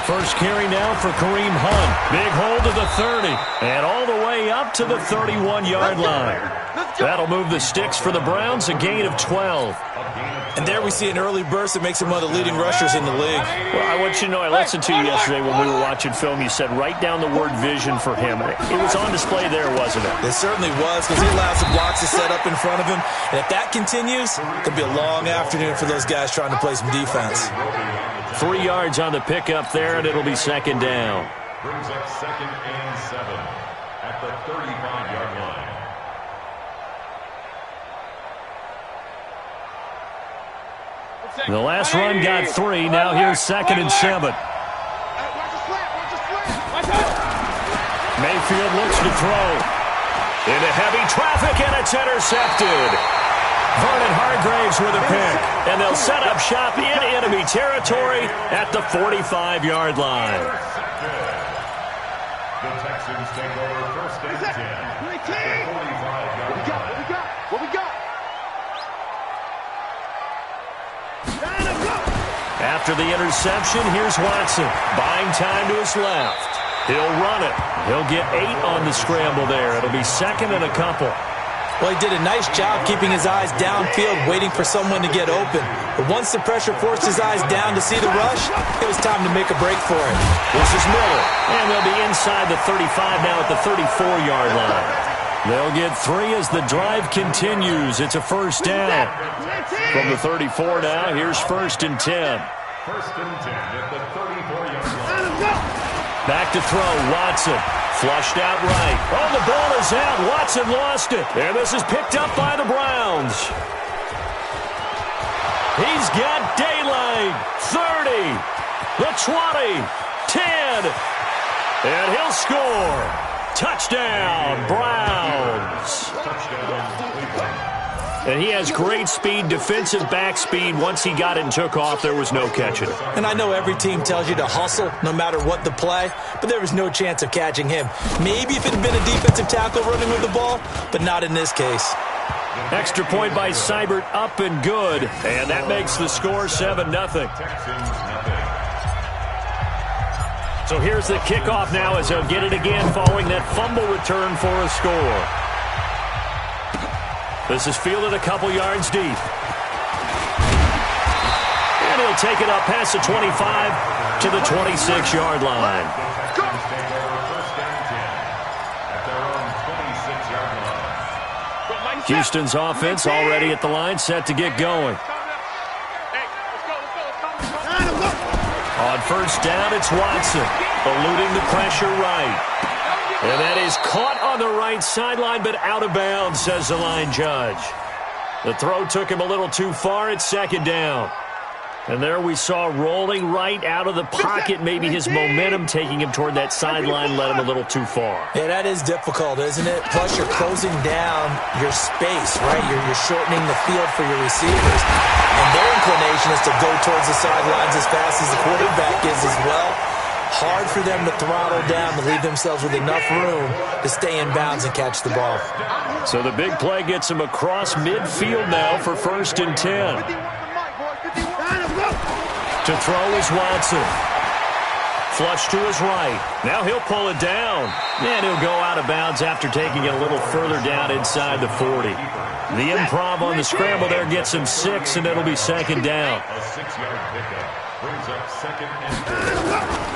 First carry now for Kareem Hunt. Big hold to the 30. And all the way up to the 31-yard line. That'll move the sticks for the Browns, a gain of 12. And there we see an early burst that makes him one of the leading rushers in the league. Well, I want you to know, I listened to you yesterday when we were watching film. You said write down the word vision for him. It was on display there, wasn't it? It certainly was, because he allows the blocks to set up in front of him. And if that continues, it could be a long afternoon for those guys trying to play some defense. 3 yards on the pickup there, and it'll be second down. Brings up 2nd and 7 at the 35-yard line. The last run got 3. Now here's 2nd and 7. Mayfield looks to throw. Into heavy traffic, and it's intercepted. Vernon Hargreaves with a pick. And they'll set up shop in enemy territory at the 45-yard line. The Texans take over 1st and 10 at the 45-yard line. What we got? After the interception, here's Watson. Buying time to his left. He'll run it. He'll get 8 on the scramble there. It'll be 2nd and a couple. Well, he did a nice job keeping his eyes downfield, waiting for someone to get open. But once the pressure forced his eyes down to see the rush, it was time to make a break for it. This is Miller. And they'll be inside the 35 now at the 34-yard line. They'll get 3 as the drive continues. It's a first down. From the 34 now, here's 1st and 10. 1st and 10 at the 34-yard line. Back to throw, Watson. Flushed out right. Oh, the ball is out. Watson lost it. And this is picked up by the Browns. He's got daylight. 30. The 20. 10. And he'll score. Touchdown, Browns. And he has great speed, defensive back speed. Once he got it and took off, there was no catching it. And I know every team tells you to hustle no matter what the play, but there was no chance of catching him. Maybe if it had been a defensive tackle running with the ball, but not in this case. Extra point by Seibert, up and good. And that makes the score 7-0. So here's the kickoff now as they'll get it again following that fumble return for a score. This is fielded a couple yards deep. And he'll take it up past the 25 to the 26-yard line. Houston's offense already at the line, set to get going. On first down, it's Watson, eluding the pressure right. And that is caught on the right sideline, but out of bounds, says the line judge. The throw took him a little too far. It's 2nd down. And there we saw rolling right out of the pocket. Maybe his momentum taking him toward that sideline led him a little too far. Yeah, that is difficult, isn't it? Plus, you're closing down your space, right? You're shortening the field for your receivers. And their inclination is to go towards the sidelines as fast as the quarterback is as well. Hard for them to throttle down to leave themselves with enough room to stay in bounds and catch the ball. So the big play gets him across midfield now for 1st and 10. To throw is Watson. Flush to his right. Now he'll pull it down. And he'll go out of bounds after taking it a little further down inside the 40. The improv on the scramble there gets him 6, and it'll be 2nd down. A 6-yard pickup brings up 2nd and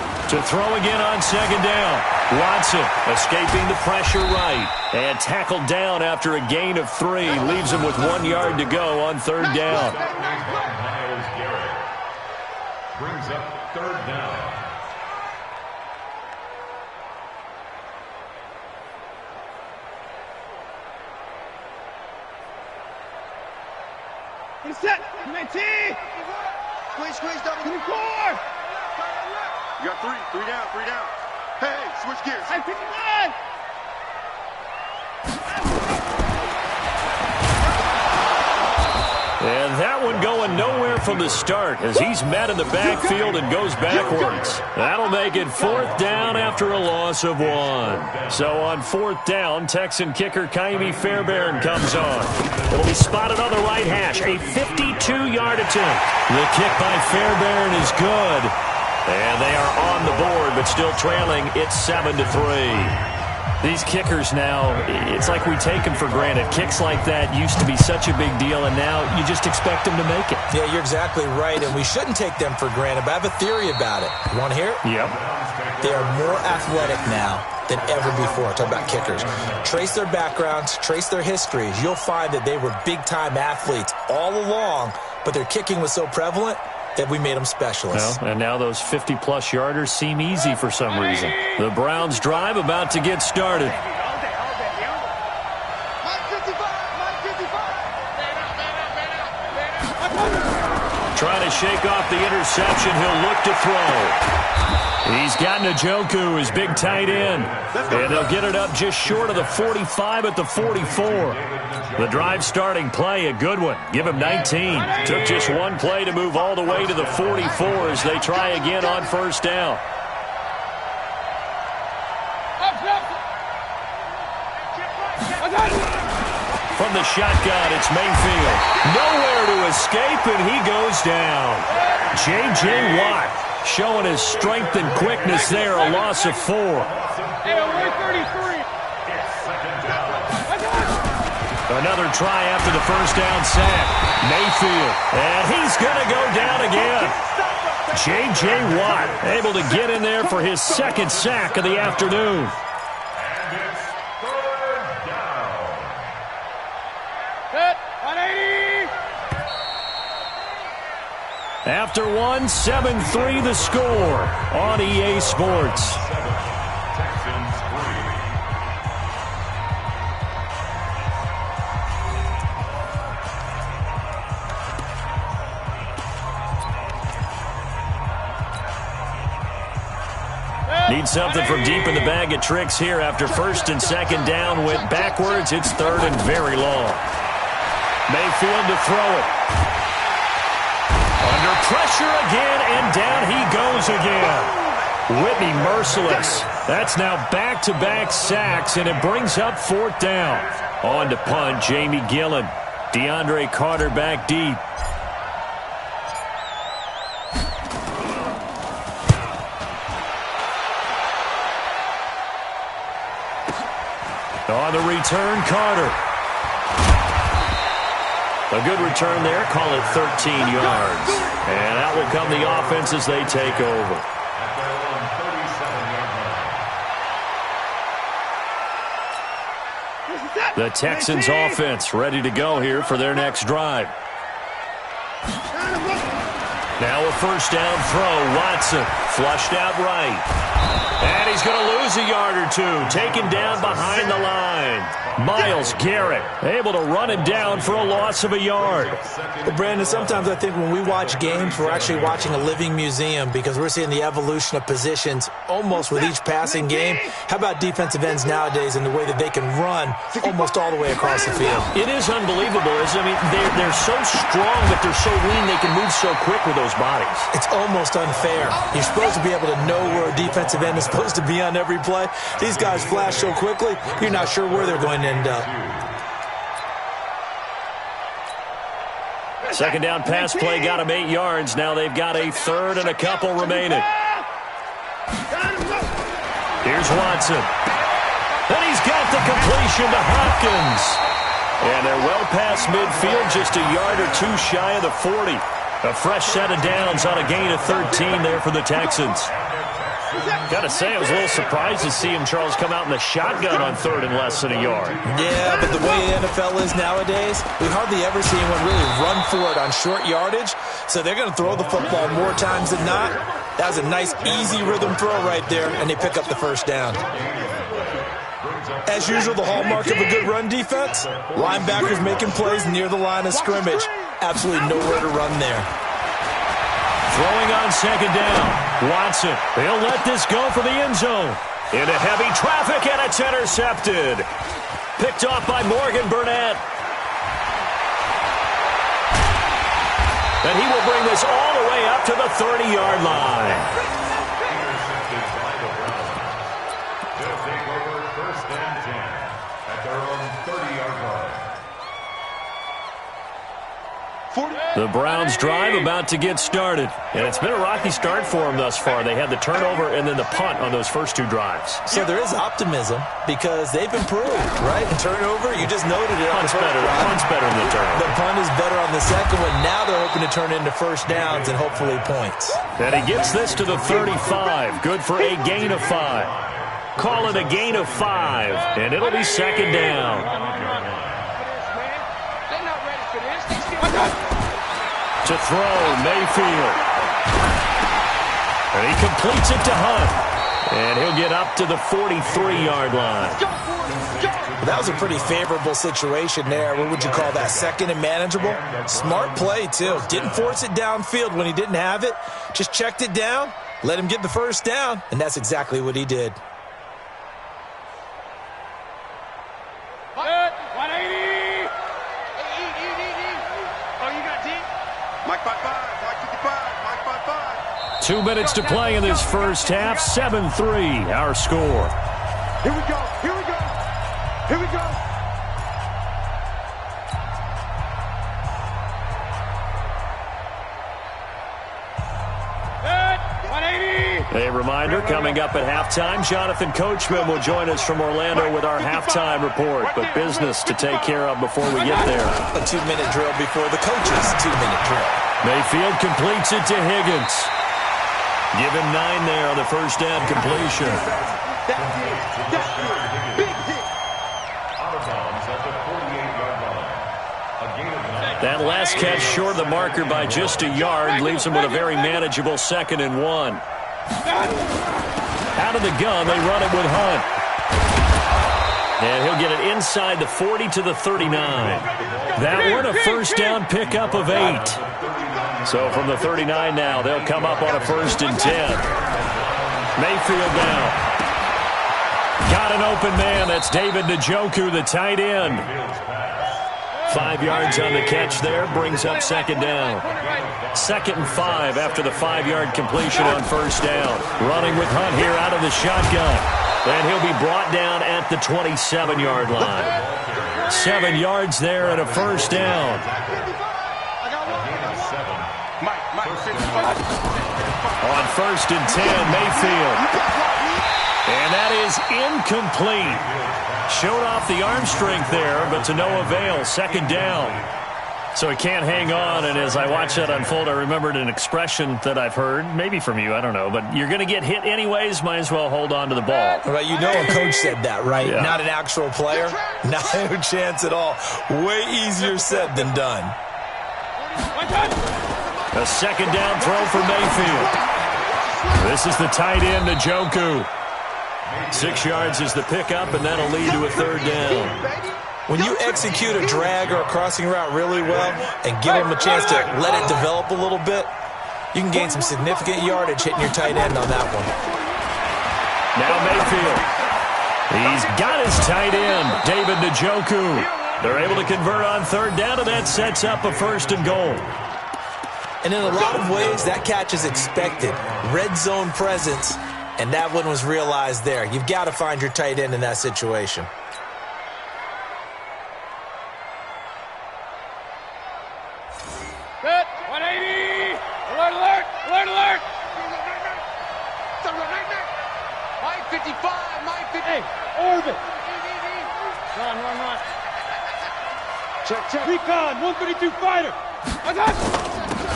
10. To throw again on 2nd down. Watson escaping the pressure right. And tackled down after a gain of 3. Leaves him with 1 yard to go on 3rd down. Brings up 3rd down. He's set. 19. Squeeze, double. 24. You got 3 down. Hey, switch gears. Hey, 59. And that one going nowhere from the start as he's met in the backfield and goes backwards. That'll make it 4th down after a loss of 1. So on 4th down, Texan kicker Kaimi Fairbairn comes on. It'll be spotted on the right hash, a 52-yard attempt. The kick by Fairbairn is good. And they are on the board, but still trailing. It's 7-3. These kickers now, it's like we take them for granted. Kicks like that used to be such a big deal, and now you just expect them to make it. Yeah, you're exactly right, and we shouldn't take them for granted, but I have a theory about it. You want to hear it? Yep. They are more athletic now than ever before. Talk about kickers. Trace their backgrounds, trace their histories. You'll find that they were big-time athletes all along, but their kicking was so prevalent that we made them specialists. Well, and now those 50-plus yarders seem easy for some reason. The Browns' drive about to get started. Trying to shake off the interception. He'll look to throw. He's got Njoku, his big tight end. And they'll get it up just short of the 45 at the 44. The drive starting play, a good one. Give him 19. Took just one play to move all the way to the 44 as they try again on 1st down. From the shotgun, it's Mayfield. Nowhere to escape, and he goes down. J.J. Watt showing his strength and quickness there, a loss of 4. Another try after the 1st down sack. Mayfield, and he's going to go down again. J.J. Watt able to get in there for his 2nd sack of the afternoon. After 1, 7-3 the score on EA Sports. Need something from deep in the bag of tricks here after 1st and 2nd down. Went backwards. It's 3rd and very long. Mayfield to throw it. Under pressure again, and down he goes again. Whitney merciless. That's now back-to-back sacks, and it brings up 4th down. On to punt, Jamie Gillen. DeAndre Carter back deep. On the return, Carter. A good return there. Call it 13 yards. And out will come the offense as they take over. The Texans offense ready to go here for their next drive. Now a 1st down throw. Watson flushed out right. And he's going to lose a yard or 2. Taken down behind the line. Myles Garrett able to run it down for a loss of a yard. Well, Brandon, sometimes I think when we watch games, we're actually watching a living museum because we're seeing the evolution of positions almost with each passing game. How about defensive ends nowadays and the way that they can run almost all the way across the field? It is unbelievable. I mean, they're so strong, but they're so lean. They can move so quick with those bodies. It's almost unfair. You're supposed to be able to know where a defensive end is supposed to be on every play. These guys flash so quickly, you're not sure where they're going to end up. 2nd down pass play got him 8 yards. Now they've got a 3rd and a couple remaining. Here's Watson. And he's got the completion to Hopkins. And they're well past midfield, just a yard or 2 shy of the 40. A fresh set of downs on a gain of 13 there for the Texans. Got to say, I was a little surprised to see him, Charles, come out in the shotgun on 3rd and less than a yard. Yeah, but the way the NFL is nowadays, we hardly ever see anyone really run for it on short yardage. So they're going to throw the football more times than not. That was a nice, easy rhythm throw right there, and they pick up the 1st down. As usual, the hallmark of a good run defense, linebackers making plays near the line of scrimmage. Absolutely nowhere to run there. Throwing on 2nd down. Watson, he'll let this go for the end zone. Into heavy traffic, and it's intercepted. Picked off by Morgan Burnett. And he will bring this all the way up to the 30-yard line. Intercepted by the Browns. They'll take over 1st and 10 at their own 30-yard line. The Browns drive about to get started. And it's been a rocky start for them thus far. They had the turnover and then the punt on those first 2 drives. So there is optimism because they've improved, right? And turnover, you just noted it. Punt's better than the turnover. The punt is better on the second one. Now they're hoping to turn into first downs and hopefully points. And he gets this to the 35. Good for a gain of 5. Call it a gain of 5. And it'll be 2nd down. To throw, Mayfield. And he completes it to Hunt. And he'll get up to the 43-yard line. That was a pretty favorable situation there. What would you call that? 2nd and manageable? Smart play, too. Didn't force it downfield when he didn't have it. Just checked it down, let him get the first down, and that's exactly what he did. 180. Oh, you got D? Mike 5-5, Mike 55, Mike 5-5. 2 minutes to play in this first half. 7-3, our score. Here we go. Here we go. Here we go. A reminder, coming up at halftime, Jonathan Coachman will join us from Orlando with our halftime report. But business to take care of before we get there. A 2-minute drill before the coach's 2-minute drill. Mayfield completes it to Higgins. Give him 9 there on the first down completion. Out of bounds at the 48-yard line. A gain of 9. That last catch short of the marker by just a yard leaves him with a very manageable 2nd and 1. Out of the gun, they run it with Hunt. And he'll get it inside the 40 to the 39. That one a first down pickup of 8. So from the 39 now, they'll come up on a 1st and 10. Mayfield now. Got an open man. That's David Njoku, the tight end. 5 yards on the catch there. Brings up 2nd down. 2nd and 5 after the 5-yard completion on first down. Running with Hunt here out of the shotgun. And he'll be brought down at the 27-yard line. 7 yards there and a first down. On 1st and 10, Mayfield. And that is incomplete. Showed off the arm strength there, but to no avail. 2nd down. So he can't hang on, and as I watched that unfold, I remembered an expression that I've heard, maybe from you, I don't know, but you're going to get hit anyways, might as well hold on to the ball. Right, you know a coach said that, right? Yeah. Not an actual player. Not a chance at all. Way easier said than done. A 2nd down throw for Mayfield. This is the tight end, Njoku. 6 yards is the pickup, and that'll lead to a 3rd down. When you execute a drag or a crossing route really well and give them a chance to let it develop a little bit, you can gain some significant yardage hitting your tight end on that one. Now Mayfield. He's got his tight end, David Njoku. They're able to convert on 3rd down, and that sets up a 1st and goal. And in a lot of ways, that catch is expected. Red zone presence, and that one was realized there. You've got to find your tight end in that situation. Good. 180. Alert, alert, alert, alert. Mike 55, Mike 50. Hey, orbit. Run. Check. Recon, 132 fighter.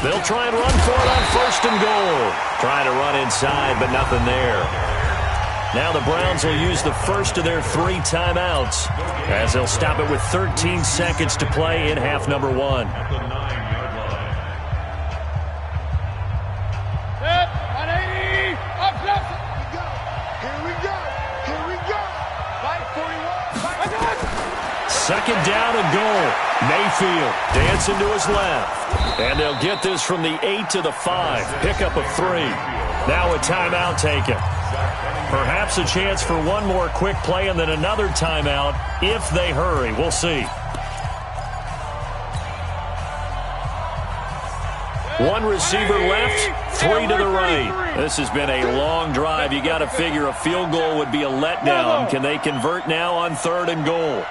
They'll try and run for it on 1st and goal. Trying to run inside, but nothing there. Now the Browns will use the first of their 3 timeouts as they'll stop it with 13 seconds to play in half number 1. At the 9-yard line. Set, 180. Up. Here we go. 541. 2nd down and goal. Mayfield dancing to his left. And they'll get this from the 8 to the 5. Pickup of 3. Now a timeout taken. Perhaps a chance for one more quick play and then another timeout if they hurry. We'll see. One receiver left, 3 to the right. This has been a long drive. You got to figure a field goal would be a letdown. Can they convert now on 3rd and goal?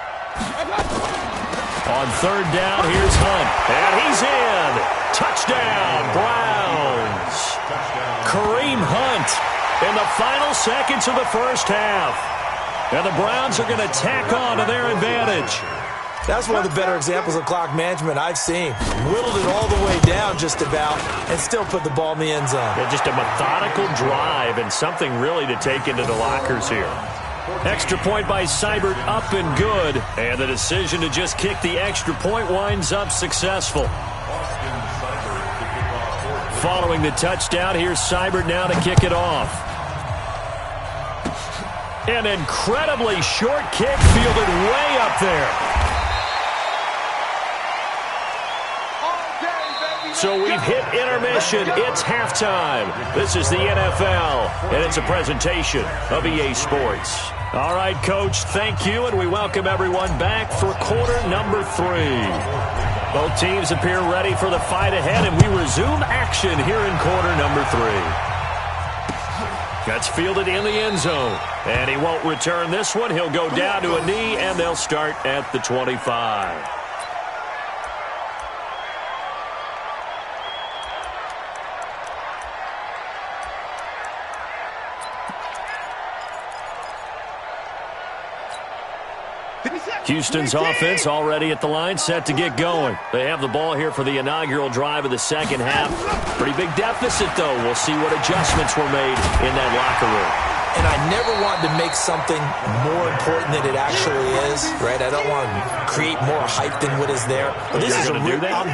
On 3rd down, here's Hunt. And he's in. Touchdown, Browns. Kareem Hunt in the final seconds of the first half. And the Browns are going to tack on to their advantage. That's one of the better examples of clock management I've seen. Whittled it all the way down just about and still put the ball in the end zone. Yeah, just a methodical drive and something really to take into the lockers here. Extra point by Seibert, up and good. And the decision to just kick the extra point winds up successful. Following the touchdown, here's Seibert now to kick it off. An incredibly short kick fielded way up there. So we've hit intermission. It's halftime. This is the NFL, and it's a presentation of EA Sports. All right, Coach, thank you, and we welcome everyone back for quarter number 3. Both teams appear ready for the fight ahead, and we resume action here in quarter number 3. That's fielded in the end zone, and he won't return this one. He'll go down to a knee, and they'll start at the 25. Houston's offense already at the line, set to get going. They have the ball here for the inaugural drive of the second half. Pretty big deficit, though. We'll see what adjustments were made in that locker room. And I never wanted to make something more important than it actually is, right? I don't want to create more hype than what is there. But this is I'm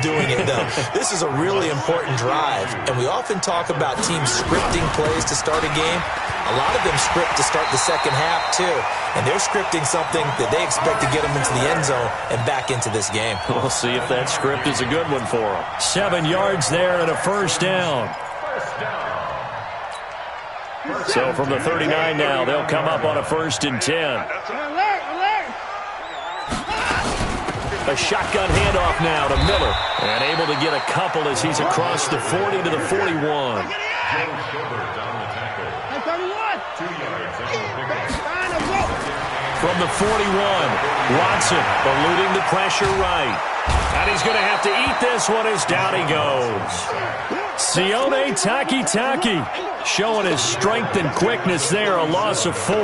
doing it, though. This is a really important drive. And we often talk about teams scripting plays to start a game. A lot of them script to start the second half, too. And they're scripting something that they expect to get them into the end zone and back into this game. We'll see if that script is a good one for them. 7 yards there and a first down. So from the 39 now, they'll come up on a 1st and 10. A shotgun handoff now to Miller. And able to get a couple as he's across the 40 to the 41. From the 41, Watson eluding the pressure right. And he's going to have to eat this one as down he goes. Sione Takitaki showing his strength and quickness there, a loss of 4.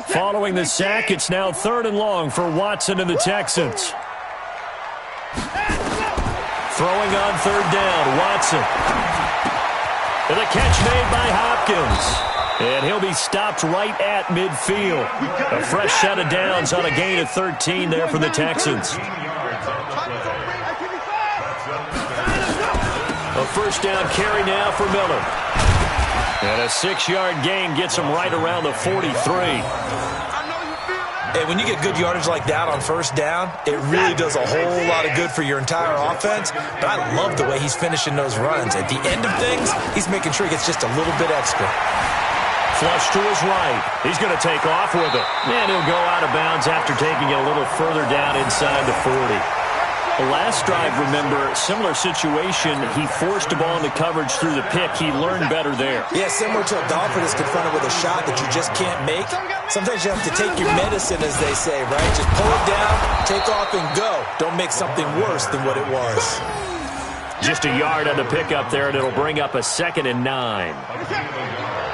Following the sack, it's now 3rd and long for Watson and the Texans. Throwing on 3rd down, Watson. And the catch made by Hopkins. And he'll be stopped right at midfield. A fresh set of downs on a gain of 13 there for the Texans. A first down carry now for Miller. And a 6-yard gain gets him right around the 43. Hey, when you get good yardage like that on 1st down, it really does a whole lot of good for your entire offense. But I love the way he's finishing those runs. At the end of things, he's making sure he gets just a little bit extra. Flush to his right. He's going to take off with it. And he'll go out of bounds after taking it a little further down inside the 40. The last drive, remember, similar situation. He forced a ball into coverage through the pick. He learned better there. Yeah, similar to a golfer that's confronted with a shot that you just can't make. Sometimes you have to take your medicine, as they say, right? Just pull it down, take off, and go. Don't make something worse than what it was. Just a yard on the pickup there, and it'll bring up a 2nd and 9.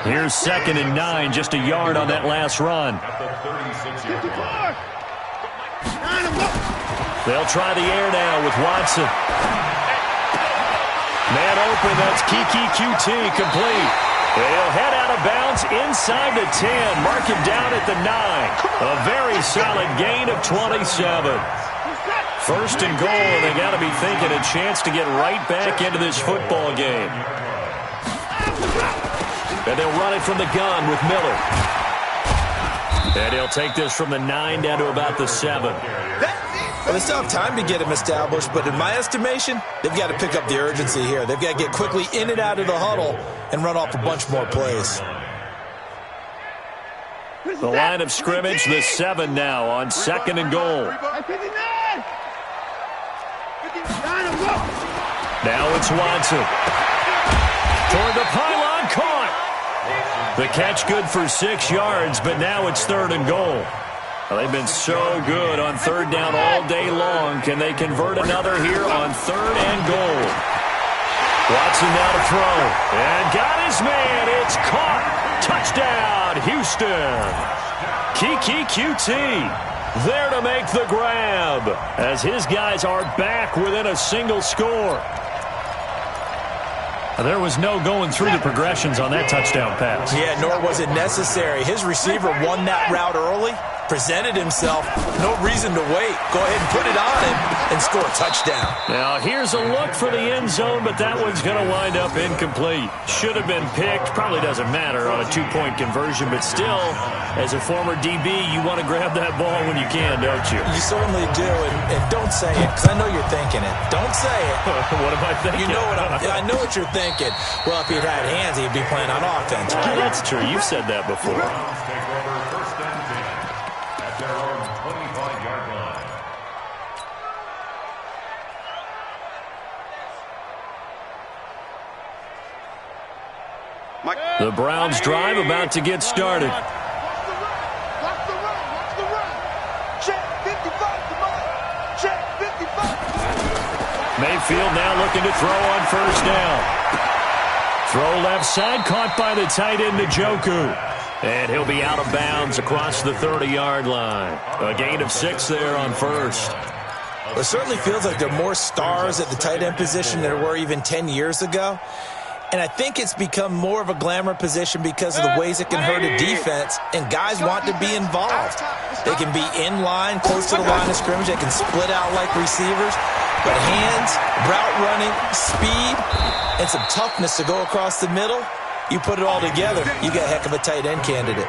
Here's 2nd and 9, just a yard on that last run. They'll try the air now with Watson. Man open, that's Kiki QT complete. They'll head out of bounds inside the 10. Mark him down at the 9. A very solid gain of 27. 1st and goal, and they got to be thinking a chance to get right back into this football game. And they'll run it from the gun with Miller. And he'll take this from the 9 down to about the 7. Well, they still have time to get him established, but in my estimation, they've got to pick up the urgency here. They've got to get quickly in and out of the huddle and run off a bunch more plays. The line of scrimmage, the 7 now on 2nd and goal. Now it's Watson. Toward the pylon, caught. The catch good for 6 yards, but now it's 3rd and goal. Well, they've been so good on 3rd down all day long. Can they convert another here on 3rd and goal? Watson now to throw. And got his man. It's caught. Touchdown, Houston. Kiki QT there to make the grab as his guys are back within a single score. There was no going through the progressions on that touchdown pass. Yeah, nor was it necessary. His receiver won that route early, presented himself. No reason to wait. Go ahead and put it on him and score a touchdown. Now, here's a look for the end zone, but that one's going to wind up incomplete. Should have been picked. Probably doesn't matter on a 2-point conversion, but still, as a former DB, you want to grab that ball when you can, don't you? You certainly do, and don't say it, because I know you're thinking it. Don't say it. What am I thinking? You know I know what you're thinking. Well, if he'd had hands, he'd be playing on offense. That's true. You've said that before. Browns take over 1st and 10 at their own 25-yard line. The Browns drive about to get started. Watch the run. Watch the run. Check 55 to mine. Check 55. Mayfield now looking to throw on 1st down. Throw left side, caught by the tight end, Njoku. And he'll be out of bounds across the 30-yard line. A gain of 6 there on 1st. It certainly feels like there are more stars at the tight end position than there were even 10 years ago. And I think it's become more of a glamour position because of the ways it can hurt a defense, and guys want to be involved. They can be in line, close to the line of scrimmage. They can split out like receivers. But hands, route running, speed, and some toughness to go across the middle, you put it all together, you got a heck of a tight end candidate.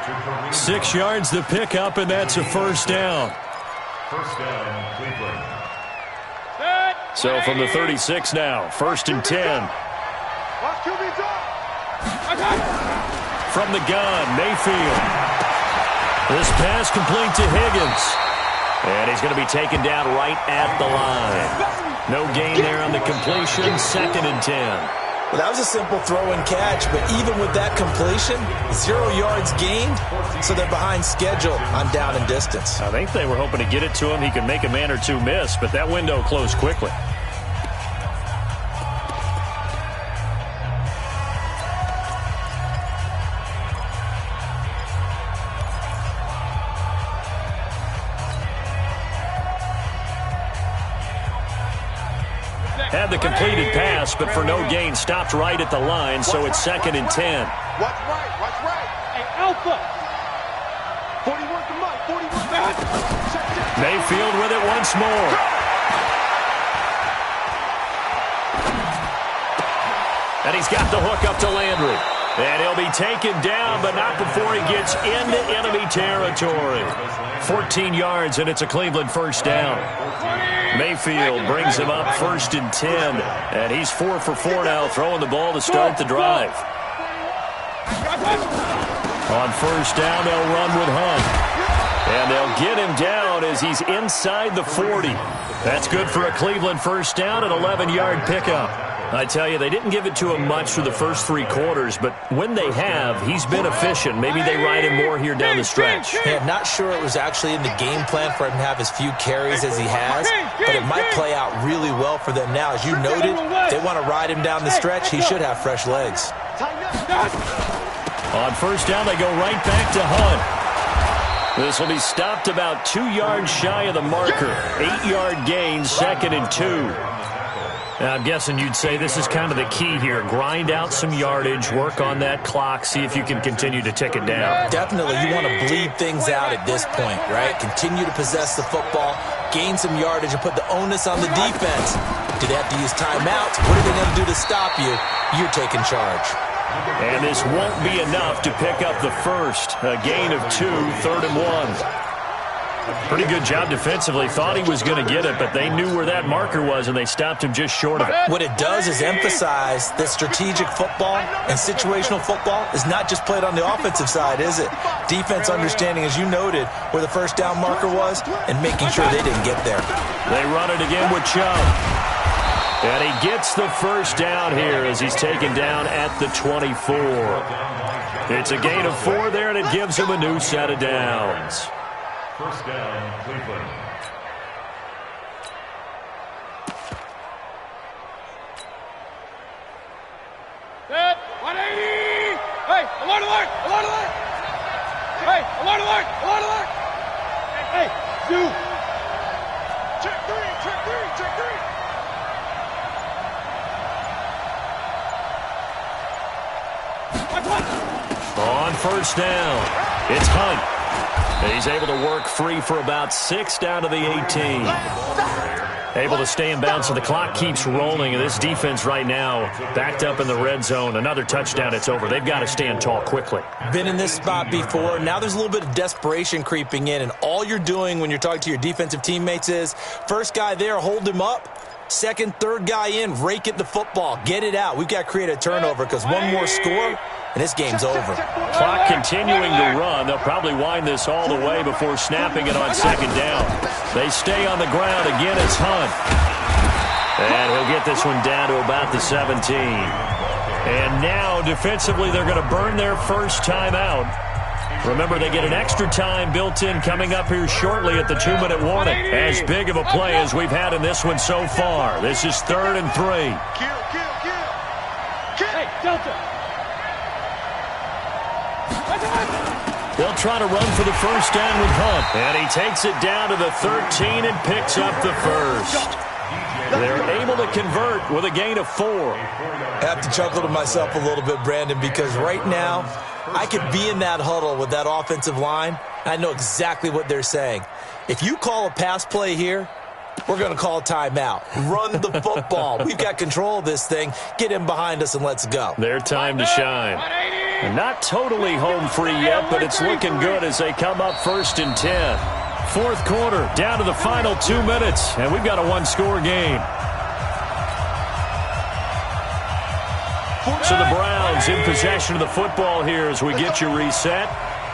6 yards to pick up, and that's a 1st down. 1st down, Cleveland. So from the 36 now, 1st and 10. From the gun, Mayfield. This pass complete to Higgins. And he's going to be taken down right at the line. No gain there on the completion, 2nd and 10. Well, that was a simple throw and catch, but even with that completion, 0 yards gained, so they're behind schedule on down and distance. I think they were hoping to get it to him. He could make a man or two miss, but that window closed quickly. Had the completed pass, but for no gain, stopped right at the line, so it's 2nd and 10. Watch right, watch right. Hey, Alpha. 41 to Mike, 41 back. Mayfield with it once more. And he's got the hook up to Landry. And he'll be taken down, but not before he gets into enemy territory. 14 yards, and it's a Cleveland 1st down. Mayfield brings him up 1st and 10. And he's 4 for 4 now, throwing the ball to start the drive. On 1st down, they'll run with Hunt. And they'll get him down as he's inside the 40. That's good for a Cleveland 1st down, an 11-yard pickup. I tell you, they didn't give it to him much for the first 3 quarters, but when they have, he's been efficient. Maybe they ride him more here down the stretch. Yeah, I'm not sure it was actually in the game plan for him to have as few carries as he has, but it might play out really well for them now. As you noted, they want to ride him down the stretch. He should have fresh legs. On 1st down, they go right back to Hunt. This will be stopped about 2 yards shy of the marker. 8-yard gain, 2nd and 2. I'm guessing you'd say this is kind of the key here. Grind out some yardage, work on that clock, see if you can continue to tick it down. Definitely. You want to bleed things out at this point, right? Continue to possess the football, gain some yardage, and put the onus on the defense. Do they have to use timeouts? What are they going to do to stop you? You're taking charge. And this won't be enough to pick up the 1st. A gain of 2, 3rd and 1. Pretty good job defensively. Thought he was going to get it, but they knew where that marker was, and they stopped him just short of it. What it does is emphasize that strategic football and situational football is not just played on the offensive side, is it? Defense understanding, as you noted, where the 1st down marker was and making sure they didn't get there. They run it again with Chubb. And he gets the first down here as he's taken down at the 24. It's a gain of 4 there, and it gives him a new set of downs. First down, Cleveland. Set, 180! Hey, alert, alert, alert, alert! Hey, alert, alert, alert, alert! Hey, you! Check 3, check 3, check 3! On first down, it's Hunt. And he's able to work free for about 6 down to the 18. Able to stay in bounds, so the clock keeps rolling. And this defense right now backed up in the red zone. Another touchdown, it's over. They've got to stand tall quickly. Been in this spot before. Now there's a little bit of desperation creeping in. And all you're doing when you're talking to your defensive teammates is, first guy there, hold him up. Second, third guy in, rake at the football. Get it out. We've got to create a turnover because one more score, and this game's over. Clock continuing to run. They'll probably wind this all the way before snapping it on second down. They stay on the ground. Again, it's Hunt. And he'll get this one down to about the 17. And now, defensively, they're going to burn their first time out. Remember, they get an extra time built in coming up here shortly at the 2-minute warning. As big of a play as we've had in this one so far. This is 3rd and 3. Kill! Hey, Delta! They'll try to run for the first down with Hunt. And he takes it down to the 13 and picks up the first. They're able to convert with a gain of 4. I have to chuckle to myself a little bit, Brandon, because right now I could be in that huddle with that offensive line. I know exactly what they're saying. If you call a pass play here, we're going to call a timeout. Run the football. We've got control of this thing. Get in behind us and let's go. Their time to shine. And not totally home free yet, but it's looking good as they come up 1st and 10. 4th quarter, down to the final 2 minutes, and we've got a 1-score game. So the Browns in possession of the football here as we get you reset.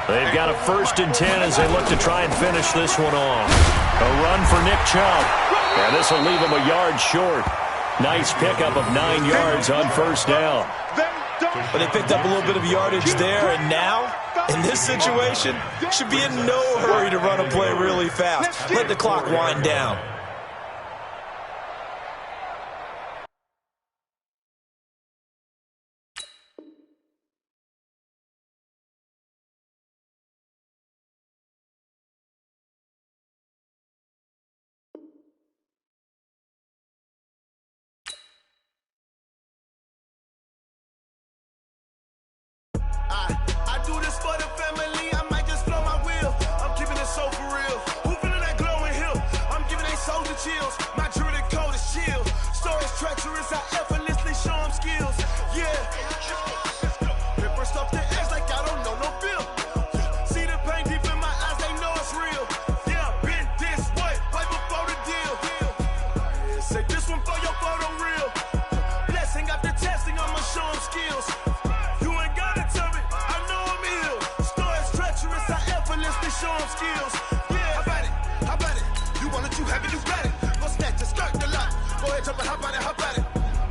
They've got a 1st and 10 as they look to try and finish this one off. A run for Nick Chubb. And this will leave him a yard short. Nice pickup of 9 yards on first down. But they picked up a little bit of yardage there, and now, in this situation, should be in no hurry to run a play really fast. Let the clock wind down. I do this for the family, I might just blow my wheel. I'm keeping it so for real. Who feeling that glowing hill? I'm giving they soldier chills. My jewelry code is chill. Stories treacherous, I effortlessly show them skills. Yeah. Paper stuff the edge like I don't know no feel. See the pain deep in my eyes, they know it's real. Yeah, been this way, right before the deal. Say this one for your photo real. Blessing after testing, I'ma show them skills. Show them skills. Yeah, how about it? You want it, you have it, you got it. Go snatch it, start the lot. Go ahead, jump it, how about it?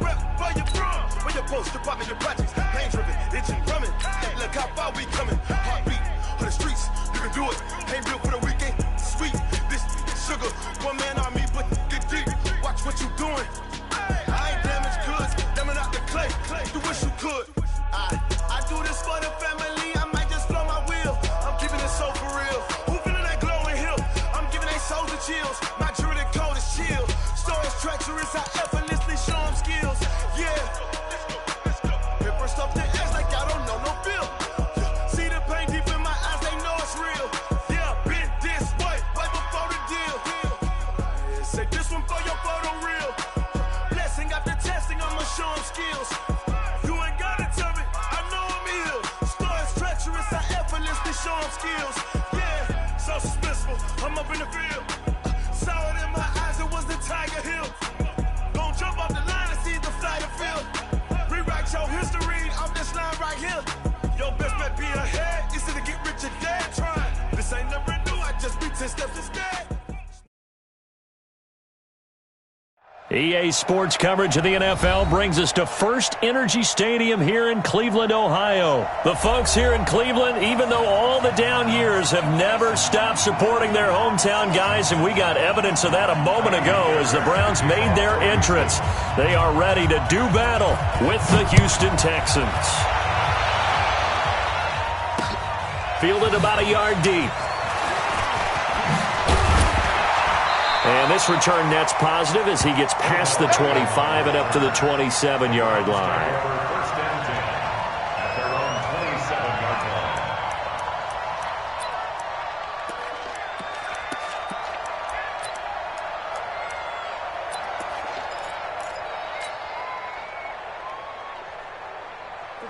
Rep where you from, where you post, you poppin' your projects. Pain driven, itching, drumming. Look how far we coming. Heartbeat on the streets, you can do it. Ain't built for the weekend, sweet. This sugar, one man army, but get deep. Watch what you doing. I ain't damaged goods, damn out the clay. You wish you could. I do this for the family. I might just blow my wheel. I'm keeping it so for real. Who feeling that glowing hill? I'm giving they soldier chills. My jewelry code is chill. Stories treacherous, I effortlessly show them skills. Yeah. Paper stuff the edge like I don't know no feel. See the pain deep in my eyes, they know it's real. Yeah, been this way, right before the deal. Say this one for your photo real. Blessing after testing, I'ma show them skills. Show them skills, yeah, so suspenseful. I'm up in the field, saw it in my eyes, it was the Tiger Hill. Gon' jump off the line and see the flight of field. Rewrite your history off this line right here. Your best bet be ahead, instead of get rich or dead trying. This ain't never new, I just be 10 steps instead. EA Sports coverage of the NFL brings us to First Energy Stadium here in Cleveland, Ohio. The folks here in Cleveland, even though all the down years, have never stopped supporting their hometown guys, and we got evidence of that a moment ago as the Browns made their entrance. They are ready to do battle with the Houston Texans. Fielded about a yard deep. And this return net's positive as he gets past the 25 and up to the 27-yard line. First and 10 at their own 27-yard line.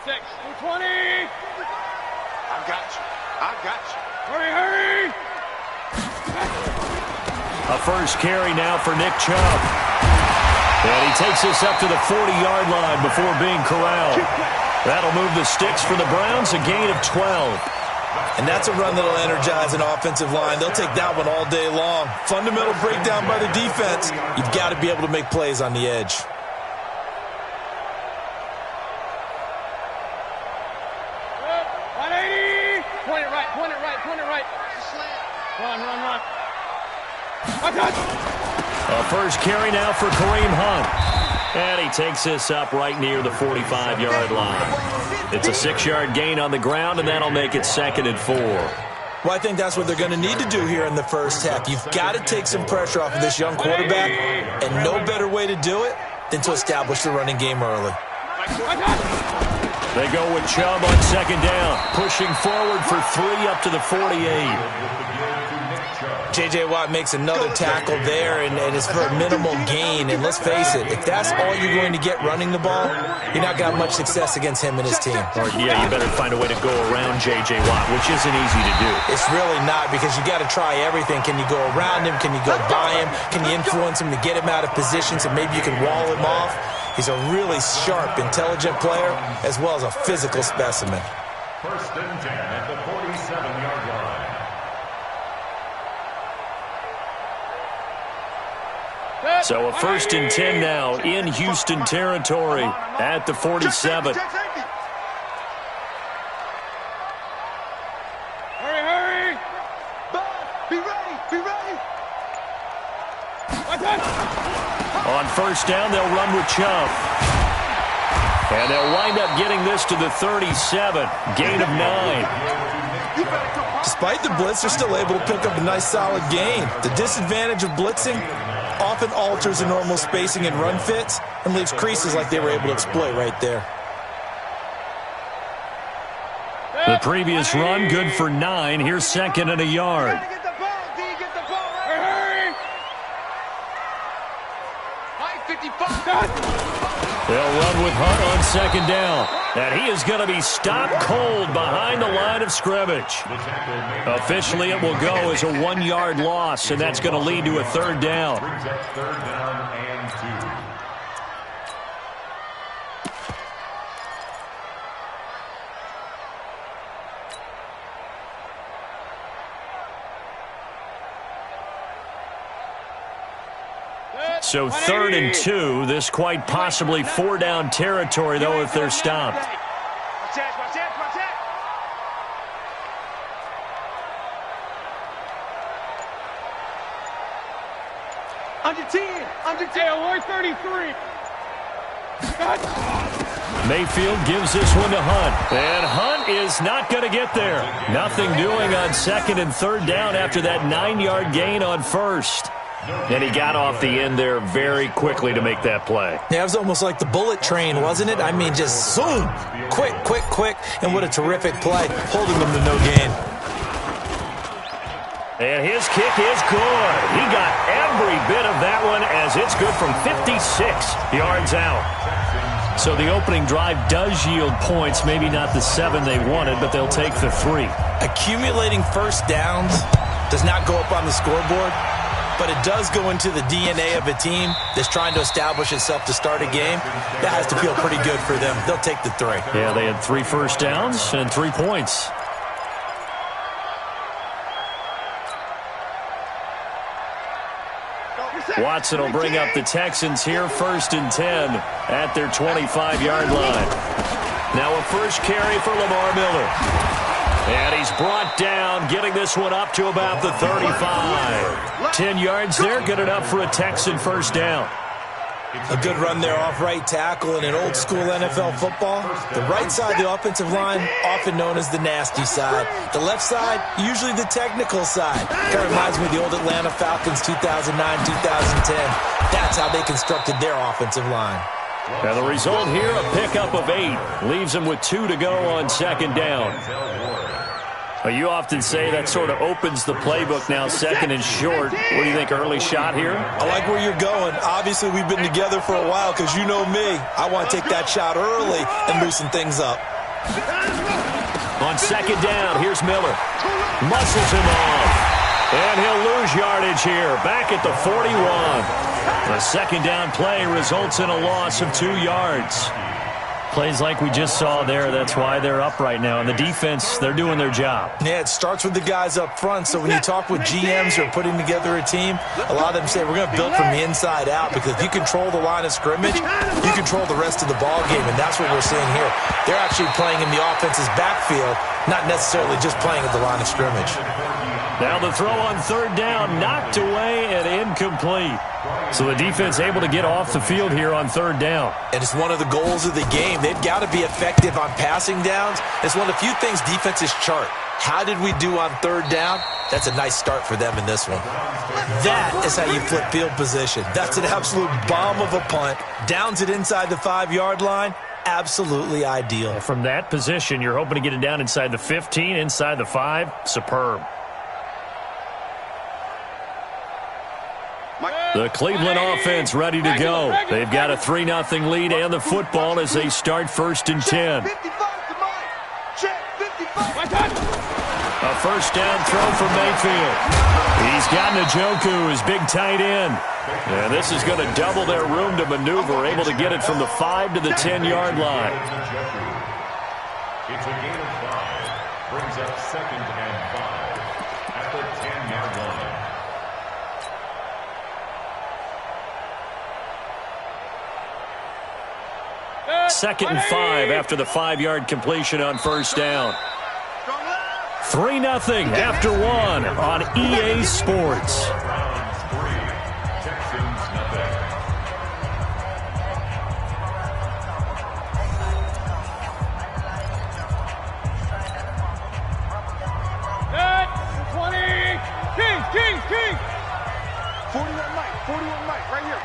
Six, 20. I got you. I got you. Hurry, hurry. A first carry now for Nick Chubb. And he takes this up to the 40-yard line before being corralled. That'll move the sticks for the Browns, a gain of 12. And that's a run that'll energize an offensive line. They'll take that one all day long. Fundamental breakdown by the defense. You've got to be able to make plays on the edge. Good. 180. Point it right, point it right, point it right. Run, run, run. A first carry now for Kareem Hunt. And he takes this up right near the 45-yard line. It's a 6-yard gain on the ground, and that'll make it 2nd and 4. Well, I think that's what they're going to need to do here in the first half. You've got to take some pressure off of this young quarterback, and no better way to do it than to establish the running game early. They go with Chubb on 2nd down, pushing forward for 3 up to the 48. J.J. Watt makes another tackle there, and it's for a minimal gain. And let's face it, if that's all you're going to get running the ball, you're not going to have much success against him and his team. Or, yeah, you better find a way to go around J.J. Watt, which isn't easy to do. It's really not, because you got to try everything. Can you go around him? Can you go by him? Can you influence him to get him out of position so maybe you can wall him off? He's a really sharp, intelligent player, as well as a physical specimen. First and 10 at the 47-yard line. So a 1st and 10 now in Houston territory at the 47. Hurry, hurry. Be ready. Be ready. On 1st down, they'll run with Chubb. And they'll wind up getting this to the 37. Gain of 9. Despite the blitz, they're still able to pick up a nice solid gain. The disadvantage of blitzing often alters the normal spacing and run fits and leaves creases like they were able to exploit right there. The previous run, good for 9. Here's 2nd and a yard. Get the ball, D. Get the ball. Hurry, hurry. 55. They'll run with Hunt on 2nd down. And he is going to be stopped cold behind the line of scrimmage. Officially, it will go as a 1-yard loss, and that's going to lead to a 3rd down. Brings up 3rd down and 2. So 3rd and 2, this quite possibly 4-down territory, though, if they're stopped. Under 10. Under 10. 133. Mayfield gives this one to Hunt. And Hunt is not going to get there. Nothing doing on 2nd and 3rd down after that 9-yard gain on 1st. And he got off the end there very quickly to make that play. Yeah, it was almost like the bullet train, wasn't it? I mean, just zoom, quick, quick, quick, and what a terrific play, holding them to no gain. And his kick is good. He got every bit of that one as it's good from 56 yards out. So the opening drive does yield points, maybe not the 7 they wanted, but they'll take the 3. Accumulating first downs does not go up on the scoreboard, but it does go into the DNA of a team that's trying to establish itself to start a game. That has to feel pretty good for them. They'll take the 3. Yeah, they had 3 first downs and 3 points. Reset. Watson will bring up the Texans here 1st and 10 at their 25-yard line. Now a first carry for Lamar Miller. And he's brought down, getting this one up to about the 35. 10 yards there, good enough for a Texan first down. A good run there off right tackle in an old-school NFL football. The right side of the offensive line, often known as the nasty side. The left side, usually the technical side. Kind of reminds me of the old Atlanta Falcons 2009-2010. That's how they constructed their offensive line. And the result here, a pickup of 8. Leaves them with 2 to go on 2nd down. You often say that sort of opens the playbook now, 2nd and short. What do you think, early shot here? I like where you're going. Obviously, we've been together for a while because you know me. I want to take that shot early and loosen things up. On 2nd down, here's Miller. Muscles him off. And he'll lose yardage here, back at the 41. The 2nd down play results in a loss of 2 yards. Plays like we just saw there, that's why they're up right now. And the defense, they're doing their job. Yeah, it starts with the guys up front. So when you talk with GMs who are putting together a team, a lot of them say we're going to build from the inside out, because if you control the line of scrimmage, you control the rest of the ball game, and that's what we're seeing here. They're actually playing in the offense's backfield, not necessarily just playing at the line of scrimmage. Now the throw on 3rd down, knocked away and incomplete. So the defense able to get off the field here on 3rd down. And it's one of the goals of the game. They've got to be effective on passing downs. It's one of the few things defenses chart. How did we do on 3rd down? That's a nice start for them in this one. That is how you flip field position. That's an absolute bomb of a punt. Downs it inside the 5-yard line. Absolutely ideal. From that position, you're hoping to get it down inside the 15, inside the 5. Superb. The Cleveland offense ready to go. They've got a 3-0 lead and the football as they start 1st and 10. A first down throw for Mayfield. He's got Njoku, his big tight end. And this is going to double their room to maneuver, able to get it from the 5 to the 10-yard line. It's a gain of 5. Brings up 2nd and 5 at the 10-yard line. 2nd and 5 after the 5-yard completion on first down. 3-0 after 1 on EA Sports. Browns 3, Texans nothing. Set, 20, King. 41 Mike, right here.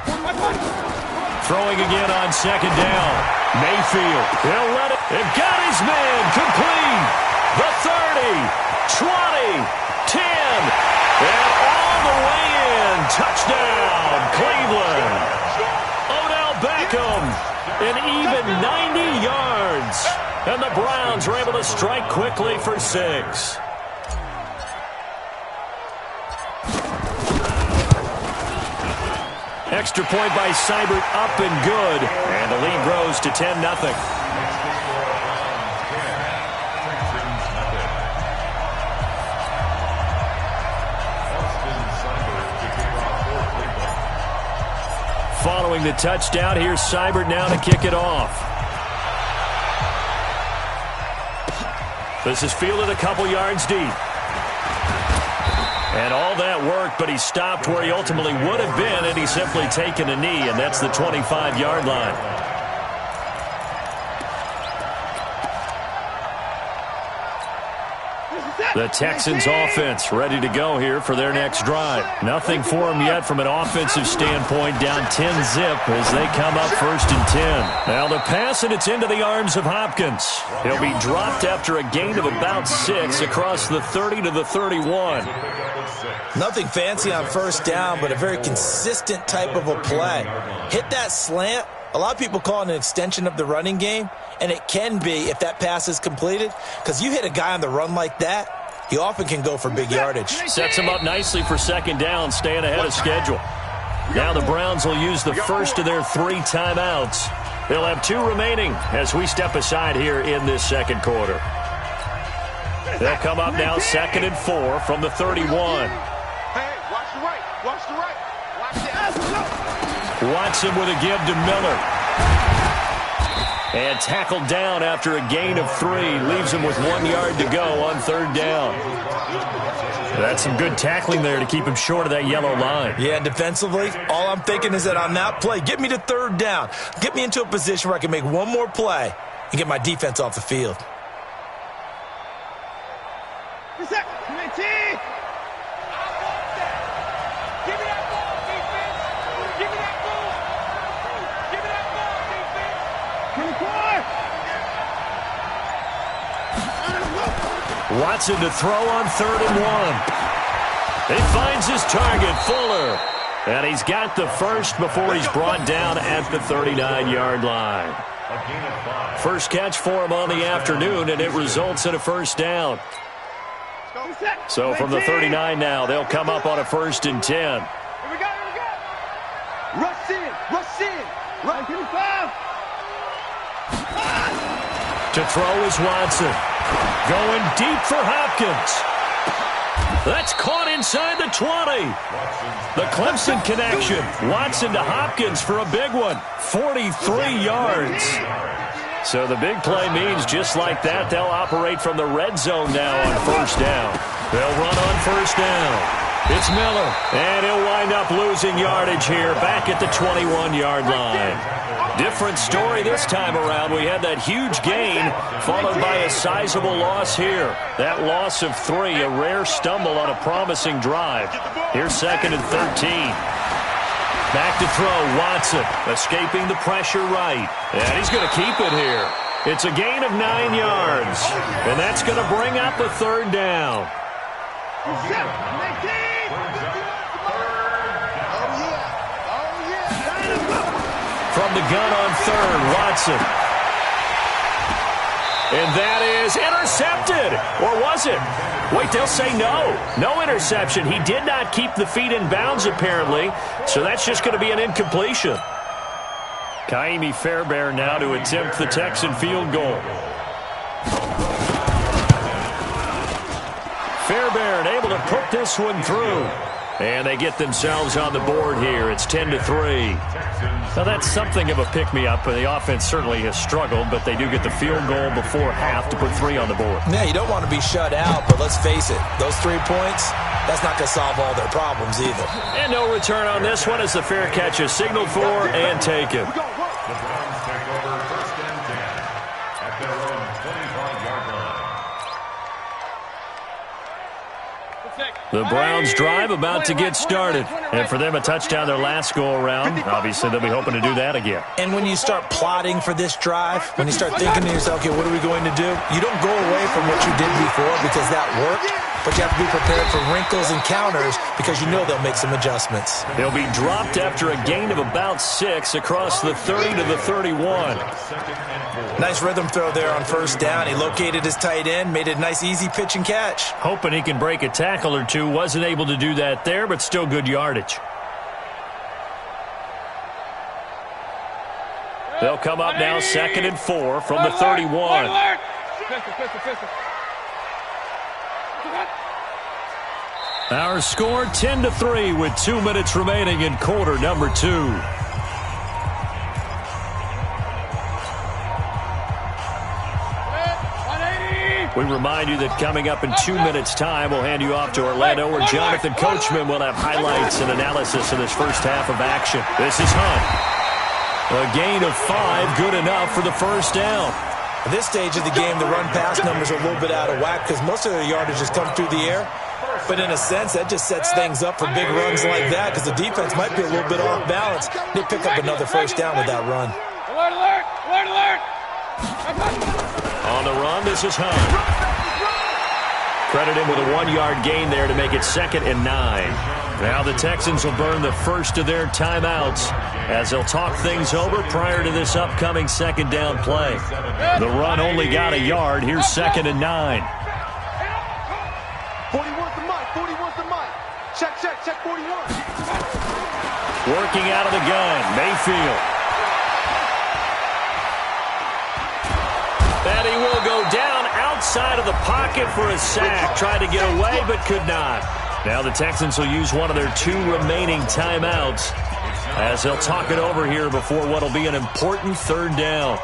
Throwing again on 2nd down. Mayfield, he'll let it. They've got his man complete. The 30, 20, 10, and all the way in. Touchdown, Cleveland. Odell Beckham, an even 90 yards. And the Browns are able to strike quickly for 6. Extra point by Seibert, up and good. And the lead grows to 10-0. Following the touchdown, here's Seibert now to kick it off. This is fielded a couple yards deep. And all that work, but he stopped where he ultimately would have been, and he's simply taken a knee, and that's the 25-yard line. The Texans offense ready to go here for their next drive. Nothing for them yet from an offensive standpoint, down 10-zip as they come up 1st and 10. Now the pass, and it's into the arms of Hopkins. He'll be dropped after a gain of about 6 across the 30 to the 31. Nothing fancy on first down, but a very consistent type of a play. Hit that slant. A lot of people call it an extension of the running game, and it can be if that pass is completed, because you hit a guy on the run like that, he often can go for big yardage. Sets him up nicely for 2nd down, staying ahead of schedule. Now the Browns will use the first of their 3 timeouts. They'll have 2 remaining as we step aside here in this 2nd quarter. They'll come up now 2nd and 4 from the 31. Hey, watch the right. Watch the right. Watch the Watson with a give to Miller. And tackled down after a gain of 3. Leaves him with 1 yard to go on 3rd down. That's some good tackling there to keep him short of that yellow line. Yeah, and defensively, all I'm thinking is that on that play, get me to 3rd down. Get me into a position where I can make one more play and get my defense off the field. Watson to throw on 3rd and 1. He finds his target, Fuller. And he's got the first before he's brought down at the 39-yard line. First catch for him on the afternoon, and it results in a 1st down. So from the 39 now, they'll come up on a 1st and 10. Here we go. Rush in. Right, give me 5. To throw is Watson. Going deep for Hopkins. That's caught inside the 20. The Clemson connection. Watson to Hopkins for a big one. 43 yards. So the big play means just like that, they'll operate from the red zone now on 1st down. They'll run on 1st down. It's Miller. And he'll wind up losing yardage here back at the 21-yard line. Different story this time around. We had that huge gain followed by a sizable loss here. That loss of 3, a rare stumble on a promising drive. Here's 2nd and 13. Back to throw, Watson, escaping the pressure right. And he's going to keep it here. It's a gain of 9 yards. And that's going to bring up a 3rd down. From the gun on 3rd, Watson. And that is intercepted. Or was it? Wait, they'll say no. No interception. He did not keep the feet in bounds, apparently. So that's just going to be an incompletion. Kaimi Fairbairn now to attempt the Texan field goal. Fairbairn able to put this one through. And they get themselves on the board here. It's 10-3. Now, that's something of a pick-me-up. The offense certainly has struggled, but they do get the field goal before half to put 3 on the board. Yeah, you don't want to be shut out, but let's face it, those 3 points, that's not going to solve all their problems either. And no return on this one as the fair catch is signaled for and taken. The Browns take over 1st and 10 at their own 25-yard line. The Browns drive about to get started. And for them, a touchdown their last go-around. Obviously, they'll be hoping to do that again. And when you start plotting for this drive, when you start thinking to yourself, okay, what are we going to do? You don't go away from what you did before because that worked. But you have to be prepared for wrinkles and counters because you know they'll make some adjustments. They'll be dropped after a gain of about 6 across the 30 to the 31. Nice rhythm throw there on 1st down. He located his tight end, made a nice easy pitch and catch. Hoping he can break a tackle or two. Wasn't able to do that there, but still good yardage. They'll come up now 2nd and 4 from the 31. Our score 10-3 with 2 minutes remaining in quarter number 2. We remind you that coming up in 2 minutes' time, we'll hand you off to Orlando, where Jonathan Coachman will have highlights and analysis of this first half of action. This is Hunt. A gain of 5, good enough for the 1st down. At this stage of the game, the run-pass numbers are a little bit out of whack because most of their yardage has come through the air. But in a sense, that just sets things up for big runs like that because the defense might be a little bit off balance. They pick up another 1st down with that run. Alert, alert, alert, alert. On the run, this is Hunt. Credit him with a 1-yard gain there to make it 2nd and 9. Now the Texans will burn the first of their timeouts as they'll talk things over prior to this upcoming 2nd down play. The run only got a yard. Here's 2nd and 9. 41's the mic. 41's the mic. Check, 41. Working out of the gun, Mayfield. And he will go down outside of the pocket for a sack. Tried to get away, but could not. Now the Texans will use one of their 2 remaining timeouts. as they'll talk it over here before what will be an important third down.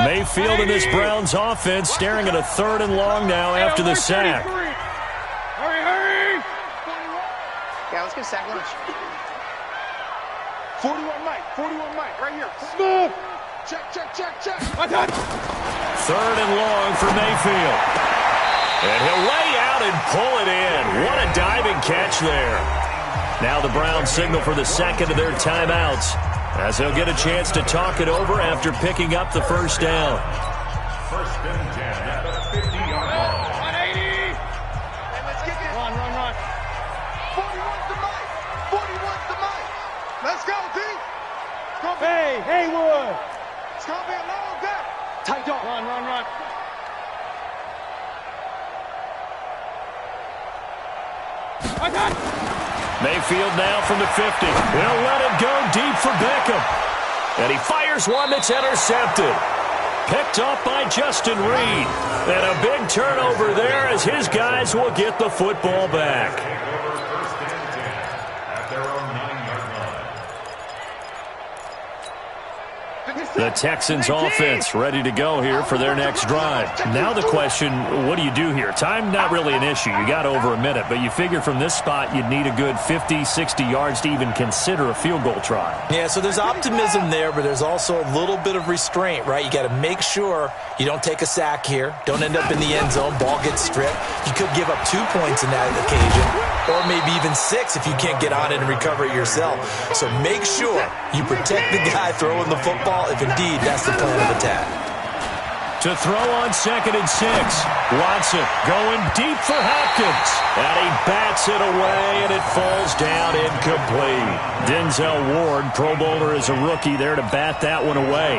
Mayfield and this Browns offense staring at a 3rd and long now after the sack. Hurry! Yeah, let's get a sack lunch. 41 Mike, right here. Smooth! Check. My touch! 3rd and long for Mayfield. And he'll lay out and pull it in. What a diving catch there. Now the Browns signal for the second of their timeouts, as they'll get a chance to talk it over after picking up the first down. 1st and 10 at the 50-yard line. 180! Hey, let's kick it. Run. 41's the Mike. 41's the Mike. Let's go, D! Hey, Haywood! It's going to be a long day. Tight dog. Run. My touch! Mayfield now from the 50. He'll let it go deep for Beckham. And he fires one that's intercepted. Picked off by Justin Reed. And a big turnover there as his guys will get the football back. Take over 1st and 10 at their own 9-yard line. The Texans offense ready to go here for their next drive. Now the question, what do you do here? Time not really an issue. You got over a minute, but you figure from this spot you'd need a good 50, 60 yards to even consider a field goal try. Yeah, so there's optimism there, but there's also a little bit of restraint, right? You got to make sure you don't take a sack here. Don't end up in the end zone. Ball gets stripped. You could give up 2 points in that occasion, or maybe even 6 if you can't get on it and recover it yourself. So make sure you protect the guy throwing the football if indeed that's the plan of attack. To throw on 2nd and 6. Watson going deep for Hopkins. And he bats it away, and it falls down incomplete. Denzel Ward, Pro Bowler as a rookie, there to bat that one away.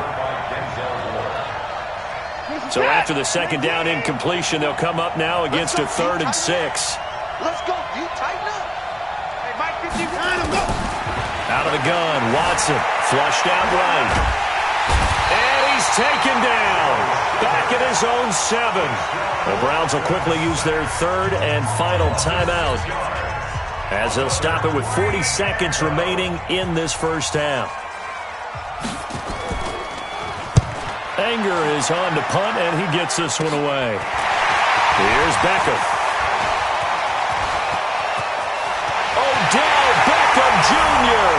So after the 2nd down incompletion, they'll come up now against a 3rd and 6. Let's go, D. Tighten up. Hey, Mike, 50 behind him, go! Out of the gun, Watson, flushed out right. And he's taken down. Back at his own 7. The Browns will quickly use their 3rd and final timeout, as they'll stop it with 40 seconds remaining in this first half. Anger is on to punt, and he gets this one away. Here's Beckham. Odell Beckham Jr.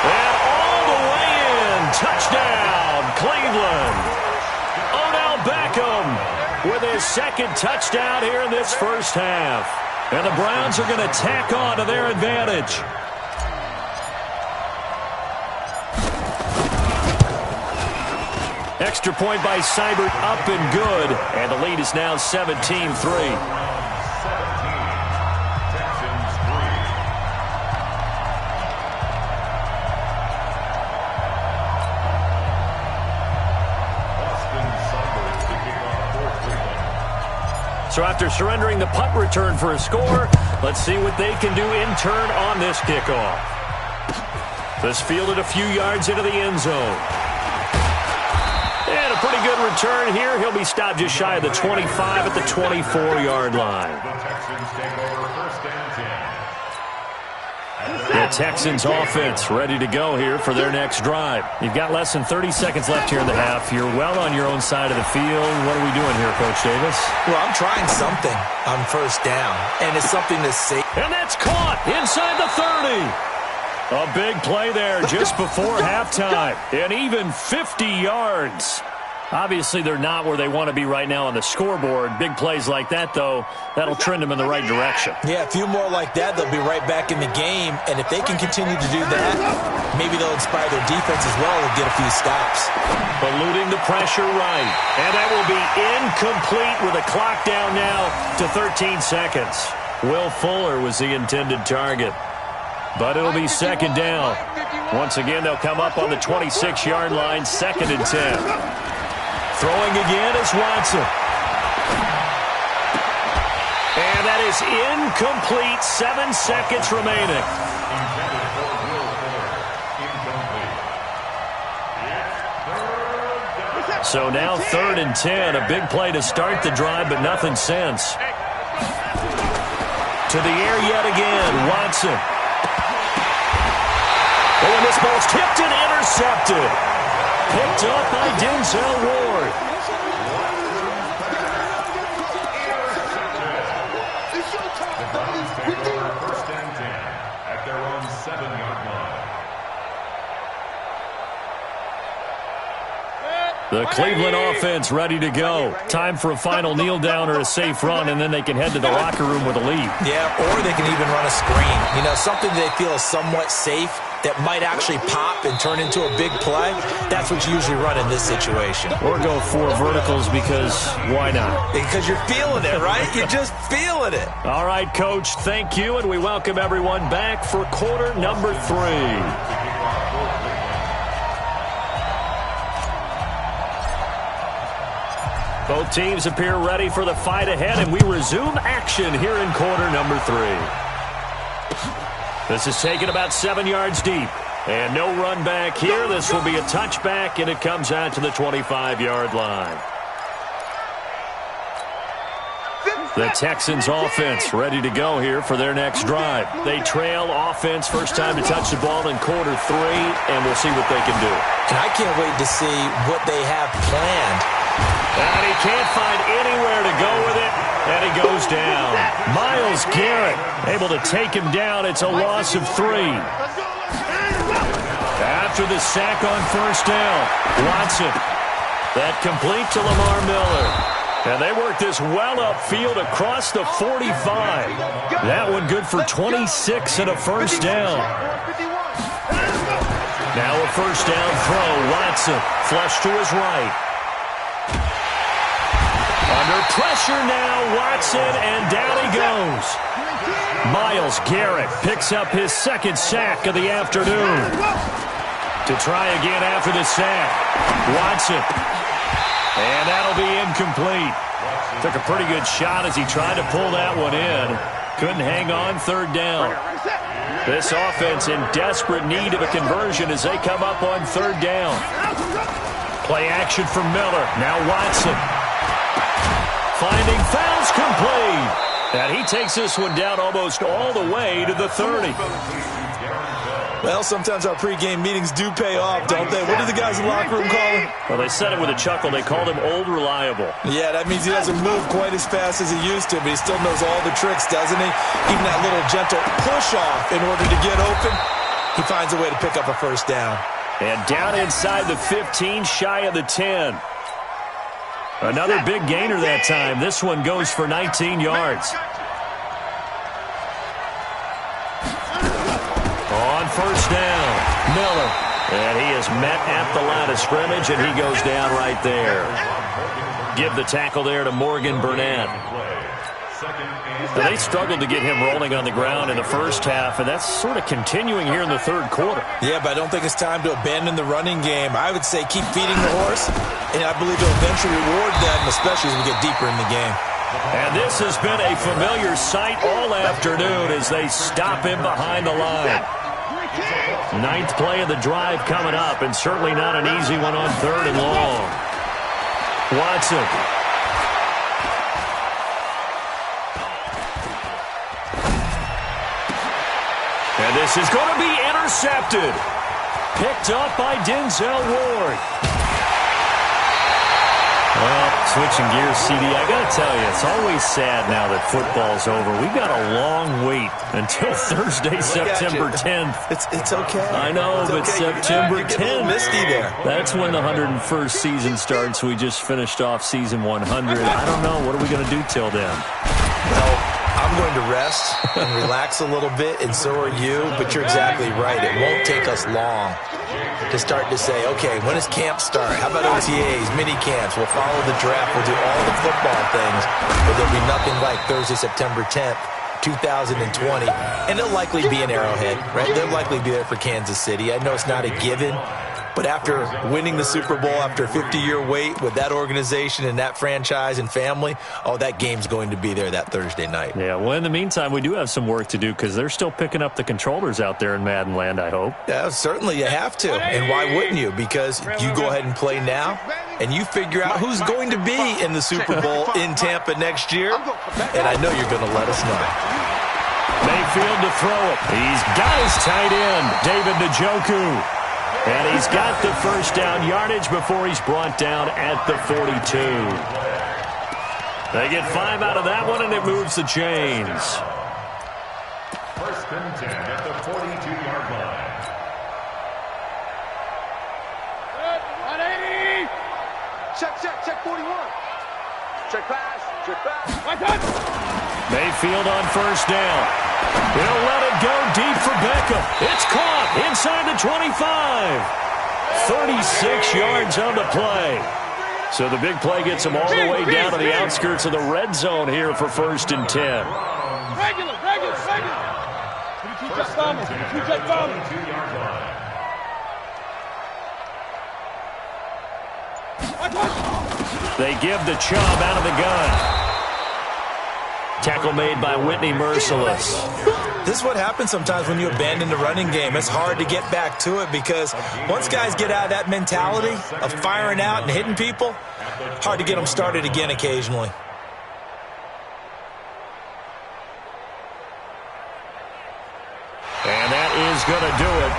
And all the way in. Touchdown, Cleveland. Odell Beckham with his 2nd touchdown here in this first half. And the Browns are going to tack on to their advantage. Extra point by Seibert, up and good. And the lead is now 17-3. So after surrendering the punt return for a score, let's see what they can do in turn on this kickoff. This fielded a few yards into the end zone. And a pretty good return here. He'll be stopped just shy of the 25 at the 24-yard line. The Texans take over 1st and 10. The Texans offense ready to go here for their next drive. You've got less than 30 seconds left here in the half. You're well on your own side of the field. What are we doing here, Coach Davis? Well, I'm trying something on 1st down, and it's something that's safe. And that's caught inside the 30. A big play there just before halftime. And even 50 yards. Obviously, they're not where they want to be right now on the scoreboard. Big plays like that, though, that'll trend them in the right direction. Yeah, a few more like that, they'll be right back in the game. And if they can continue to do that, maybe they'll inspire their defense as well and get a few stops. Eluding the pressure right. And that will be incomplete with a clock down now to 13 seconds. Will Fuller was the intended target. But it'll be 2nd down. Once again, they'll come up on the 26-yard line, 2nd and 10. Throwing again is Watson. And that is incomplete. 7 seconds remaining. So now 3rd and 10. A big play to start the drive, but nothing since. To the air yet again. Watson. Oh, and this ball's tipped and intercepted. Picked up by Denzel Ward. First and 10 at their own 7-yard line. The Cleveland offense ready to go. Time for a final kneel down or a safe run, and then they can head to the locker room with a lead. Yeah, or they can even run a screen. You know, something they feel is somewhat safe that might actually pop and turn into a big play. That's what you usually run in this situation. Or go 4 verticals because why not? Because you're feeling it, right? You're just feeling it. All right, Coach, thank you, and we welcome everyone back for quarter number 3. Both teams appear ready for the fight ahead, and we resume action here in quarter number 3. This is taken about 7 yards deep. And no run back here. This will be a touchback, and it comes out to the 25-yard line. The Texans offense ready to go here for their next drive. They trail offense, first time to touch the ball in quarter 3, and we'll see what they can do. And I can't wait to see what they have planned. And he can't find anywhere to go with it, and he goes down. Myles Garrett able to take him down. It's a loss of 3. After the sack on first down, Watson. That complete to Lamar Miller. And they work this well upfield across the 45. That one good for 26 and a first down. Now a first down throw. Watson flush to his right. Under pressure now, Watson, and down he goes. Myles Garrett picks up his second sack of the afternoon. To try again after the sack, Watson. And that'll be incomplete. Took a pretty good shot as he tried to pull that one in. Couldn't hang on, third down. This offense in desperate need of a conversion as they come up on third down. Play action from Miller. Now Watson. Finding fouls complete. And he takes this one down almost all the way to the 30. Well, sometimes our pregame meetings do pay off, don't they? What do the guys in the locker room call him? Well, they said it with a chuckle. They called him Old Reliable. Yeah, that means he doesn't move quite as fast as he used to, but he still knows all the tricks, doesn't he? Even that little gentle push-off in order to get open, he finds a way to pick up a first down. And down inside the 15, shy of the 10. Another big gainer that time. This one goes for 19 yards. On first down, Miller. And he is met at the line of scrimmage, and he goes down right there. Give the tackle there to Morgan Burnett. Now, they struggled to get him rolling on the ground in the first half, and that's sort of continuing here in the third quarter. Yeah, but I don't think it's time to abandon the running game. I would say keep feeding the horse, and I believe it'll eventually reward them, especially as we get deeper in the game. And this has been a familiar sight all afternoon as they stop him behind the line. 9th play of the drive coming up, and certainly not an easy one on third and long. Watson. And this is going to be intercepted. Picked up by Denzel Ward. Well, switching gears, CD, I got to tell you, it's always sad now that football's over. We've got a long wait until Thursday, September 10th. It's okay. I know, it's but okay. September 10th. A little misty there. That's when the 101st season starts. We just finished off season 100. I don't know. What are we going to do till then? Well, I'm going to rest and relax a little bit, and so are you, but you're exactly right. It won't take us long to start to say, okay, when does camp start? How about OTAs, mini camps? We'll follow the draft. We'll do all the football things, but there'll be nothing like Thursday, September 10th, 2020, and it'll likely be an Arrowhead, right? They'll likely be there for Kansas City. I know it's not a given, but after winning the Super Bowl, after a 50-year wait with that organization and that franchise and family, oh, that game's going to be there that Thursday night. Yeah, well, in the meantime, we do have some work to do because they're still picking up the controllers out there in Madden Land, I hope. Yeah, certainly you have to. And why wouldn't you? Because you go ahead and play now, and you figure out who's going to be in the Super Bowl in Tampa next year, and I know you're going to let us know. Mayfield to throw it. He's got his tight end, David Njoku. And he's got the first down yardage before he's brought down at the 42. They get 5 out of that one, and it moves the chains. First and 10 at the 42-yard line. 180. Check 41. Check pass. My touch. Mayfield on first down. He'll let it go deep for Beckham. It's caught inside the 25. 36 yards on the play. So the big play gets him all the way down to the outskirts of the red zone here for first and 10. Regular. 2-check bomber. 2-check bomber. 22-yard line. My touch. They give the Chubb out of the gun. Tackle made by Whitney Merciless. This is what happens sometimes when you abandon the running game. It's hard to get back to it because once guys get out of that mentality of firing out and hitting people, hard to get them started again occasionally. And that is going to do it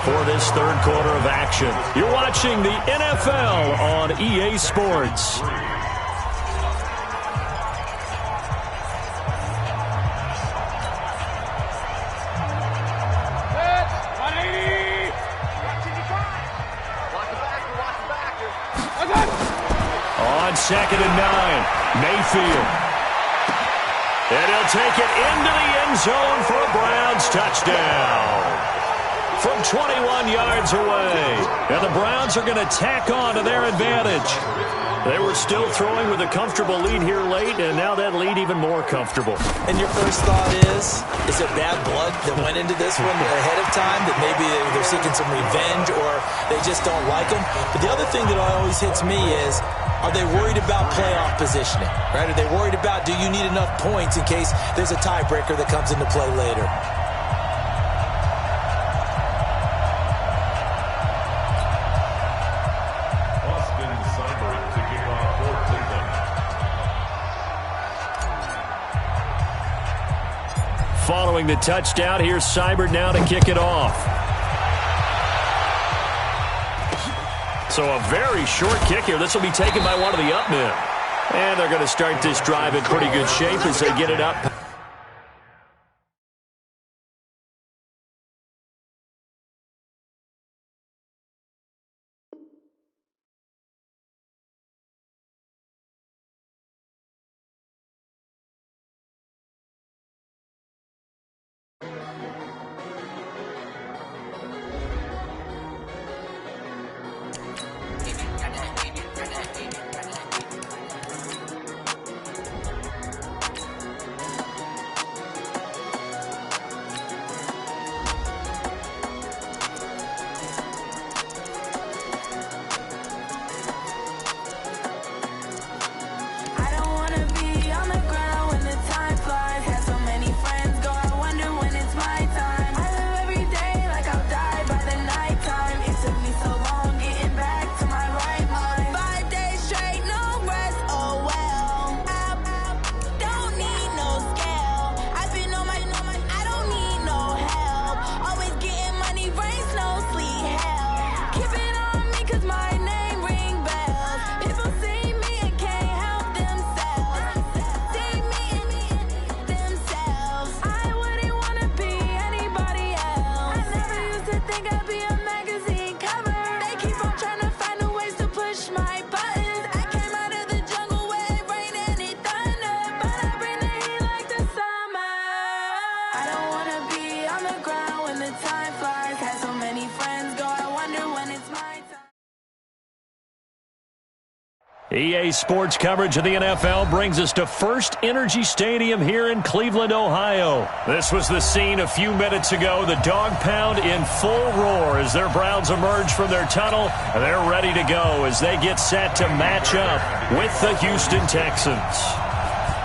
for this third quarter of action. You're watching the NFL on EA Sports. On 2nd and 9, Mayfield. And he'll take it into the end zone for a Browns touchdown. From 21 yards away. And the Browns are going to tack on to their advantage. They were still throwing with a comfortable lead here late, and now that lead even more comfortable. And your first thought is it bad blood that went into this one ahead of time, that maybe they're seeking some revenge or they just don't like them? But the other thing that always hits me is, are they worried about playoff positioning? Right? Are they worried about, do you need enough points in case there's a tiebreaker that comes into play later? Following the touchdown, here's Seibert now to kick it off. So a very short kick here. This will be taken by one of the up men. And they're going to start this drive in pretty good shape as they get it up. EA Sports coverage of the NFL brings us to First Energy Stadium here in Cleveland, Ohio. This was the scene a few minutes ago. The dog pound in full roar as their Browns emerge from their tunnel. They're ready to go as they get set to match up with the Houston Texans.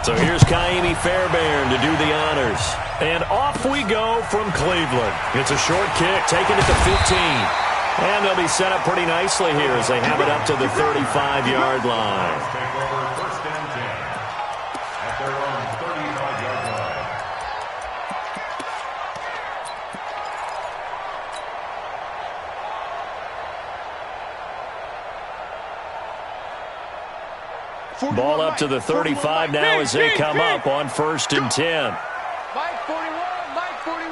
So here's Kaimi Fairbairn to do the honors. And off we go from Cleveland. It's a short kick taken at the 15. And they'll be set up pretty nicely here as they have it up to the 35-yard line. Take over first and 10 at their own 35-yard line. Ball up to the 35 now as they come up on 1st and 10. Mike 41, Mike 41.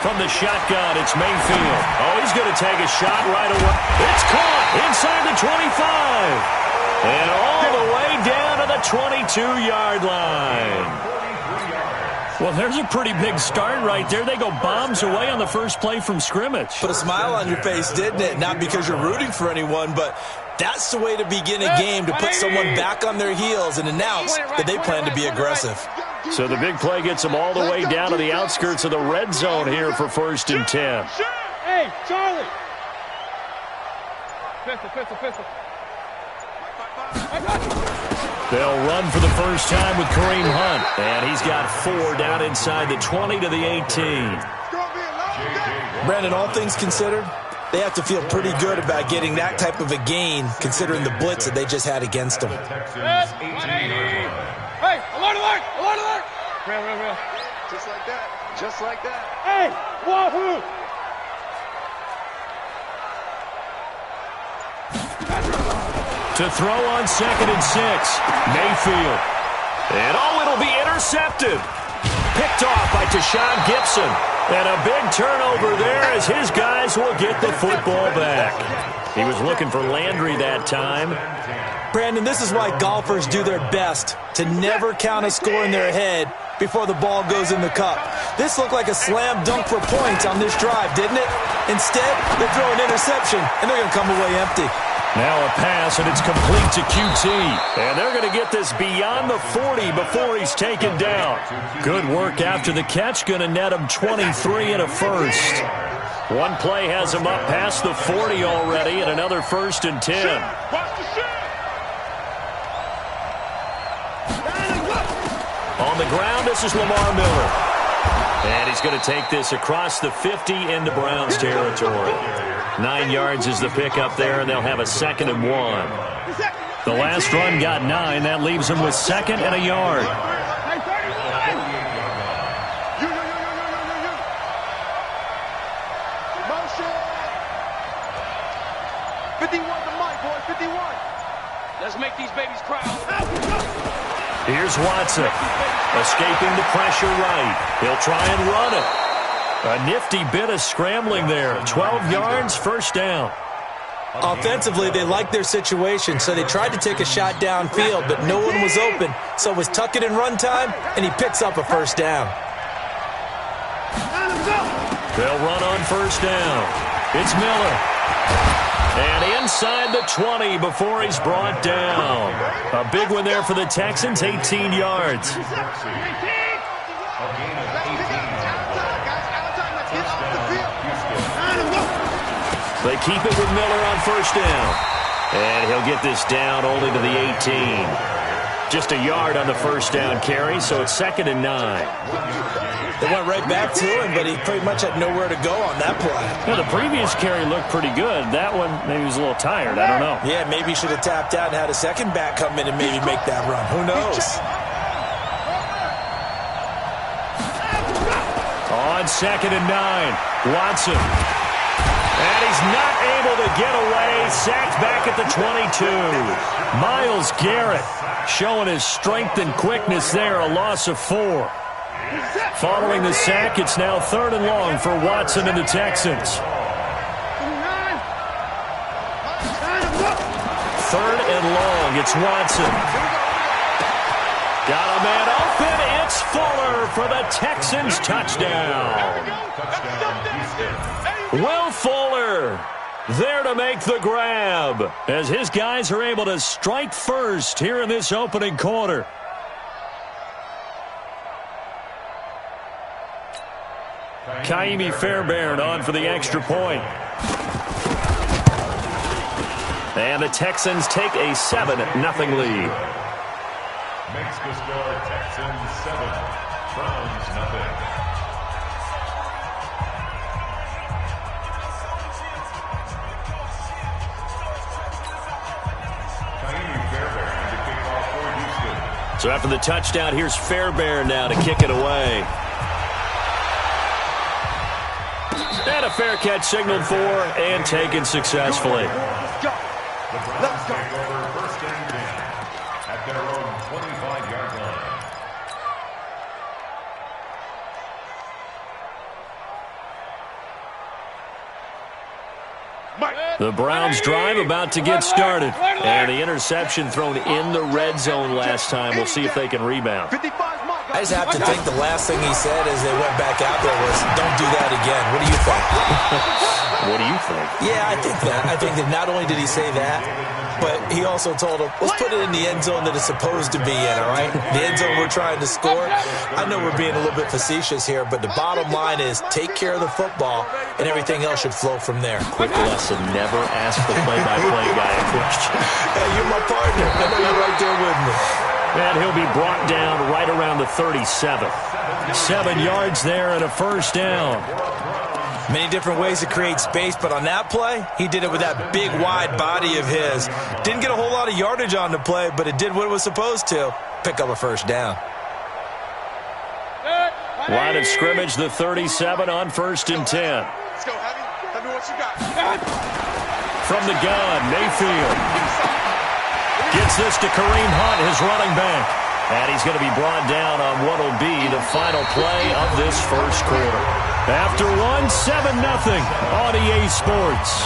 From the shotgun, it's Mayfield. Oh, he's going to take a shot right away. It's caught inside the 25. And all the way down to the 22-yard line. Well, there's a pretty big start right there. They go bombs away on the first play from scrimmage. Put a smile on your face, didn't it? Not because you're rooting for anyone, but that's the way to begin a game, to put someone back on their heels and announce that they plan to be aggressive. So the big play gets them all the way down to the outskirts of the red zone here for 1st and 10. Hey, Charlie. Pistol. They'll run for the first time with Kareem Hunt. And he's got 4 down inside the 20 to the 18. Brandon, all things considered, they have to feel pretty good about getting that type of a gain, considering the blitz that they just had against them. Hey, alert! Real. Just like that. Hey, wahoo! To throw on 2nd and 6. Mayfield. And it'll be intercepted. Picked off by Tashawn Gibson. And a big turnover there as his guys will get the football back. He was looking for Landry that time. Brandon, this is why golfers do their best to never count a score in their head before the ball goes in the cup. This looked like a slam dunk for points on this drive, didn't it? Instead, they throw an interception, and they're going to come away empty. Now a pass, and it's complete to QT. And they're going to get this beyond the 40 before he's taken down. Good work after the catch. Going to net him 23 and a first. One play has him up past the 40 already, and another 1st and 10. On the ground, this is Lamar Miller. And he's going to take this across the 50 into Browns territory. 9 yards is the pickup there, and they'll have a 2nd and 1. The last run got 9. That leaves them with 2nd and a yard. Motion. 51 to Mike, boy, 51. Let's make these babies cry. Here's Watson, escaping the pressure right. He'll try and run it. A nifty bit of scrambling there. 12 yards, 1st down. Offensively, they liked their situation, so they tried to take a shot downfield, but no one was open. So it was tuck it and run time, and he picks up a 1st down. They'll run on 1st down. It's Miller. And inside the 20 before he's brought down. A big one there for the Texans, 18 yards. They keep it with Miller on 1st down. And he'll get this down only to the 18. Just a yard on the 1st down carry, so it's 2nd and 9. They went right back to him, but he pretty much had nowhere to go on that play. Well, the previous carry looked pretty good. That one, maybe he was a little tired. I don't know. Yeah, maybe he should have tapped out and had a second back come in and maybe make that run. Who knows? On 2nd and 9, Watson. And he's not able to get away. Sacked back at the 22. Myles Garrett showing his strength and quickness there. A loss of 4. Following the sack, it's now 3rd and long for Watson and the Texans. 3rd and long. It's Watson. Got a man open. It's Fuller for the Texans touchdown. Will Fuller there to make the grab as his guys are able to strike first here in this opening quarter. Kaimi Fairbairn on for the extra point. And the Texans take a 7-0 lead. Makes the score Texans 7, Browns 0. So after the touchdown, here's Fairbairn now to kick it away. And a fair catch signaled for and taken successfully. The Browns take over 1st and at their own 25-yard line. The Browns drive about to get started. And the interception thrown in the red zone last time. We'll see if they can rebound. I just have to think the last thing he said as they went back out there was, don't do that again. What do you think? What do you think? Yeah, I think that. I think that not only did he say that, but he also told him, let's put it in the end zone that it's supposed to be in, all right? The end zone we're trying to score. I know we're being a little bit facetious here, but the bottom line is take care of the football, and everything else should flow from there. Quick lesson, never ask the play-by-play guy a question. Hey, you're my partner. I know you're right there with me. And he'll be brought down right around the 37. 7 yards there and a first down. Many different ways to create space, but on that play, he did it with that big, wide body of his. Didn't get a whole lot of yardage on the play, but it did what it was supposed to. Pick up a first down. Line of scrimmage, the 37 on 1st and 10. Let's go, Heavy. Tell me what you got. From the gun, Mayfield gets this to Kareem Hunt, his running back. And he's going to be brought down on what will be the final play of this first quarter. After 7-0 on EA Sports.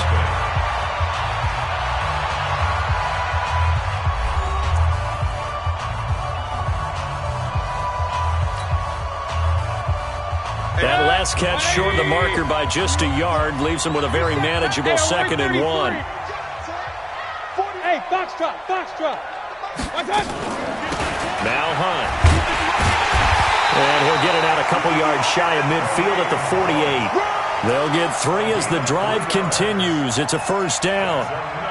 That last catch short of the marker by just a yard leaves him with a very manageable 2nd and 1. Hey, box drop. Now Hunt. And he'll get it out a couple yards shy of midfield at the 48. They'll get 3 as the drive continues. It's a first down.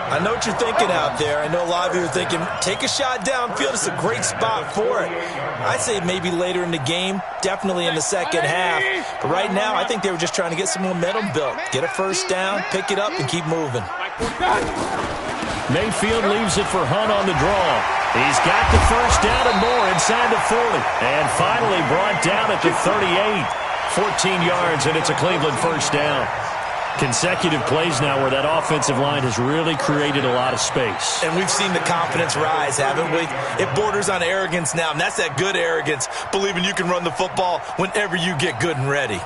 I know what you're thinking out there. I know a lot of you are thinking, take a shot downfield. It's a great spot for it. I'd say maybe later in the game, definitely in the second half. But right now, I think they were just trying to get some momentum built. Get a first down, pick it up, and keep moving. Mayfield leaves it for Hunt on the draw. He's got the first down and more inside the 40. And finally brought down at the 38. 14 yards, and it's a Cleveland first down. Consecutive plays now where that offensive line has really created a lot of space. And we've seen the confidence rise, haven't we? It borders on arrogance now, and that's that good arrogance, believing you can run the football whenever you get good and ready.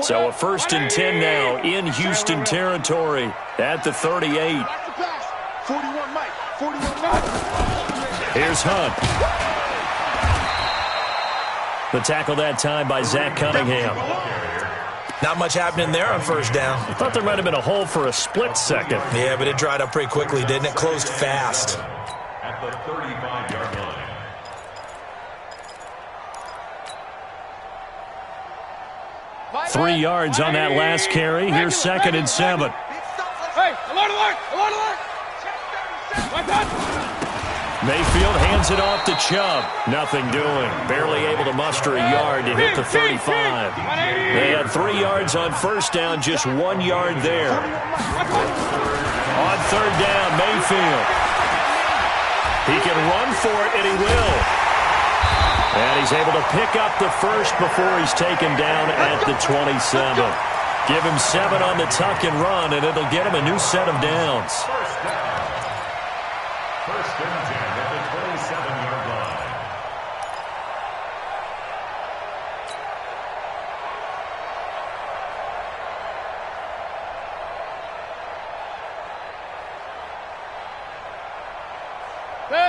So a 1st and 10 now in Houston territory at the 38. 41 Mike. 41 Mike. Here's Hunt. The tackle that time by Zach Cunningham. Not much happening there on first down. I thought there might have been a hole for a split second. Yeah, but it dried up pretty quickly, didn't it? Closed fast. At the 35-yard line. Three yards on that last carry. Here's 2nd and 7. Hey, alert! Mayfield hands it off to Chubb. Nothing doing. Barely able to muster a yard to hit the 35. They had 3 yards on first down, just 1 yard there. On third down, Mayfield. He can run for it, and he will. And he's able to pick up the first before he's taken down at the 27. Give him 7 on the tuck and run, and it'll get him a new set of downs. First and 10 at the 27-yard line.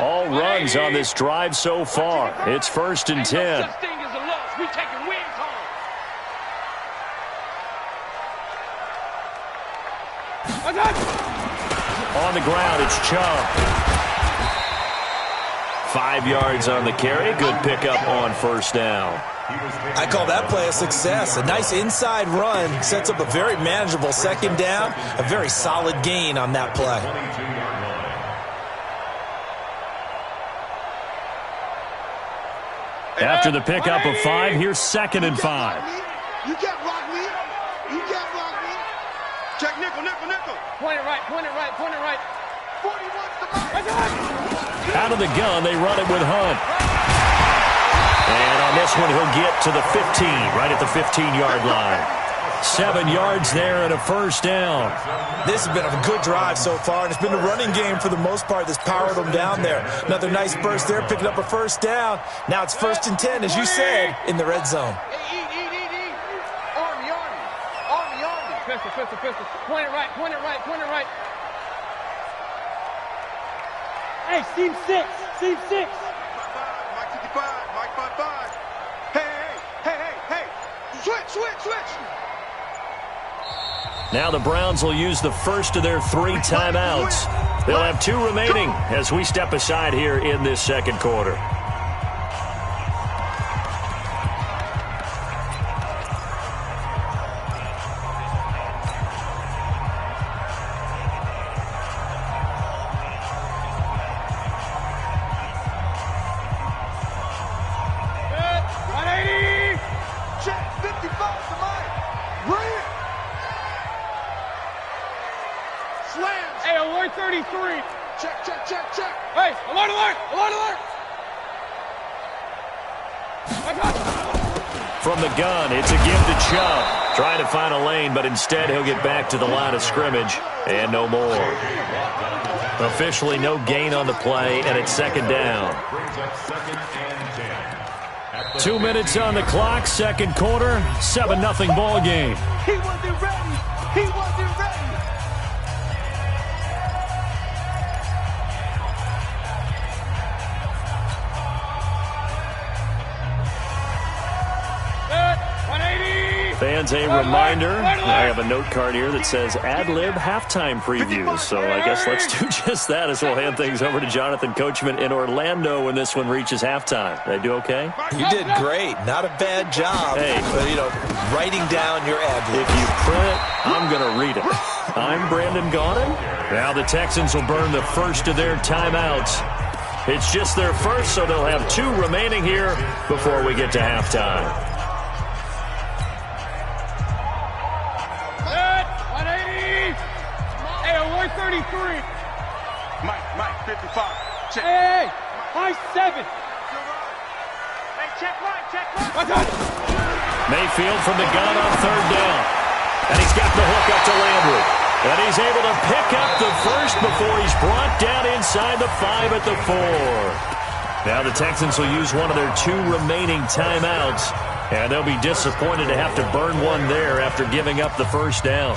All runs on this drive so far. It's 1st and 10. On the ground, it's Chubb. 5 yards on the carry. Good pickup on first down. I call that play a success. A nice inside run sets up a very manageable second down. A very solid gain on that play. After the pickup of 5, here's 2nd and 5. You can't block me. You can't block me. Check nickel. Point it right. 41 to Mike. Out of the gun, they run it with Hunt. And on this one, he'll get to the 15, right at the 15-yard line. 7 yards there and a first down. This has been a good drive so far, and it's been a running game for the most part that's powered them down there. Another nice burst there, picking up a first down. Now it's 1st and 10, as you said, in the red zone. Army. Pistol. Point it right. Hey, seam 6. Mike 55, Mike 55. Hey. Switch. Now the Browns will use the first of their 3 timeouts. They'll have 2 remaining as we step aside here in this second quarter. Hey, alert 33. Check. Hey, alert. From the gun, it's a give to Chubb. Trying to find a lane, but instead he'll get back to the line of scrimmage and no more. Officially no gain on the play, and it's 2nd down. 2 minutes on the clock, second quarter, 7-0 ball game. He wasn't ready. Fans, a reminder, I have a note card here that says ad-lib halftime preview. So I guess let's do just that as we'll hand things over to Jonathan Coachman in Orlando when this one reaches halftime. Did I do okay? You did great. Not a bad job. Hey. But, writing down your ad-lib. If you print it, I'm going to read it. I'm Brandon Gaudin. Now the Texans will burn the first of their timeouts. It's just their first, so they'll have 2 remaining here before we get to halftime. Hey, alert 33. Mike 55. Check. Hey, high 7. Hey, check right. What's up? Mayfield from the gun on 3rd down. And he's got the hook up to Landry. And he's able to pick up the first before he's brought down inside the 5 at the 4. Now the Texans will use one of their 2 remaining timeouts. And they'll be disappointed to have to burn one there after giving up the first down.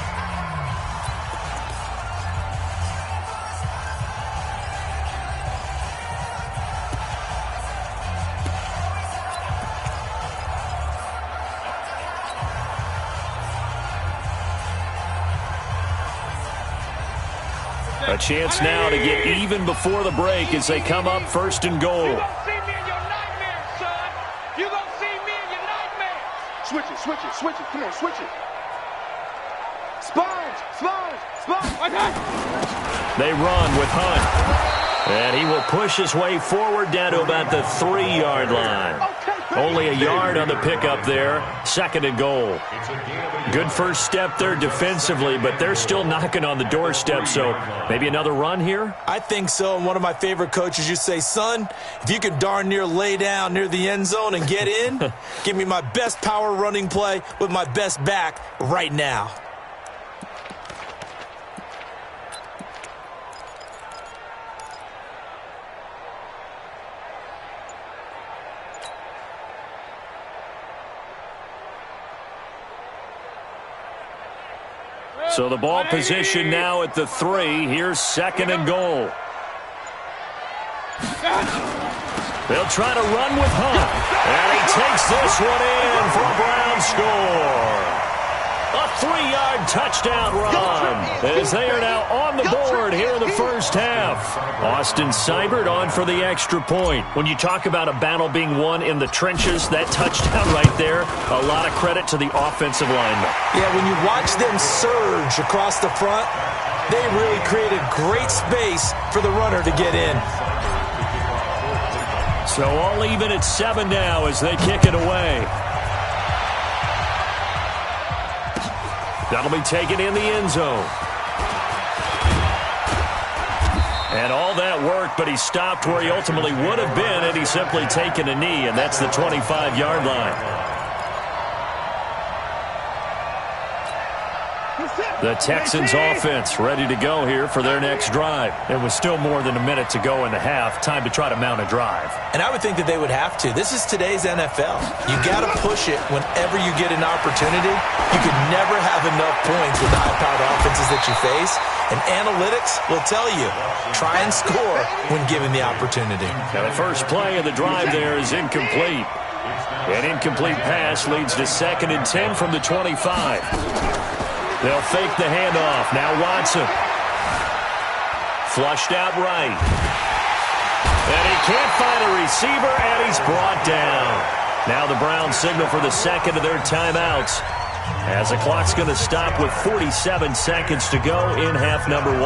A chance now to get even before the break as they come up 1st and goal. You gonna see me in your nightmares, son. You gonna see me in your nightmares. Switch it. Come on, switch it. Sponge. They run with Hunt. And he will push his way forward down to about the 3-yard line. Only a yard on the pickup there. 2nd and goal. Good first step there defensively, but they're still knocking on the doorstep, so maybe another run here? I think so. And one of my favorite coaches, you say, son, if you can darn near lay down near the end zone and get in, give me my best power running play with my best back right now. So the ball position now at the 3. Here's 2nd and goal. They'll try to run with Hunt. And he takes this one in for a Brown score. A 3-yard touchdown run as they are now on the board here in the first half. Austin Seibert on for the extra point. When you talk about a battle being won in the trenches, that touchdown right there, a lot of credit to the offensive linemen. Yeah, when you watch them surge across the front, they really created great space for the runner to get in. So all even at 7 now as they kick it away. That'll be taken in the end zone. And all that work, but he stopped where he ultimately would have been had he simply taken a knee, and that's the 25-yard line. The Texans offense ready to go here for their next drive. It was still more than a minute to go in the half. Time to try to mount a drive. And I would think that they would have to. This is today's NFL. You got to push it whenever you get an opportunity. You can never have enough points with the high-powered offenses that you face. And analytics will tell you, try and score when given the opportunity. Now the first play of the drive there is incomplete. An incomplete pass leads to 2nd and 10 from the 25. They'll fake the handoff. Now Watson. Flushed out right. And he can't find a receiver, and he's brought down. Now the Browns signal for the second of their timeouts, as the clock's going to stop with 47 seconds to go in half number 1.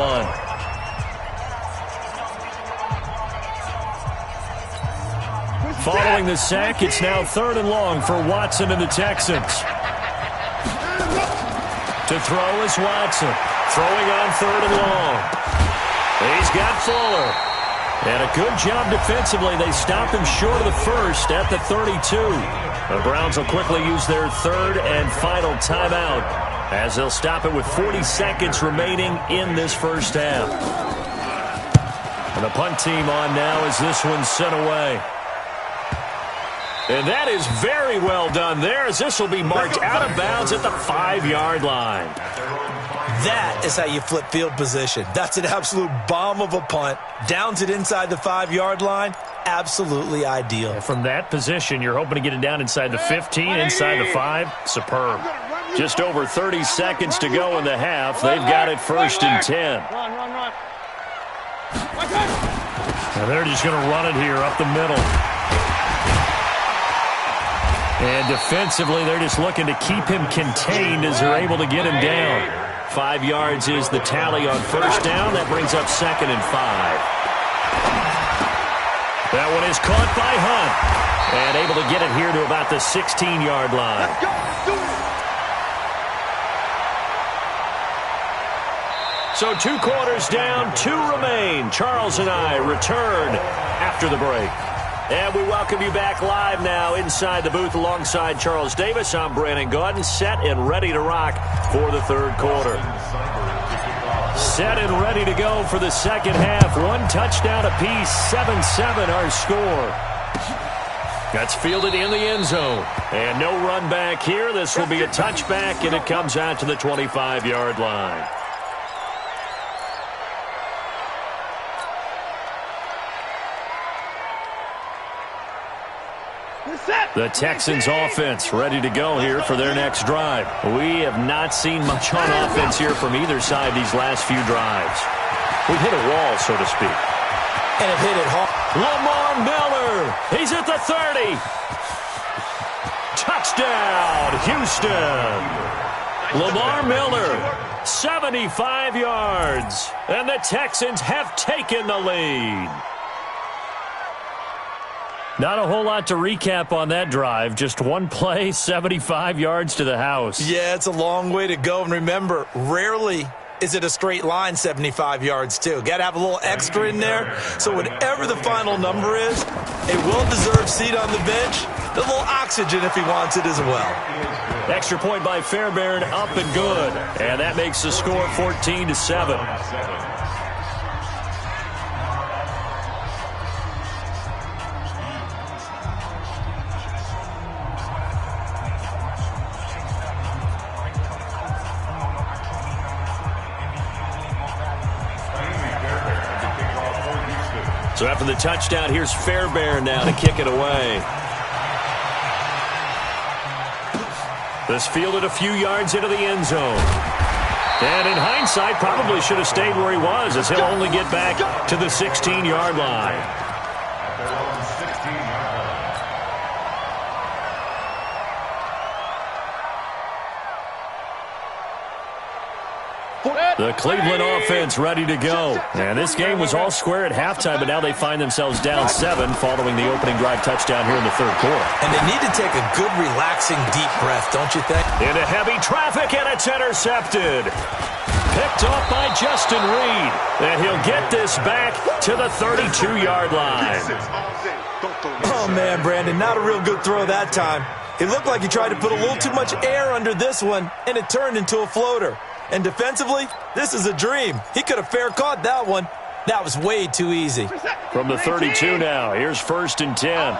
Following the sack, it's now 3rd and long for Watson and the Texans. To throw is Watson. Throwing on 3rd and long. He's got Fuller. And a good job defensively. They stop him short of the first at the 32. The Browns will quickly use their 3rd and final timeout, as they'll stop it with 40 seconds remaining in this first half. And the punt team on now as this one's sent away. And that is very well done there, as this will be marked out of bounds at the 5-yard line. That is how you flip field position. That's an absolute bomb of a punt. Downs it inside the 5-yard line. Absolutely ideal. And from that position, you're hoping to get it down inside the 15, inside the 5. Superb. Just over 30 seconds to go in the half. They've got it 1st and 10. Run. Now they're just going to run it here up the middle. And defensively, they're just looking to keep him contained as they're able to get him down. 5 yards is the tally on 1st down. That brings up 2nd and 5. That one is caught by Hunt. And able to get it here to about the 16-yard line. So 2 quarters down, 2 remain. Charles and I return after the break. And we welcome you back live now inside the booth alongside Charles Davis. I'm Brandon Gaudin, set and ready to rock for the 3rd quarter. Set and ready to go for the second half. 1 touchdown apiece, 7-7 our score. That's fielded in the end zone. And no run back here. This will be a touchback, and it comes out to the 25-yard line. The Texans offense ready to go here for their next drive. We have not seen much on offense here from either side these last few drives. We've hit a wall, so to speak. And it hit it hard. Lamar Miller. He's at the 30. Touchdown, Houston. Lamar Miller, 75 yards. And the Texans have taken the lead. Not a whole lot to recap on that drive. Just one play, 75 yards to the house. Yeah, it's a long way to go. And remember, rarely is it a straight line 75 yards, too. Got to have a little extra in there. So whatever the final number is, a well-deserved seat on the bench, a little oxygen if he wants it as well. Extra point by Fairbairn, up and good. And that makes the score 14-7. So after the touchdown, here's Fairbairn now to kick it away. This fielded a few yards into the end zone. And in hindsight, probably should have stayed where he was, as he'll only get back to the 16-yard line. The Cleveland offense ready to go. And this game was all square at halftime, but now they find themselves down 7 following the opening drive touchdown here in the 3rd quarter. And they need to take a good, relaxing, deep breath, don't you think? Into heavy traffic, and it's intercepted. Picked off by Justin Reed. And he'll get this back to the 32-yard line. Oh, man, Brandon, not a real good throw that time. It looked like he tried to put a little too much air under this one, and it turned into a floater. And defensively, this is a dream. He could have fair caught that one. That was way too easy. From the 32 now, here's 1st and 10.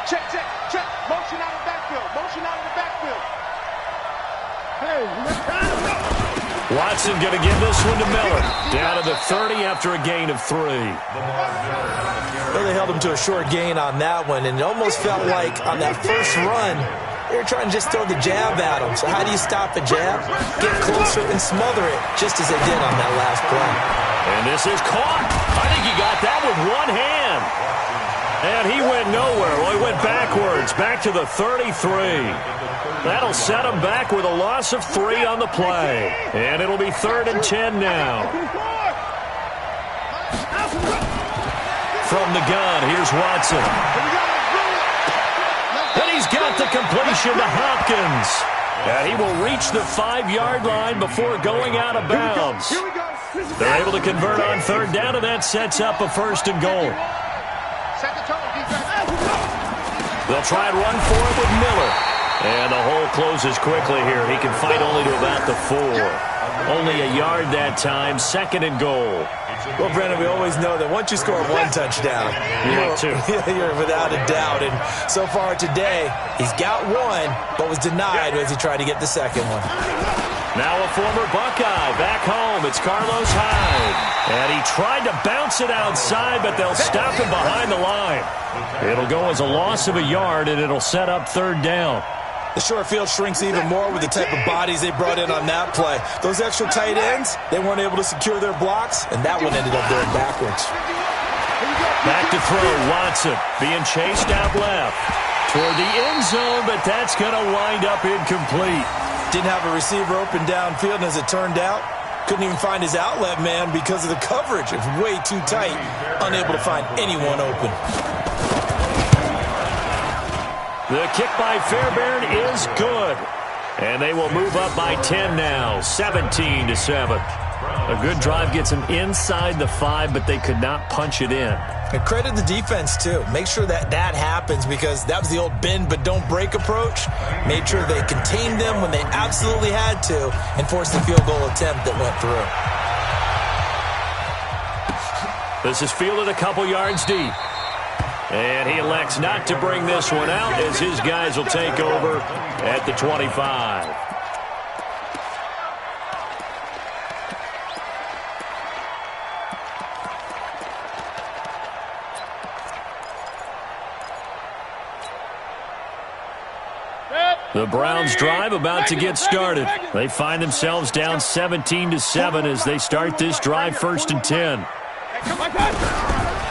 Check, check, check. Motion out of the backfield. Motion out of the backfield. Watson going to give this one to Miller. Down to the 30 after a gain of 3. Well, they held him to a short gain on that one, and it almost felt like on that first run, they were trying to just throw the jab at him. So how do you stop a jab? Get closer and smother it, just as they did on that last play. And this is caught. I think he got that with one hand. And he went nowhere. Well, he went backwards, back to the 33. That'll set him back with a loss of 3 on the play. And it'll be 3rd and 10 now. From the gun, here's Watson. And he's got the completion to Hopkins. And he will reach the 5-yard line before going out of bounds. They're able to convert on 3rd down, and that sets up a 1st and goal. They'll try and run for it with Miller. And the hole closes quickly here. He can fight only to about the 4. Only a yard that time, 2nd and goal. Well, Brendan, we always know that once you score 1 touchdown, you're without a doubt. And so far today, he's got 1, but was denied as he tried to get the 2nd one. Now a former Buckeye back home. It's Carlos Hyde. And he tried to bounce it outside, but they'll stop him behind the line. It'll go as a loss of a yard, and it'll set up 3rd down. The short field shrinks even more with the type of bodies they brought in on that play. Those extra tight ends, they weren't able to secure their blocks, and that one ended up going backwards. Back to throw, Watson being chased out left toward the end zone, but that's going to wind up incomplete. Didn't have a receiver open downfield, and as it turned out, couldn't even find his outlet man because of the coverage. It was way too tight, unable to find anyone open. The kick by Fairbairn is good. And they will move up by 10 now, 17-7. A good drive gets them inside the 5, but they could not punch it in. And credit the defense, too. Make sure that happens because that was the old bend but don't break approach. Made sure they contained them when they absolutely had to and forced the field goal attempt that went through. This is fielded a couple yards deep. And he elects not to bring this one out as his guys will take over at the 25. The Browns drive about to get started. They find themselves down 17-7 as they start this drive 1st and 10.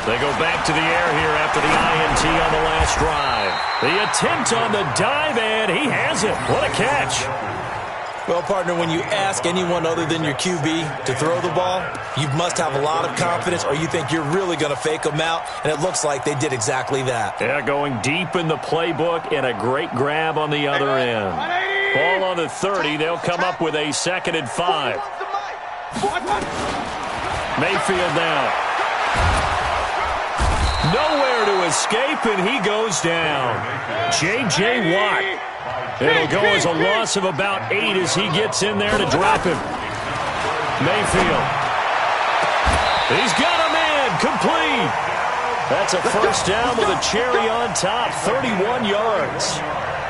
They go back to the air here after the INT on the last drive. The attempt on the dive, and he has it. What a catch. Well, partner, when you ask anyone other than your QB to throw the ball, you must have a lot of confidence or you think you're really going to fake them out, and it looks like they did exactly that. Yeah, going deep in the playbook and a great grab on the other end. Ball on the 30. They'll come up with a 2nd and 5. Mayfield now. Nowhere to escape, and he goes down. J.J. Watt. It'll go as a loss of about 8 as he gets in there to drop him. Mayfield. He's got a man. Complete. That's a 1st down with a cherry on top. 31 yards.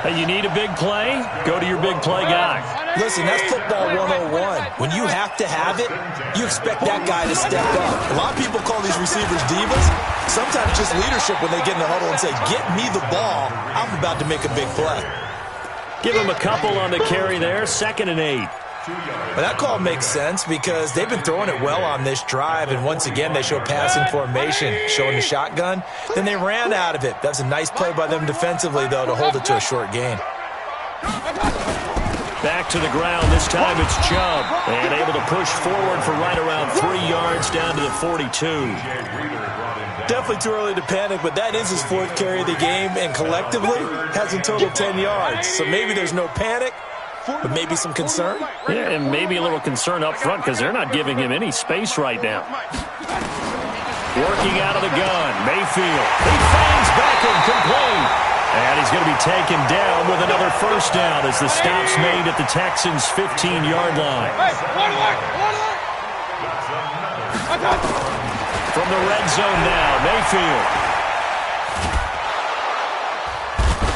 Hey, you need a big play? Go to your big play guy. Listen, that's football 101. When you have to have it, you expect that guy to step up. A lot of people call these receivers divas. Sometimes just leadership when they get in the huddle and say, get me the ball. I'm about to make a big play. Give him a couple on the carry there. 2nd and 8. But that call makes sense because they've been throwing it well on this drive, and once again they show passing formation, showing the shotgun. Then they ran out of it. That's a nice play by them defensively, though, to hold it to a short gain. Back to the ground. This time it's Chubb. And able to push forward for right around 3 yards down to the 42. Definitely too early to panic, but that is his 4th carry of the game, and collectively has a total 10 yards. So maybe there's no panic, but maybe some concern. Yeah, and maybe a little concern up front because they're not giving him any space right now. Working out of the gun, Mayfield. He finds Beckham complete. And he's going to be taken down with another first down as the stop's made at the Texans' 15-yard line. From the red zone now, Mayfield.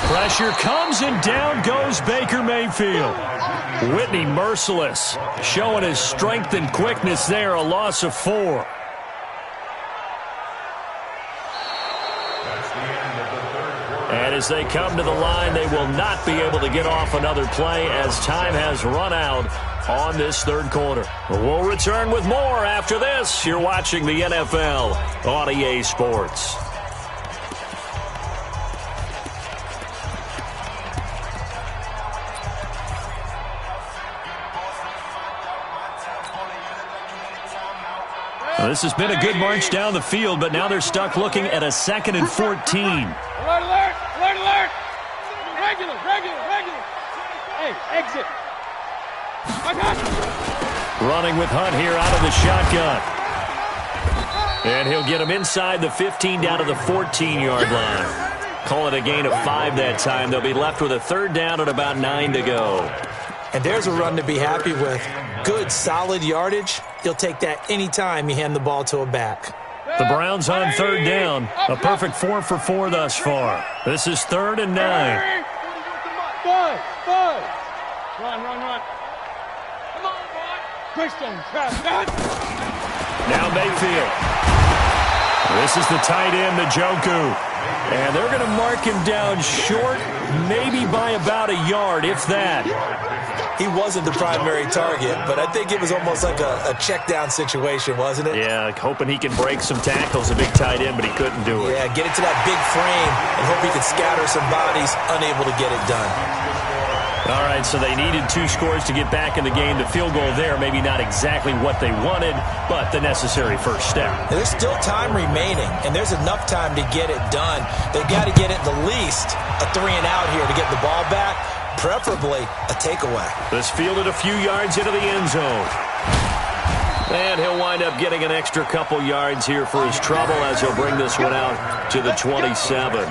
Pressure comes and down goes Baker Mayfield. Whitney merciless, showing his strength and quickness there, a loss of 4. And as they come to the line, they will not be able to get off another play as time has run out on this third quarter. We'll return with more after this. You're watching the NFL on EA Sports. Well, this has been a good march down the field, but now they're stuck looking at a 2nd and 14. Alert, alert, alert, alert. Regular. Hey, exit. I got you. Running with Hunt here out of the shotgun. And he'll get him inside the 15 down to the 14-yard line. Call it a gain of 5 that time. They'll be left with a 3rd down and about 9 to go. And there's a run to be happy with. Good, solid yardage. He'll take that any time you hand the ball to a back. The Browns on 3rd down. A perfect 4 for 4 thus far. This is 3rd and 9. Buzz. Run. Come on, boy. Christian, trap. Now Mayfield. This is the tight end, Njoku. And they're going to mark him down short, maybe by about a yard, if that. He wasn't the primary target, but I think it was almost like a check-down situation, wasn't it? Yeah, hoping he can break some tackles, a big tight end, but he couldn't do it. Yeah, get it to that big frame and hope he could scatter some bodies, unable to get it done. All right, so they needed 2 scores to get back in the game. The field goal there, maybe not exactly what they wanted, but the necessary first step. There's still time remaining, and there's enough time to get it done. They've got to get at the least a 3-and-out here to get the ball back, preferably a takeaway. This fielded a few yards into the end zone. And he'll wind up getting an extra couple yards here for his trouble as he'll bring this one out to the 27.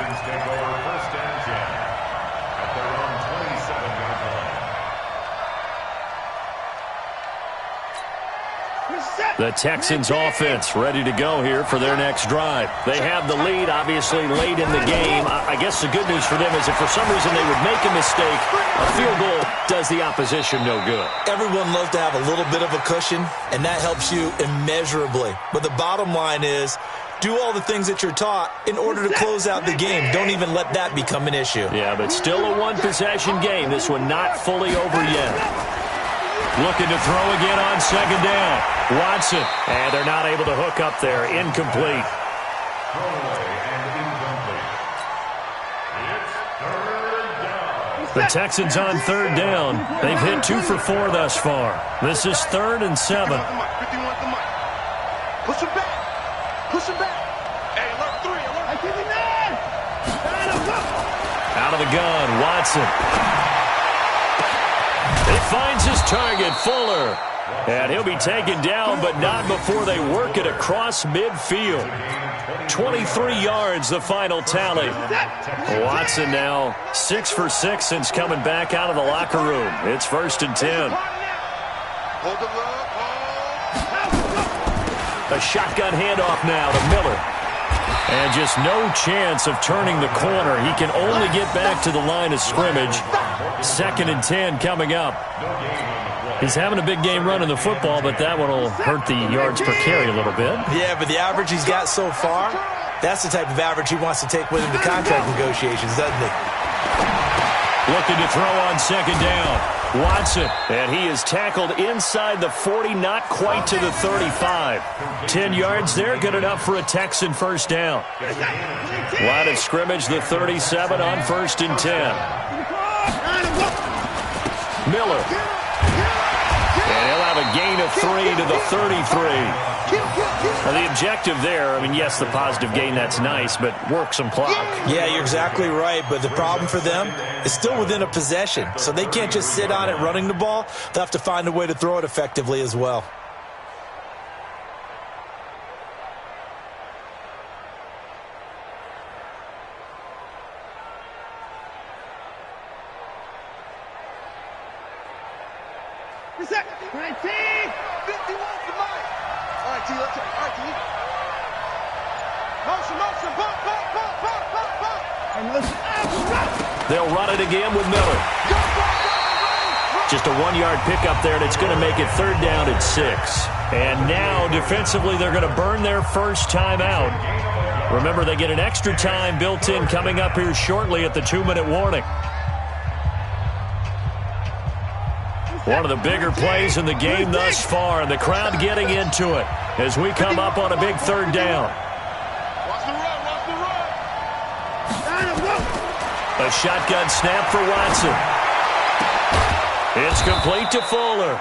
The Texans offense ready to go here for their next drive. They have the lead, obviously, late in the game. I guess the good news for them is if for some reason they would make a mistake, a field goal does the opposition no good. Everyone loves to have a little bit of a cushion, and that helps you immeasurably. But the bottom line is, do all the things that you're taught in order to close out the game. Don't even let that become an issue. Yeah, but still a one-possession game. This one not fully over yet. Looking to throw again on 2nd down. Watson, and they're not able to hook up there. Incomplete. The Texans on 3rd down. They've hit 2 for 4 thus far. This is 3rd and 7. Push him back. Hey, alert 3, alert. Out of the gun, Watson. He finds his target, Fuller. And he'll be taken down, but not before they work it across midfield. 23 yards, the final tally. Watson now 6 for 6 since coming back out of the locker room. It's 1st and 10. Hold the A shotgun handoff now to Miller. And just no chance of turning the corner. He can only get back to the line of scrimmage. 2nd and 10 coming up. He's having a big game running the football, but that one will hurt the yards per carry a little bit. Yeah, but the average he's got so far, that's the type of average he wants to take with him to contract negotiations, doesn't he? Looking to throw on 2nd down. Watson, and he is tackled inside the 40, not quite to the 35. 10 yards there, good enough for a Texan first down. Line of scrimmage, the 37 on 1st and 10. Miller. And he'll have a gain of 3 to the 33. Now, the objective there, I mean, yes, the positive gain, that's nice, but work some clock. Yeah, you're exactly right, but the problem for them is still within a possession, so they can't just sit on it running the ball. They'll have to find a way to throw it effectively as well. Set. 19. 51 for Mike. All right, T. Let's take. All right, T. Motion, motion. Pump, pump, pump, pump, pump, pump. And motion. They'll run it again with Miller. Just a 1-yard pickup there, and it's going to make it 3rd down and 6. And now, defensively, they're going to burn their first timeout. Remember, they get an extra time built in coming up here shortly at the 2-minute warning. One of the bigger plays in the game thus far, and the crowd getting into it as we come up on a big 3rd down. Watch the run, watch the run. A shotgun snap for Watson. It's complete to Fuller.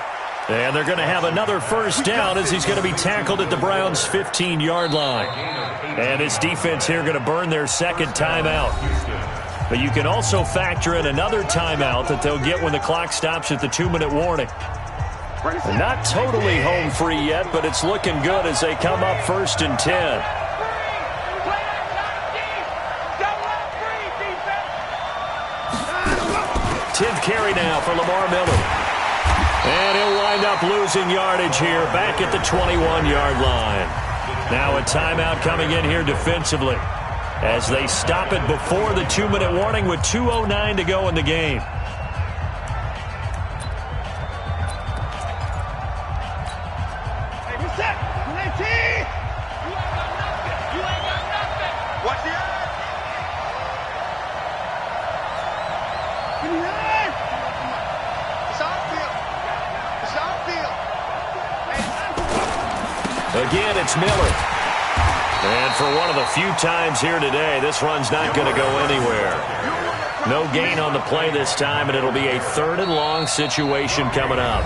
And they're going to have another first down as he's going to be tackled at the Browns' 15-yard line. And his defense here going to burn their second timeout. But you can also factor in another timeout that they'll get when the clock stops at the 2-minute warning. They're not totally home free yet, but it's looking good as they come up 1st and 10. 10th carry now for Lamar Miller. And he'll wind up losing yardage here back at the 21-yard line. Now a timeout coming in here defensively as they stop it before the 2-minute warning with 2:09 to go in the game. Hey, reset. 19. You ain't got nothing. Watch the eye. Again, it's Miller. And for one of the few times here today, this run's not going to go anywhere. No gain on the play this time, and it'll be a 3rd and long situation coming up.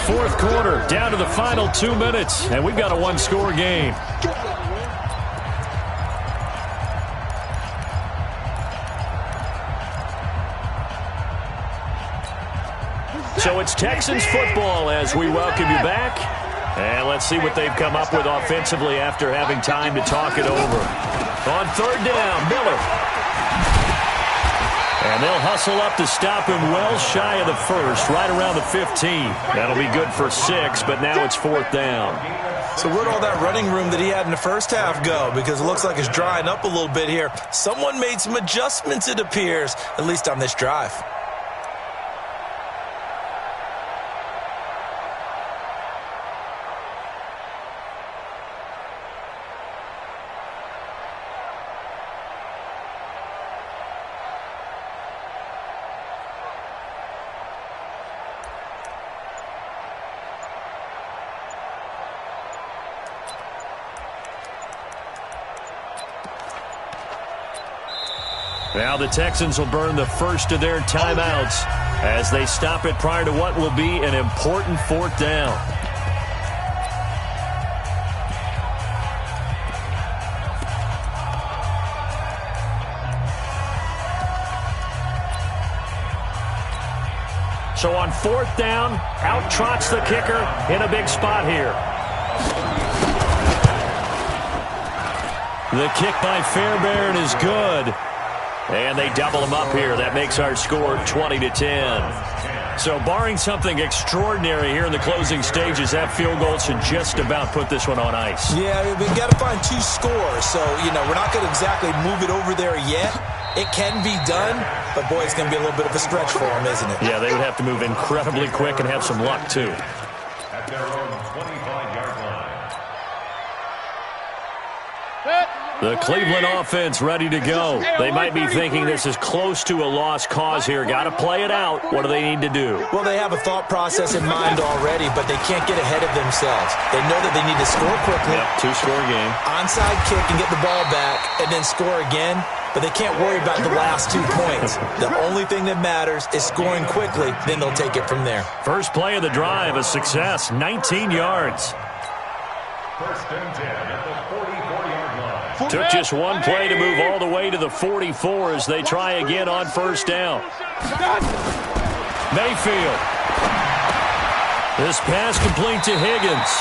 4th quarter, down to the final 2 minutes, and we've got a 1-score game. So it's Texans football as we welcome you back. And let's see what they've come up with offensively after having time to talk it over. On 3rd down, Miller. And they'll hustle up to stop him well shy of the 1st, right around the 15. That'll be good for 6, but now it's 4th down. So where'd all that running room that he had in the first half go? Because it looks like it's drying up a little bit here. Someone made some adjustments, it appears, at least on this drive. Now the Texans will burn the first of their timeouts as they stop it prior to what will be an important 4th down. So on 4th down, out trots the kicker in a big spot here. The kick by Fairbairn is good. And they double them up here. That makes our score 20-10. So barring something extraordinary here in the closing stages, that field goal should just about put this one on ice. Yeah, we've got to find 2 scores. So, we're not going to exactly move it over there yet. It can be done, but boy, it's going to be a little bit of a stretch for them, isn't it? Yeah, they would have to move incredibly quick and have some luck, too. At their own 25-yard line. The Cleveland offense ready to go. They might be thinking this is close to a lost cause here. Got to play it out. What do they need to do? Well, they have a thought process in mind already, but they can't get ahead of themselves. They know that they need to score quickly. Yep, 2-score game. Onside kick and get the ball back and then score again, but they can't worry about the last 2 points. The only thing that matters is scoring quickly, then they'll take it from there. First play of the drive, a success, 19 yards. 1st and 10 at the 44-yard line. Took just one play to move all the way to the 44 as they try again on 1st down. Mayfield. This pass complete to Higgins.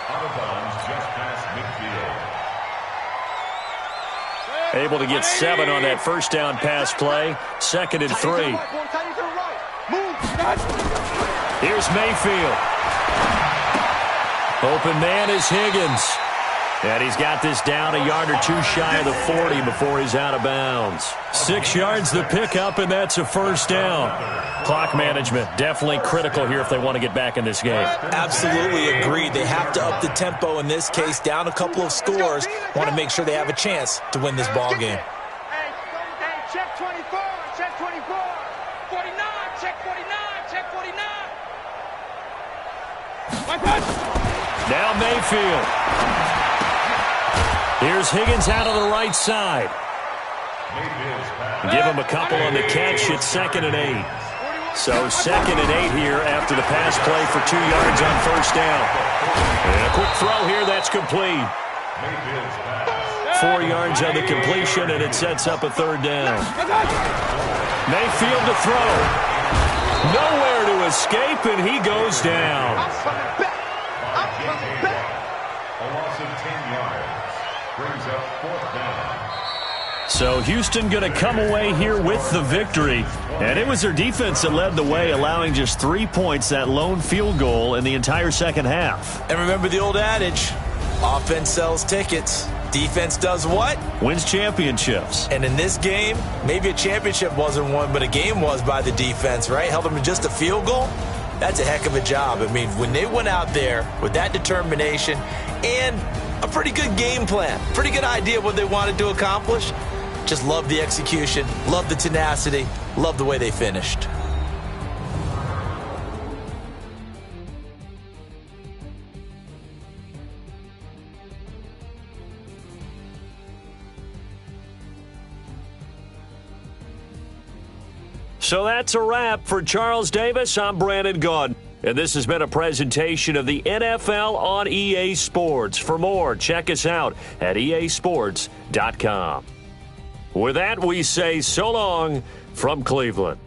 Out of bounds just past midfield. Able to get 7 on that first down pass play. 2nd and 3. Here's Mayfield. Open man is Higgins. And he's got this down a yard or two shy of the 40 before he's out of bounds. 6 yards the pickup, and that's a first down. Clock management, definitely critical here if they want to get back in this game. Absolutely agreed. They have to up the tempo in this case, down a couple of scores. Want to make sure they have a chance to win this ball game. Hey, check 24, check 24. 49, check 49, check 49. Now Mayfield. Here's Higgins out on the right side. Give him a couple on the catch. It's 2nd and 8. So 2nd and 8 here after the pass play for 2 yards on first down. And a quick throw here that's complete. 4 yards on the completion, and it sets up a 3rd down. Mayfield to throw. Nowhere to escape, and he goes down. A loss of 10 yards. Brings up 4th down. So Houston going to come away here with the victory. And it was their defense that led the way, allowing just 3 points, that lone field goal in the entire second half. And remember the old adage, offense sells tickets. Defense does what? Wins championships. And in this game, maybe a championship wasn't won, but a game was by the defense, right? Held them to just a field goal. That's a heck of a job. I mean, when they went out there with that determination and a pretty good game plan, pretty good idea of what they wanted to accomplish, just love the execution, love the tenacity, love the way they finished. So that's a wrap for Charles Davis. I'm Brandon Gaudin. And this has been a presentation of the NFL on EA Sports. For more, check us out at easports.com. With that, we say so long from Cleveland.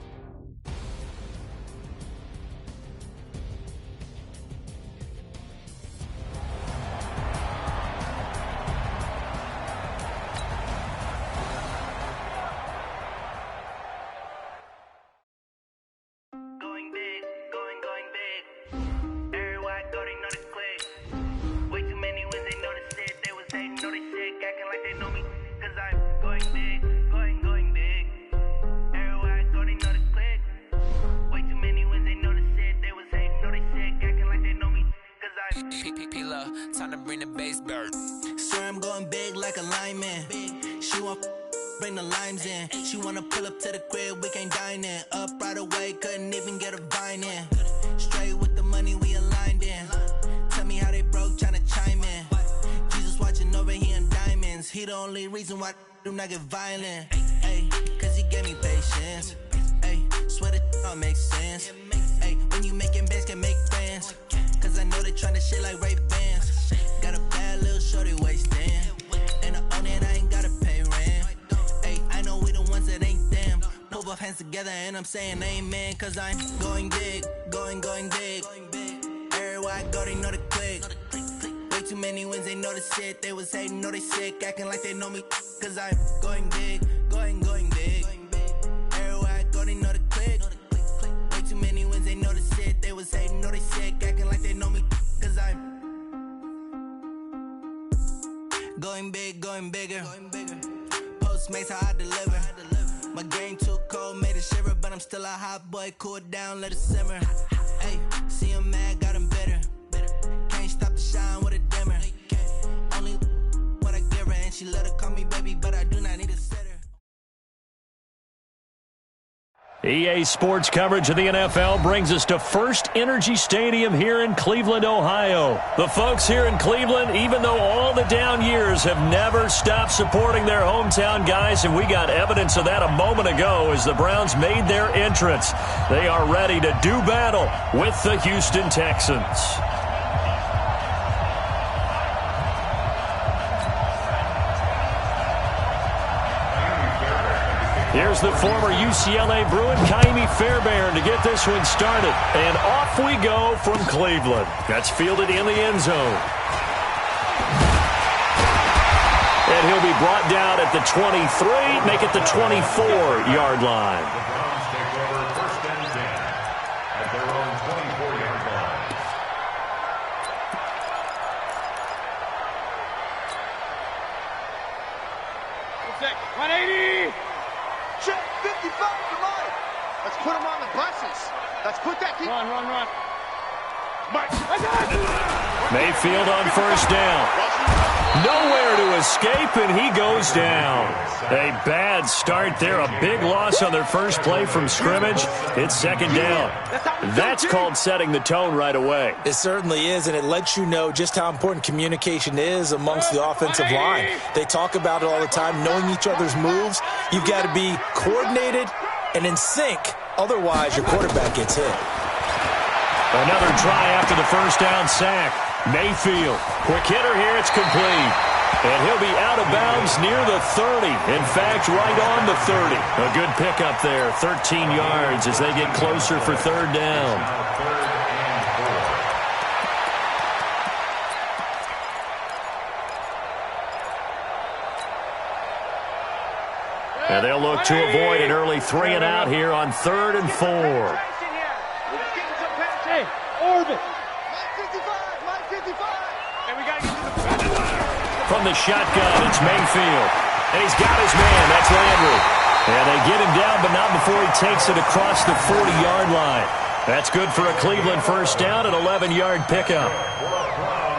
Time to bring the bass bird. Swear I'm going big like a lineman. She want bring the limes in. She wanna pull up to the crib, we can't dine in. Up right away, couldn't even get a vine in. Straight with the money we aligned in. Tell me how they broke, tryna chime in. Jesus watching over here in diamonds. He the only reason why do not get violent. Ay, cause he gave me patience. Ay, swear that all makes sense. Ay, when you making bands, can make friends. Cause I know they tryna shit like Ray-Bans. Got a bad little shorty wasting. And I own it, I ain't gotta pay rent. Ay, I know we the ones that ain't them. Put both hands together and I'm saying amen. Cause I'm going big, going big. Everywhere I go, they know the click. Way too many wins, they know the shit. They was hating, know they sick, acting like they know me. Cause I'm going big, going big. Everywhere I go, they know the click. Way too many wins, they know the shit. They was hating, know they sick, acting like they know me. Cause I'm going big, going bigger. Postmates how I deliver. My game too cold, made it shiver, but I'm still a hot boy. Cool it down, let it simmer. Hey, see him mad, got him bitter. Can't stop the shine with a dimmer. Only what I give her, and she let her call me baby, but I do not need a sitter. EA Sports coverage of the NFL brings us to First Energy Stadium here in Cleveland, Ohio. The folks here in Cleveland, even though all the down years, have never stopped supporting their hometown guys, and we got evidence of that a moment ago as the Browns made their entrance. They are ready to do battle with the Houston Texans. Here's the former UCLA Bruin, Kaimi Fairbairn, to get this one started. And off we go from Cleveland. That's fielded in the end zone. And he'll be brought down at the 23, make it the 24-yard line. The Browns take over 1st and 10 at their own 24-yard line. Check, 180. Check 55 to Mike. Let's put him on the buses. Let's put that kid. Run. Mike. Mayfield on 1st down. Nowhere to escape, and he goes down. A bad start there. A big loss on their first play from scrimmage. It's 2nd down. That's called setting the tone right away. It certainly is, and it lets you know just how important communication is amongst the offensive line. They talk about it all the time, knowing each other's moves. You've got to be coordinated and in sync. Otherwise, your quarterback gets hit. Another try after the 1st down sack. Mayfield, quick hitter here, it's complete. And he'll be out of bounds near the 30. In fact, right on the 30. A good pickup there, 13 yards as they get closer for 3rd down. And they'll look to avoid an early 3 and out here on 3rd and 4. Hey, orbit. From the shotgun, it's Mayfield. And he's got his man. That's Landry. And they get him down, but not before he takes it across the 40-yard line. That's good for a Cleveland 1st down, an 11-yard pickup.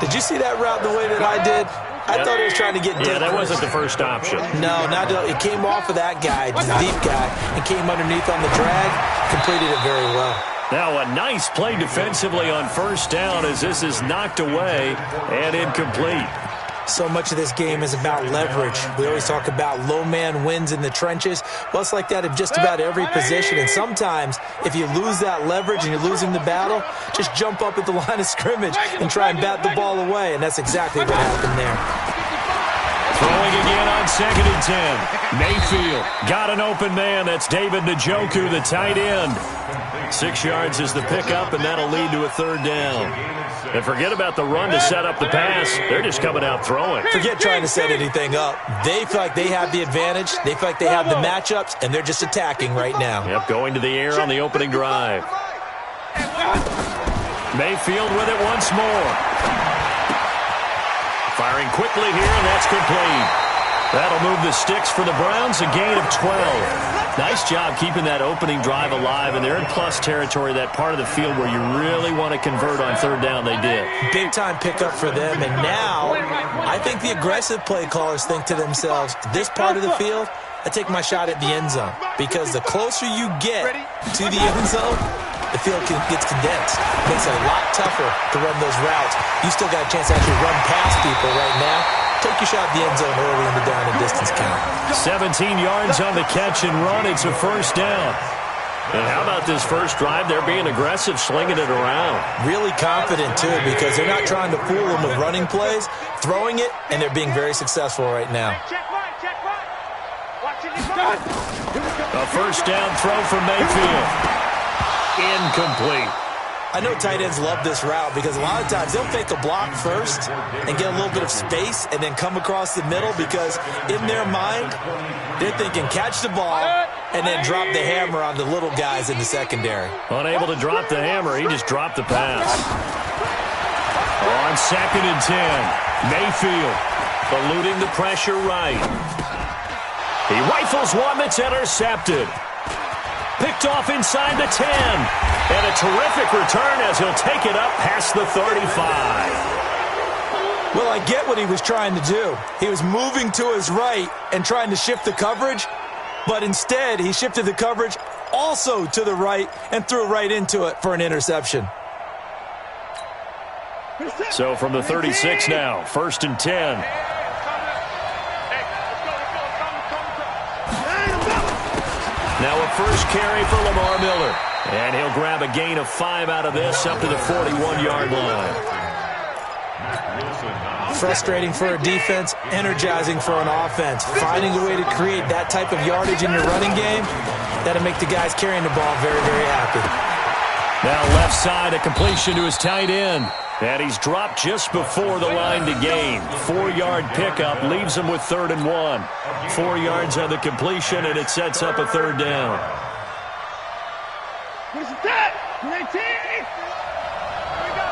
Did you see that route the way that I did? I thought he was trying to get deep. Yeah, that wasn't the first option. No, not at all. It came off of that guy, the deep guy, and came underneath on the drag. Completed it very well. Now a nice play defensively on 1st down as this is knocked away and incomplete. So much of this game is about leverage. We always talk about low man wins in the trenches. Well, it's like that in just about every position. And sometimes, if you lose that leverage and you're losing the battle, just jump up at the line of scrimmage and try and bat the ball away. And that's exactly what happened there. Throwing again on 2nd and 10. Mayfield got an open man. That's David Njoku, the tight end. 6 yards is the pickup, and that'll lead to a 3rd down. And forget about the run to set up the pass. They're just coming out throwing. Forget trying to set anything up. They feel like they have the advantage. They feel like they have the matchups, and they're just attacking right now. Yep, going to the air on the opening drive. Mayfield with it once more. Firing quickly here, and that's complete. That'll move the sticks for the Browns, a gain of 12. Nice job keeping that opening drive alive, and they're in plus territory, that part of the field where you really want to convert on 3rd down. They did. Big-time pickup for them, and now I think the aggressive play callers think to themselves, this part of the field, I take my shot at the end zone, because the closer you get to the end zone, the field gets condensed. It makes it a lot tougher to run those routes. You still got a chance to actually run past people right now. Take your shot at the end zone early in the down and distance count. 17 yards on the catch and run. It's a 1st down. And how about this first drive? They're being aggressive, slinging it around. Really confident, too, because they're not trying to fool them with running plays, throwing it, and they're being very successful right now. A 1st down throw for Mayfield. Incomplete. I know tight ends love this route because a lot of times they'll fake a block first and get a little bit of space and then come across the middle because in their mind, they're thinking catch the ball and then drop the hammer on the little guys in the secondary. Unable to drop the hammer, he just dropped the pass. On 2nd and 10, Mayfield eluding the pressure right. He rifles one that's intercepted. Picked off inside the 10. And a terrific return as he'll take it up past the 35. Well, I get what he was trying to do. He was moving to his right and trying to shift the coverage, but instead he shifted the coverage also to the right and threw right into it for an interception. So from the 36 now, 1st and 10. Now a first carry for Lamar Miller. And he'll grab a gain of 5 out of this up to the 41-yard line. Frustrating for a defense, energizing for an offense. Finding a way to create that type of yardage in your running game, that'll make the guys carrying the ball very, very happy. Now left side, a completion to his tight end. And he's dropped just before the line to gain. 4-yard pickup leaves him with 3rd and 1. 4 yards on the completion, and it sets up a 3rd down. What is that? 19! Here we go.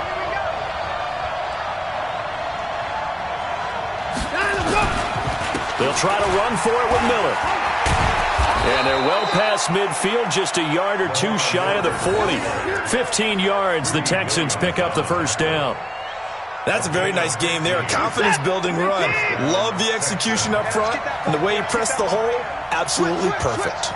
They'll try to run for it with Miller. And they're well past midfield, just a yard or two shy of the 40. 15 yards, the Texans pick up the 1st down. That's a very nice game there. A confidence-building run. Love the execution up front, and the way he pressed the hole, absolutely perfect.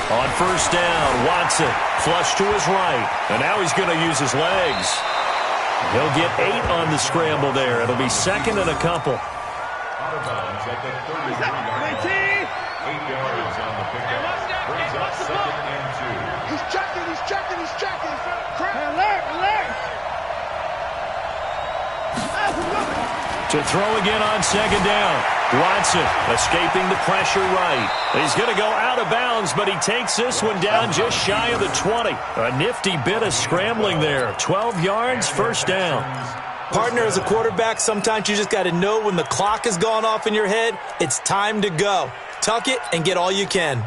On 1st down, Watson flush to his right, and now he's going to use his legs. He'll get 8 on the scramble there. It'll be 2nd and a couple. Out of bounds at the 33-yard line. 8 yards on the pickup. Brings up 2nd and 2. He's checking, he's checking, he's checking. Alert! To throw again on 2nd down. Watson escaping the pressure right. He's going to go out of bounds, but he takes this one down just shy of the 20. A nifty bit of scrambling there. 12 yards, 1st down. Partner, as a quarterback, sometimes you just got to know when the clock has gone off in your head, it's time to go. Tuck it and get all you can.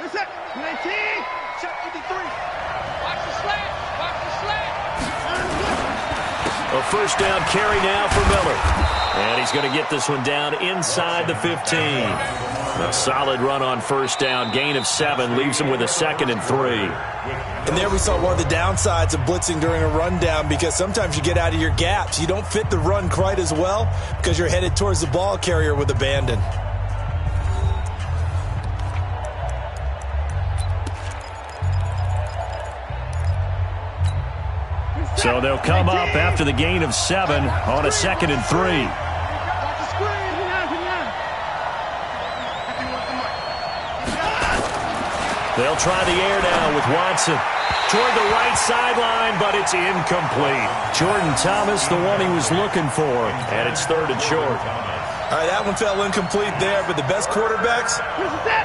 19! Check 53. Watch the slant. A 1st down carry now for Miller. And he's going to get this one down inside the 15. A solid run on 1st down. Gain of 7 leaves him with a 2nd and 3. And there we saw one of the downsides of blitzing during a rundown, because sometimes you get out of your gaps. You don't fit the run quite as well because you're headed towards the ball carrier with abandon. So they'll come up after the gain of 7 on a 2nd and 3. They'll try the air now with Watson. Toward the right sideline, but it's incomplete. Jordan Thomas, the one he was looking for, and it's 3rd and short. All right, that one fell incomplete there, but the best quarterbacks,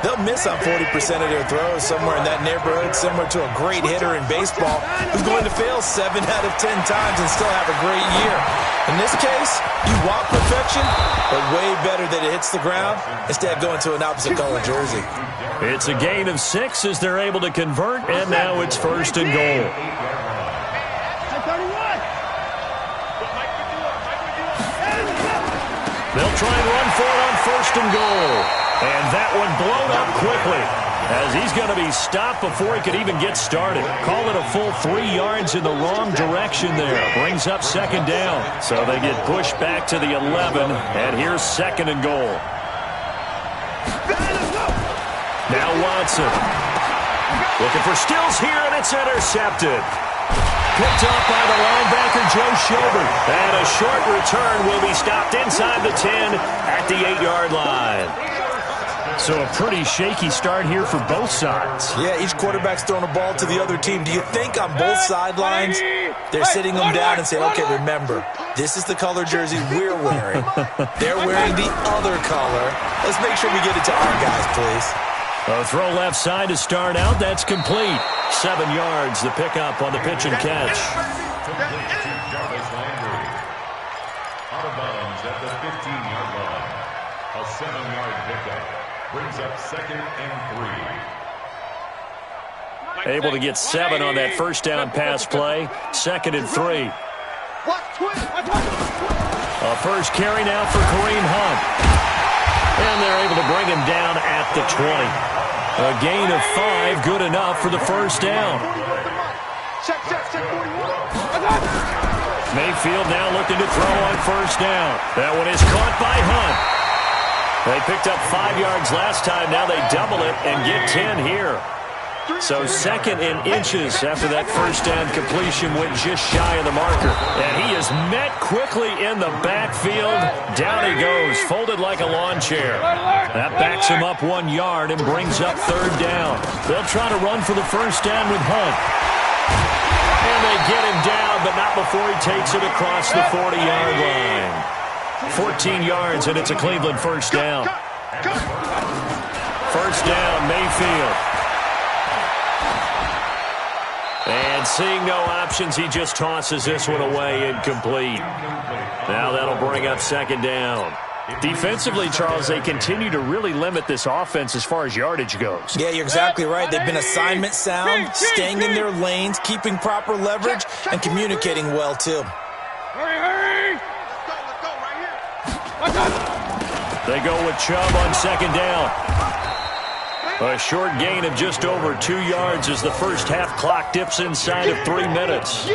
they'll miss on 40% of their throws, somewhere in that neighborhood, similar to a great hitter in baseball who's going to fail 7 out of 10 times and still have a great year. In this case, you want perfection, but way better that it hits the ground instead of going to an opposite color jersey. It's a gain of 6 as they're able to convert, and now it's 1st and goal. They'll try and run for it on 1st and goal. And that one blown up quickly as he's going to be stopped before he could even get started. Call it a full 3 yards in the wrong direction there. Brings up 2nd down. So they get pushed back to the 11, and here's 2nd and goal. Now Watson. Looking for Stills here, and it's intercepted. Picked up by the linebacker, Joe Schobert. And a short return will be stopped inside the 10 at the 8-yard line. So a pretty shaky start here for both sides. Yeah, each quarterback's throwing a ball to the other team. Do you think on both sidelines they're sitting them down and saying, okay, remember, this is the color jersey we're wearing. They're wearing the other color. Let's make sure we get it to our guys, please. A throw left side to start out. That's complete. 7 yards, the pickup on the pitch and catch. Out of bounds at the 15-yard line. A 7-yard pickup. Brings up 2nd and 3. Able to get 7 on that 1st down pass play. 2nd and 3. A 1st carry now for Kareem Hunt. And they're able to bring him down at the 20. A gain of 5, good enough for the 1st down. Mayfield now looking to throw on 1st down. That one is caught by Hunt. They picked up 5 yards last time. Now they double it and get 10 here. So 2nd in inches after that 1st down completion went just shy of the marker. And he is met quickly in the backfield. Down he goes, folded like a lawn chair. That backs him up 1 yard and brings up 3rd down. They'll try to run for the 1st down with Hunt. And they get him down, but not before he takes it across the 40-yard line. 14 yards, and it's a Cleveland first down. First down, Mayfield. And seeing no options, he just tosses this one away, incomplete. Now that'll bring up second down. Defensively, Charles, they continue to really limit this offense as far as yardage goes. Yeah, you're exactly right. They've been assignment sound, staying in their lanes, keeping proper leverage, and communicating well, too. Hurry! Let's go right here. They go with Chubb on second down. A short gain of just over 2 yards as the first half clock dips inside of 3 minutes.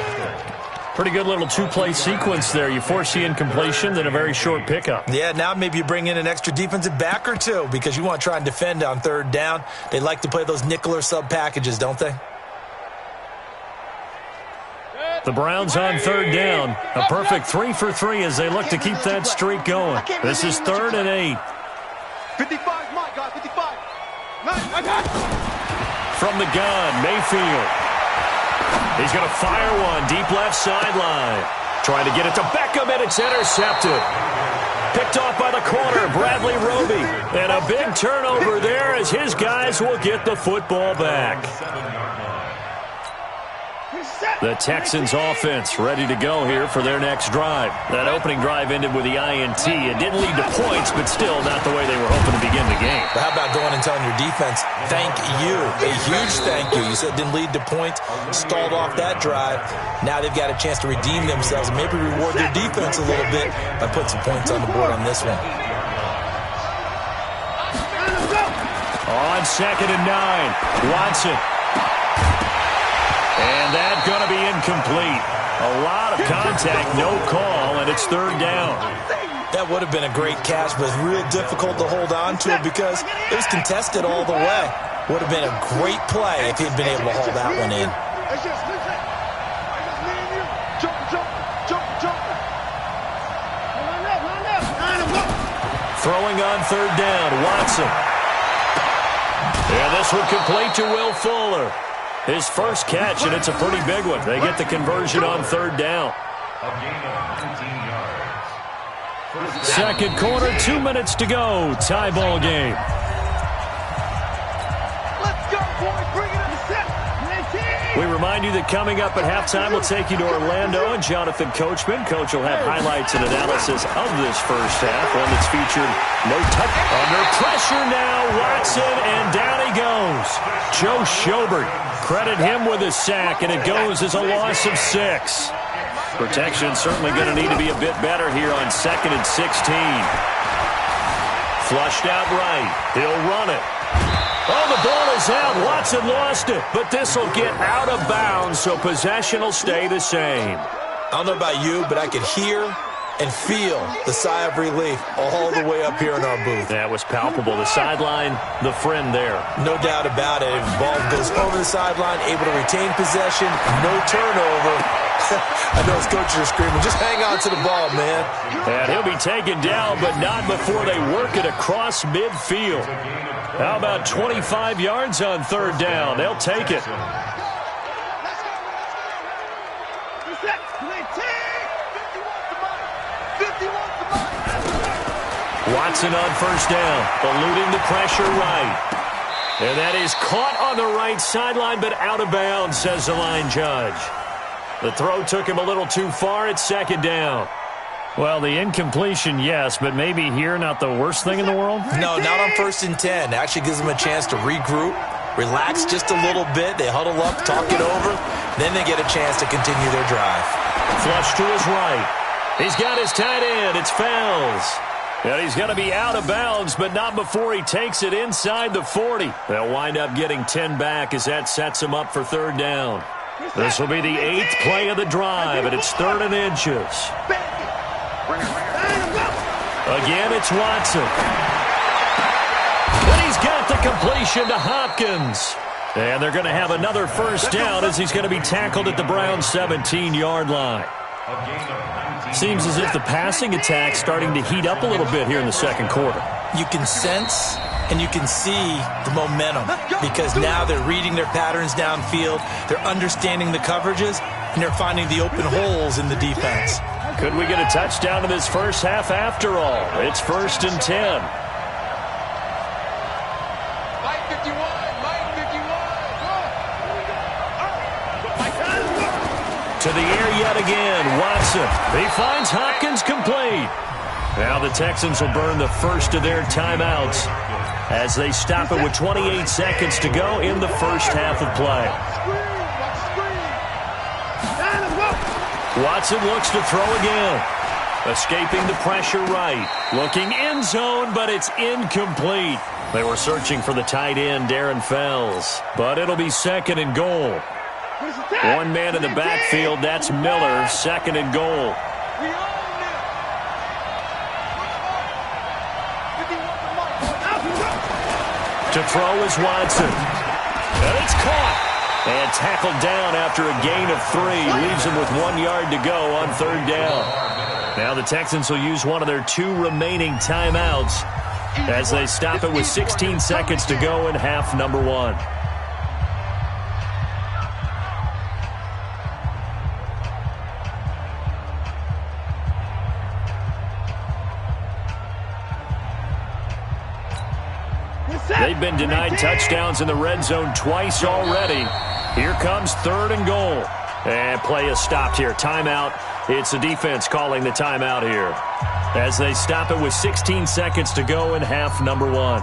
Pretty good little two-play sequence there. You force the incompletion, then a very short pickup. Yeah, now maybe you bring in an extra defensive back or two because you want to try and defend on third down. They like to play those nickel or sub packages, don't they? The Browns on third down. A perfect 3 for 3 as they look to keep that streak going. This is 3rd and 8. 55, my God, 55. From the gun, Mayfield. He's going to fire one deep left sideline. Trying to get it to Beckham, and it's intercepted. Picked off by the corner, Bradley Roby. And a big turnover there as his guys will get the football back. The Texans offense ready to go here for their next drive. That opening drive ended with the INT. It didn't lead to points, but still not the way they were hoping to begin the game. But how about going and telling your defense, thank you, a huge thank you. You said it didn't lead to points, stalled off that drive. Now they've got a chance to redeem themselves and maybe reward their defense a little bit by putting some points on the board on this one. On 2nd and 9, Watson. And that's going to be incomplete. A lot of contact, no call, and it's 3rd down. That would have been a great catch, but it's real difficult to hold on to it because it was contested all the way. Would have been a great play if he'd been able to haul that one in. Throwing on 3rd down, Watson. And this one complete to Will Fuller. His first catch, and it's a pretty big one. They get the conversion on 3rd down. A gain of 19 yards. Second quarter, 2 minutes to go. Tie ball game. Let's go, boys. Bring it up to set. We remind you that coming up at halftime, we'll take you to Orlando and Jonathan Coachman. Coach will have highlights and analysis of this first half, one that's featured no touch. Under pressure now, Watson, and down he goes. Joe Schobert, credit him with a sack, and it goes as a loss of 6. Protection certainly going to need to be a bit better here on 2nd and 16. Flushed out right. He'll run it. Oh, the ball is out. Watson lost it, but this will get out of bounds, so possession will stay the same. I don't know about you, but I could hear and feel the sigh of relief all the way up here in our booth. That was palpable. The sideline, the friend there. No doubt about it. If the ball goes over the sideline, able to retain possession, no turnover. I know his coaches are screaming, just hang on to the ball, man. And he'll be taken down, but not before they work it across midfield. How about 25 yards on 3rd down? They'll take it. Watson on 1st down, eluding the pressure right. And that is caught on the right sideline, but out of bounds, says the line judge. The throw took him a little too far. It's 2nd down. Well, the incompletion, yes, but maybe here not the worst thing in the world? No, not on 1st and 10. Actually gives them a chance to regroup, relax just a little bit. They huddle up, talk it over. Then they get a chance to continue their drive. Flush to his right. He's got his tight end. It's Fells. And he's going to be out of bounds, but not before he takes it inside the 40. They'll wind up getting 10 back as that sets him up for 3rd down. This will be the 8th play of the drive, and it's 3rd and inches. Again, it's Watson. And he's got the completion to Hopkins. And they're going to have another first down as he's going to be tackled at the Browns' 17-yard line. Seems as if the passing attack's starting to heat up a little bit here in the second quarter. You can sense and you can see the momentum because now they're reading their patterns downfield. They're understanding the coverages, and they're finding the open holes in the defense. Could we get a touchdown in this first half after all? It's 1st and 10. Mike 51, Mike 51. To the air yet again, Watson. He finds Hopkins complete. Now the Texans will burn the first of their timeouts as they stop it with 28 seconds to go in the first half of play. Watson looks to throw again. Escaping the pressure right. Looking end zone, but it's incomplete. They were searching for the tight end, Darren Fells. But it'll be 2nd and goal. One man in the backfield, that's Miller, 2nd and goal. To throw is Watson. And it's caught. And tackled down after a gain of 3. Leaves him with 1 yard to go on 3rd down. Now the Texans will use one of their 2 remaining timeouts as they stop it with 16 seconds to go in half number 1. They've been denied touchdowns in the red zone twice already. Here comes 3rd and goal. And play is stopped here. Timeout. It's the defense calling the timeout here as they stop it with 16 seconds to go in half number 1.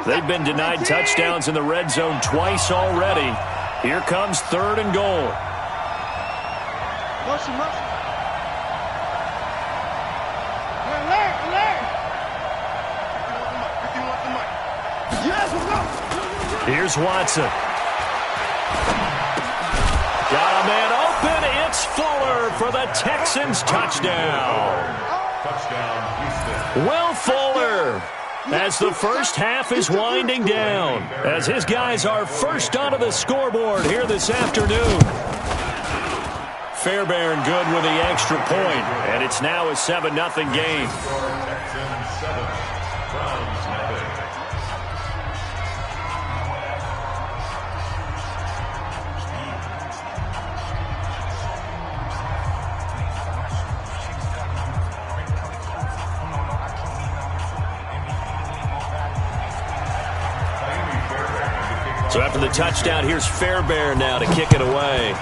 They've been denied touchdowns in the red zone twice already. Here comes 3rd and goal. Here's Watson. Got a man open. It's Fuller for the Texans touchdown. Will Fuller, as the first half is winding down, as his guys are first onto the scoreboard here this afternoon. Fairbairn good with the extra point, and it's now a 7-0 game. Texans 7, Browns 0. So after the touchdown, here's Fairbairn now to kick it away.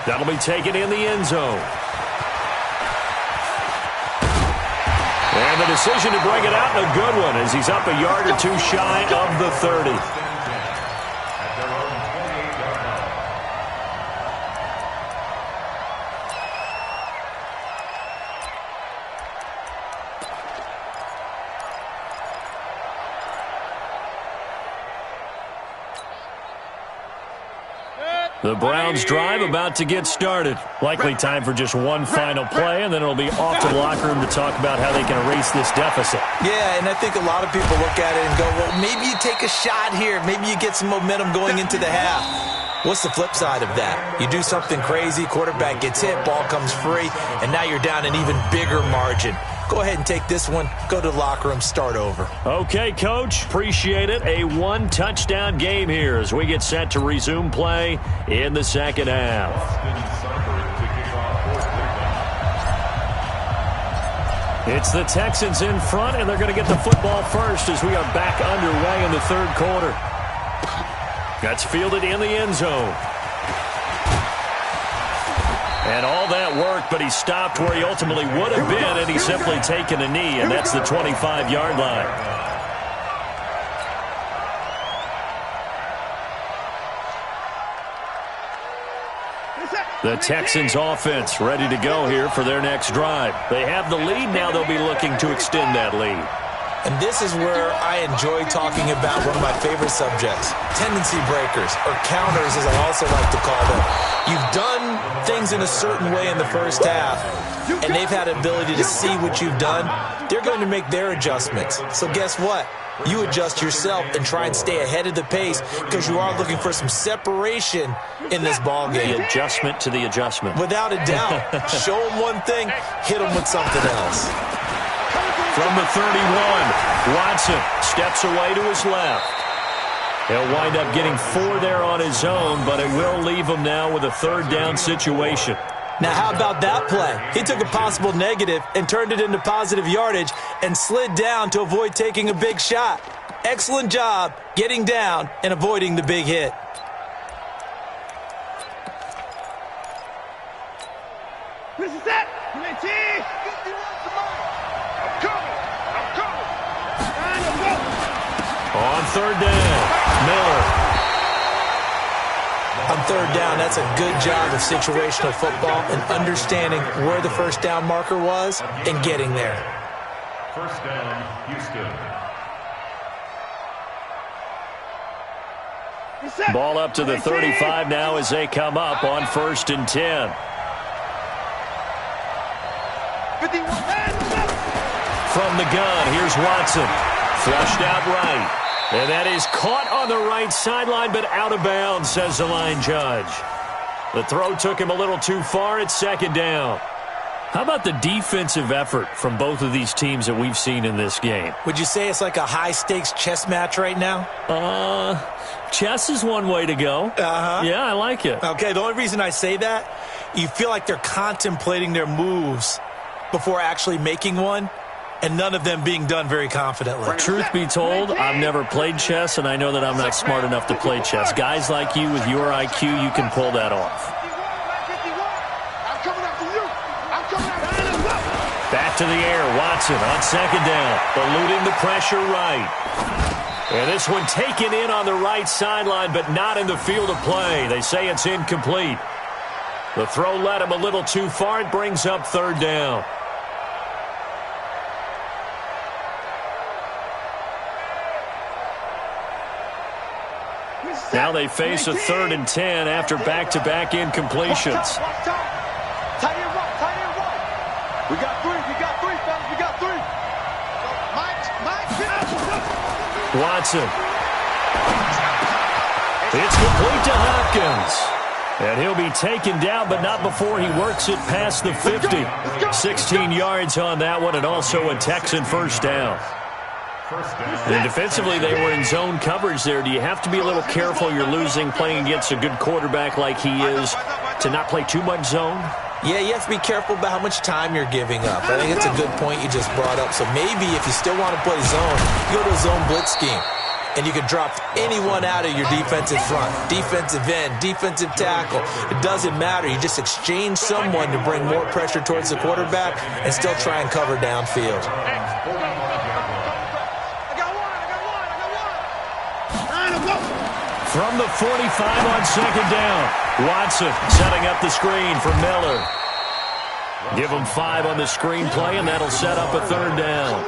That'll be taken in the end zone. And the decision to bring it out, a good one, as he's up a yard or 2 shy of the 30. The Browns drive about to get started. Likely time for just one final play, and then it'll be off to the locker room to talk about how they can erase this deficit. Yeah, and I think a lot of people look at it and go, well, maybe you take a shot here. Maybe you get some momentum going into the half. What's the flip side of that? You do something crazy, quarterback gets hit, ball comes free, and now you're down an even bigger margin. Go ahead and take this one, go to the locker room, start over. Okay, Coach, appreciate it. A 1-touchdown game here as we get set to resume play in the second half. It's the Texans in front, and they're going to get the football first as we are back underway in the 3rd quarter. That's fielded in the end zone. And all that work, but he stopped where he ultimately would have been, and he's simply taken a knee, and that's the 25-yard line. The Texans offense ready to go here for their next drive. They have the lead. Now they'll be looking to extend that lead. And this is where I enjoy talking about one of my favorite subjects, tendency breakers, or counters as I also like to call them. You've done things in a certain way in the first half, and they've had the ability to see what you've done. They're going to make their adjustments. So guess what? You adjust yourself and try and stay ahead of the pace because you are looking for some separation in this ball game. The adjustment to the adjustment. Without a doubt. Show them one thing, hit them with something else. From the 31, Watson steps away to his left. He'll wind up getting 4 there on his own, but it will leave him now with a third down situation. Now, how about that play? He took a possible negative and turned it into positive yardage and slid down to avoid taking a big shot. Excellent job getting down and avoiding the big hit. This is it. I'm coming. On third down, Miller. On third down, that's a good job of situational football and understanding where the first down marker was and getting there. First down, Houston. Ball up to the 35 now as they come up on 1st and 10. From the gun, here's Watson. Flushed out right. And that is caught on the right sideline, but out of bounds, says the line judge. The throw took him a little too far. It's 2nd down. How about the defensive effort from both of these teams that we've seen in this game? Would you say it's like a high-stakes chess match right now? Chess is one way to go. Uh-huh. Yeah, I like it. Okay, the only reason I say that, you feel like they're contemplating their moves before actually making one, and none of them being done very confidently. Truth be told, I've never played chess, and I know that I'm not smart enough to play chess. Guys like you with your IQ, you can pull that off. Back to the air, Watson on 2nd down, eluding the pressure right. And this one taken in on the right sideline, but not in the field of play. They say it's incomplete. The throw led him a little too far. It brings up 3rd down. Now they face a 3rd and 10 after back-to-back incompletions. We got three, fellas, we got three. Watson. It's complete to Hopkins. And he'll be taken down, but not before he works it past the 50. 16 yards on that one, and also a Texan first down. And defensively, they were in zone coverage there. Do you have to be a little careful? You're losing playing against a good quarterback like he is to not play too much zone? Yeah, you have to be careful about how much time you're giving up. I think it's a good point you just brought up. So maybe if you still want to play zone, you go to a zone blitz scheme. And you can drop anyone out of your defensive front, defensive end, defensive tackle. It doesn't matter. You just exchange someone to bring more pressure towards the quarterback and still try and cover downfield. From the 45 on 2nd down, Watson setting up the screen for Miller. Give him 5 on the screen play, and that'll set up a 3rd down.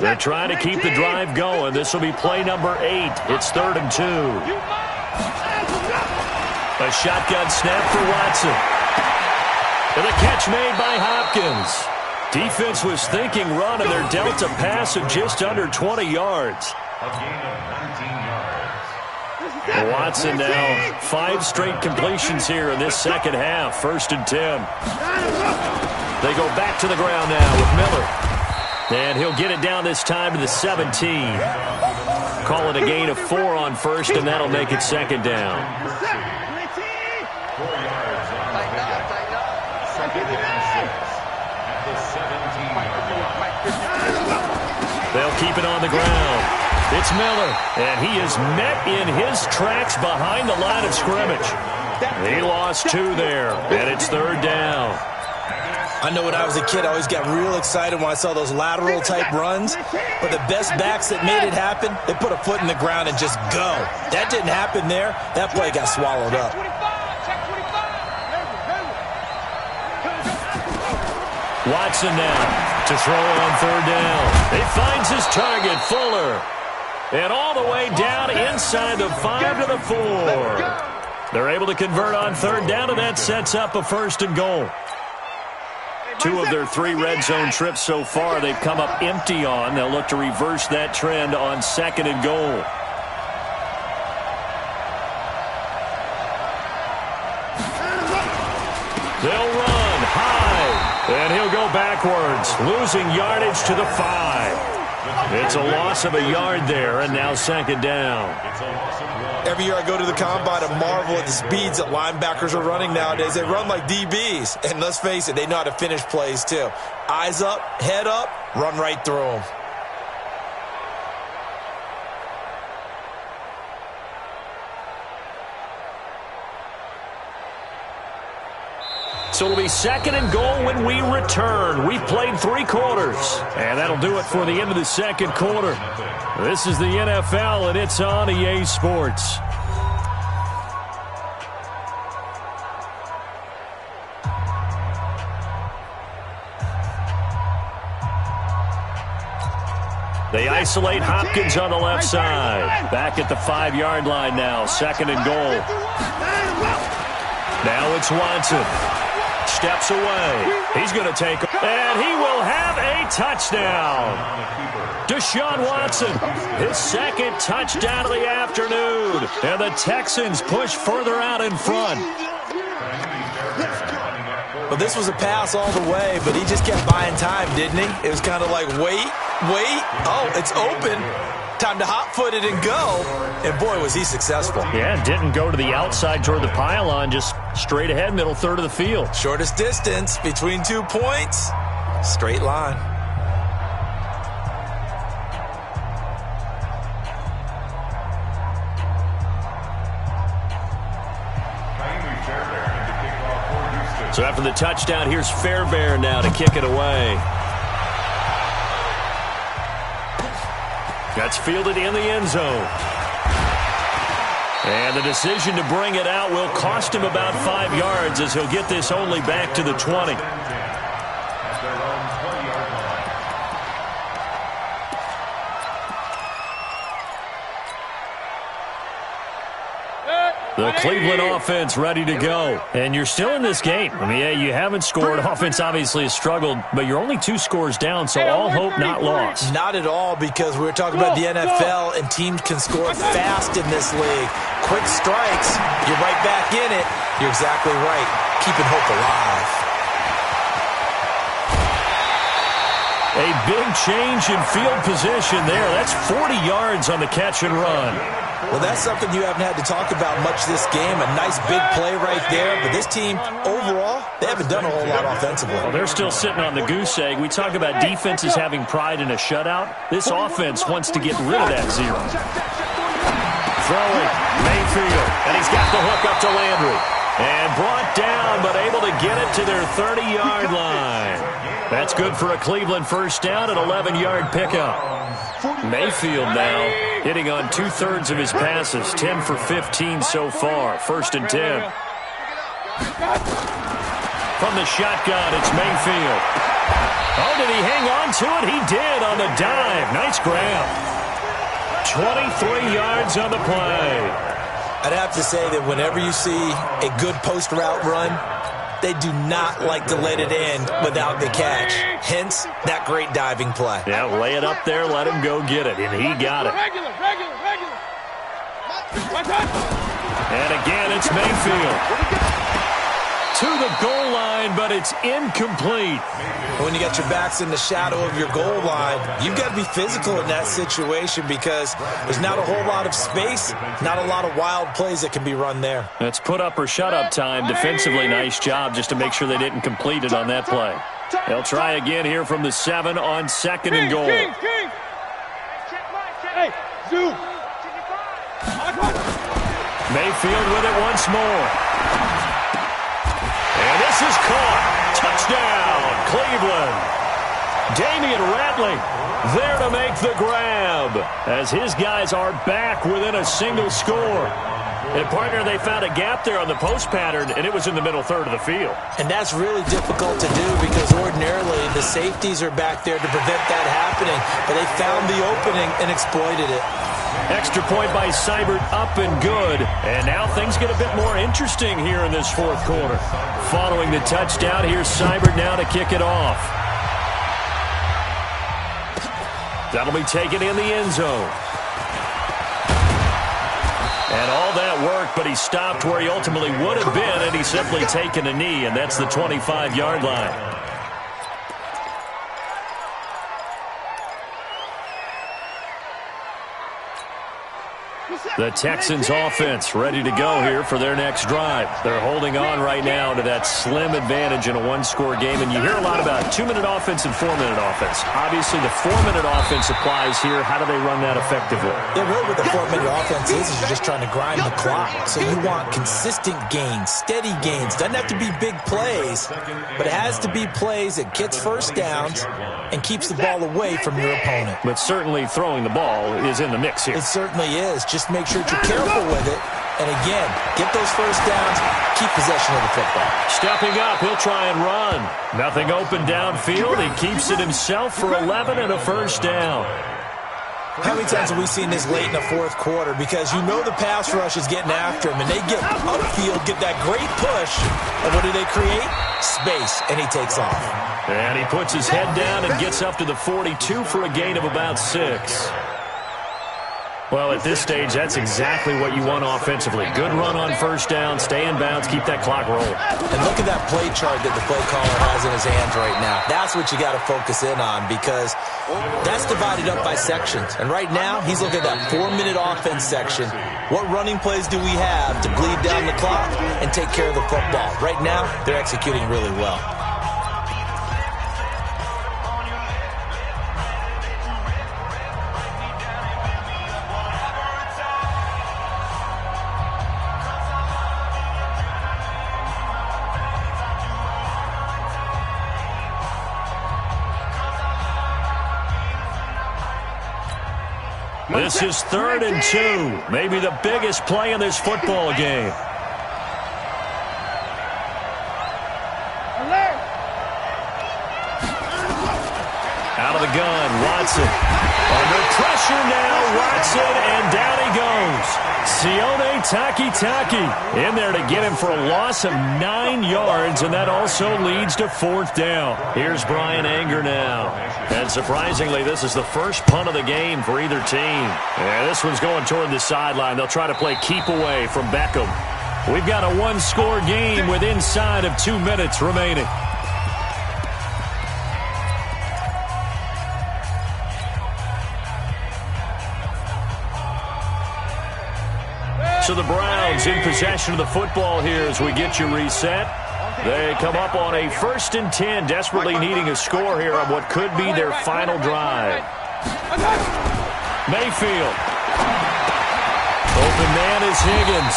They're trying to keep the drive going. This will be play number 8. It's 3rd and 2. A shotgun snap for Watson. And a catch made by Hopkins. Defense was thinking run, and they're dealt a pass of just under 20 yards. A gain of 19 yards. Watson now 5 straight completions here in this second half. 1st and 10. They go back to the ground now with Miller. And he'll get it down this time to the 17. Call it a gain of 4 on 1st, and that'll make it 2nd down. 4 yards on the pickup. 2nd and 6 at the 17-yard line. They'll keep it on the ground. It's Miller, and he is met in his tracks behind the line of scrimmage. He lost 2 there, and it's 3rd down. I know when I was a kid, I always got real excited when I saw those lateral-type runs. But the best backs that made it happen, they put a foot in the ground and just go. That didn't happen there. That play got swallowed up. Watson now to throw on 3rd down. He finds his target, Fuller. And all the way down inside the 5 to the 4. They're able to convert on 3rd down, and that sets up a 1st and goal. 2 of their 3 red zone trips so far, they've come up empty on. They'll look to reverse that trend on 2nd and goal. They'll run high, and he'll go backwards, losing yardage to the 5. It's a loss of a yard there, and now 2nd down. Every year I go to the combine and marvel at the speeds that linebackers are running nowadays. They run like DBs, and let's face it, they know how to finish plays too. Eyes up, head up, run right through them. So it'll be 2nd and goal when we return. We've played 3 quarters, and that'll do it for the end of the 2nd quarter. This is the NFL, and it's on EA Sports. They isolate Hopkins on the left side. Back at the 5-yard line now, 2nd and goal. Now it's Watson. Steps away. He's going to take, and he will have a touchdown. Deshaun Watson, his 2nd touchdown of the afternoon. And the Texans push further out in front. Well, this was a pass all the way, but he just kept buying time, didn't he? It was kind of like, wait. Oh, it's open. Time to hot-foot it and go. And, boy, was he successful. Yeah, didn't go to the outside toward the pylon, just straight ahead, middle third of the field. Shortest distance between 2 points. Straight line. So after the touchdown, here's Fairbairn now to kick it away. That's fielded in the end zone. And the decision to bring it out will cost him about 5 yards as he'll get this only back to the 20. The Cleveland offense ready to go. And you're still in this game. I mean, yeah, you haven't scored. Offense obviously has struggled, but you're only 2 scores down, so all hope not lost. Not at all, because we were talking about the NFL, and teams can score fast in this league. Quick strikes, you're right back in it. You're exactly right. Keeping hope alive. A big change in field position there. That's 40 yards on the catch and run. Well, that's something you haven't had to talk about much this game. A nice big play right there. But this team, overall, they haven't done a whole lot offensively. Well, they're still sitting on the goose egg. We talk about defenses having pride in a shutout. This offense wants to get rid of that 0. Throwing, Mayfield. And he's got the hook up to Landry. And brought down, but able to get it to their 30-yard line. That's good for a Cleveland first down, an 11-yard pickup. Mayfield now hitting on 2/3 of his passes, 10 for 15 so far. 1st and 10. From the shotgun, it's Mayfield. Oh, did he hang on to it? He did on the dive. Nice grab. 23 yards on the play. I'd have to say that whenever you see a good post route run, they do not like to let it in without the catch. Hence, that great diving play. Yeah, lay it up there, let him go get it, and he got it. Regular. And again, it's Mayfield. To the goal line, but it's incomplete. When you got your backs in the shadow of your goal line, you've got to be physical in that situation because there's not a whole lot of space, not a lot of wild plays that can be run there. That's put up or shut up time. Defensively, nice job just to make sure they didn't complete it on that play. They'll try again here from the 7 on 2nd and goal. Hey, Zoo. Mayfield with it once more. And this is caught. Touchdown, Cleveland. Damian Ratley there to make the grab as his guys are back within a single score. And, partner, they found a gap there on the post pattern, and it was in the middle third of the field. And that's really difficult to do because ordinarily the safeties are back there to prevent that happening, but they found the opening and exploited it. Extra point by Seibert, up and good. And now things get a bit more interesting here in this fourth quarter. Following the touchdown, here's Seibert now to kick it off. That'll be taken in the end zone. And all that work, but he stopped where he ultimately would have been, and he's simply taken a knee, and that's the 25-yard line. The Texans offense ready to go here for their next drive. They're holding on right now to that slim advantage in a one-score game, and you hear a lot about 2-minute offense and 4-minute offense. Obviously, the 4-minute offense applies here. How do they run that effectively? Yeah, really what the 4-minute offense is you're just trying to grind the clock. So you want consistent gains, steady gains. Doesn't have to be big plays, but it has to be plays that gets first downs and keeps the ball away from your opponent. But certainly throwing the ball is in the mix here. It certainly is. Just make sure that you're careful with it. And again, get those first downs, keep possession of the football. Stepping up, he'll try and run. Nothing open downfield. He keeps it himself for 11 and a first down. How many times have we seen this late in the fourth quarter? Because you know the pass rush is getting after him, and they get upfield, get that great push, and what do they create? Space, and he takes off. And he puts his head down and gets up to the 42 for a gain of about 6. Well, at this stage, that's exactly what you want offensively. Good run on first down, stay in bounds, keep that clock rolling. And look at that play chart that the play caller has in his hands right now. That's what you got to focus in on, because that's divided up by sections. And right now, he's looking at that 4-minute offense section. What running plays do we have to bleed down the clock and take care of the football? Right now, they're executing really well. This is 3rd and 2. Maybe the biggest play in this football game. Out of the gun, Watson. Under pressure now, Watson, and down he goes. Sione Takitaki in there to get him for a loss of 9 yards, and that also leads to 4th down. Here's Brian Anger now. And surprisingly, this is the first punt of the game for either team. And this one's going toward the sideline. They'll try to play keep away from Beckham. We've got a one-score game with inside of 2 minutes remaining. So the Browns in possession of the football here as we get you reset. They come up on a 1st and 10, desperately needing a score here on what could be their final drive. Mayfield. Open man is Higgins.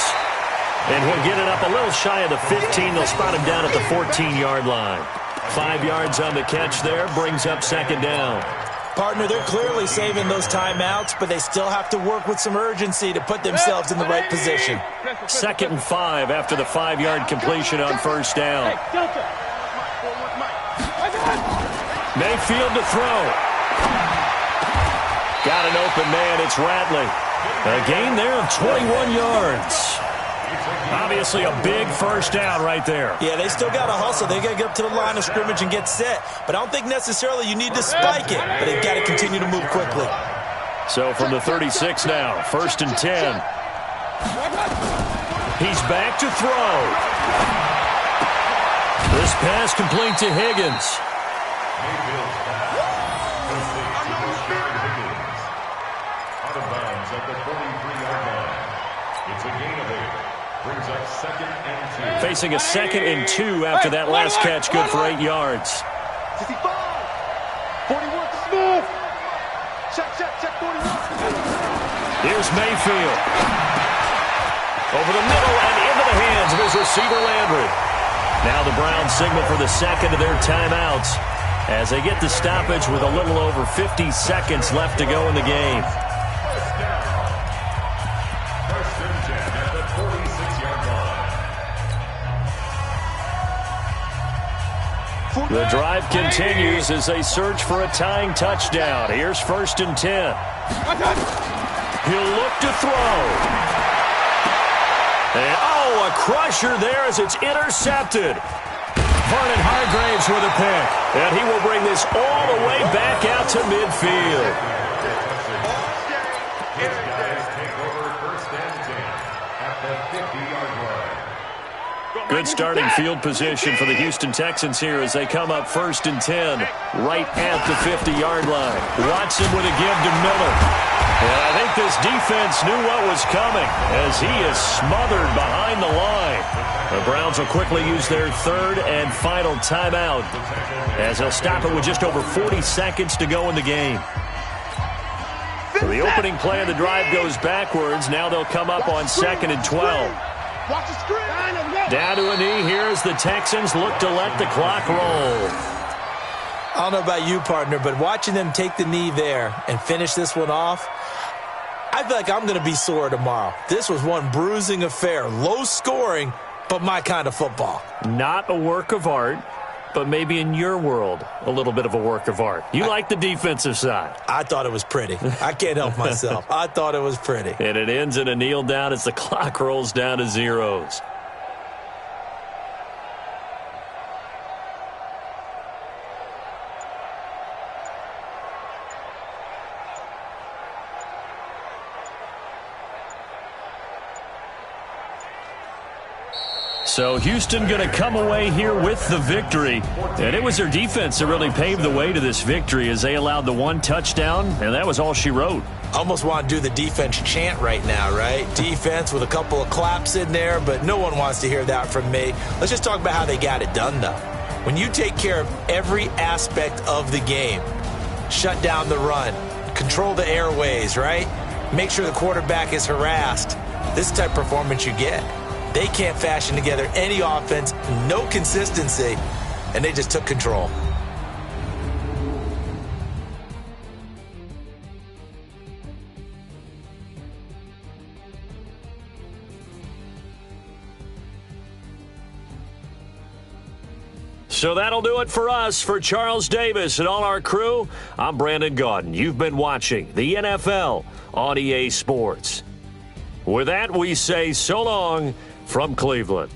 And he'll get it up a little shy of the 15. They'll spot him down at the 14-yard line. 5 yards on the catch there, brings up 2nd down. Partner, they're clearly saving those timeouts, but they still have to work with some urgency to put themselves in the right position. 2nd and 5 after the 5-yard completion on first down. Mayfield to throw. Got an open man, it's Ratley. A gain there of 21 yards. Obviously a big first down right there. Yeah, they still got to hustle. They got to get up to the line of scrimmage and get set. But I don't think necessarily you need to spike it, but they've got to continue to move quickly. So from the 36 now, 1st and 10. He's back to throw. This pass complete to Higgins. Out of bounds at the 43-yard line. It's a gain of 8. Brings up 2nd and 2. Facing a 2nd and 2 after that last catch, good for 8 yards. 55. 41, Smith. Check, 41. Here's Mayfield. Over the middle and into the hands of his receiver, Landry. Now the Browns signal for the 2nd of their timeouts as they get the stoppage with a little over 50 seconds left to go in the game. The drive continues as they search for a tying touchdown. Here's 1st and 10. He'll look to throw. And, oh, a crusher there as it's intercepted. Vernon Hargraves with a pick. And he will bring this all the way back out to midfield. His guys take over first and 10 at the 50-yard line. Good starting field position for the Houston Texans here as they come up first and 10 right at the 50-yard line. Watson with a give to Miller. And I think this defense knew what was coming as he is smothered behind the line. The Browns will quickly use their third and final timeout as they'll stop it with just over 40 seconds to go in the game. So the opening play of the drive goes backwards. Now they'll come up on 2nd and 12. Watch the screen. Down to a knee here as the Texans look to let the clock roll. I don't know about you, partner, but watching them take the knee there and finish this one off, I feel like I'm going to be sore tomorrow. This was one bruising affair. Low scoring, but my kind of football. Not a work of art, but maybe in your world, a little bit of a work of art. You like the defensive side. I thought it was pretty. I can't help myself. I thought it was pretty. And it ends in a kneel down as the clock rolls down to zeros. So Houston going to come away here with the victory. And it was their defense that really paved the way to this victory as they allowed the one touchdown, and that was all she wrote. Almost want to do the defense chant right now, right? Defense with a couple of claps in there, but no one wants to hear that from me. Let's just talk about how they got it done, though. When you take care of every aspect of the game, shut down the run, control the airways, right? Make sure the quarterback is harassed. This is the type of performance you get. They can't fashion together any offense, no consistency, and they just took control. So that'll do it for us. For Charles Davis and all our crew, I'm Brandon Gaudin. You've been watching the NFL on EA Sports. With that, we say so long from Cleveland.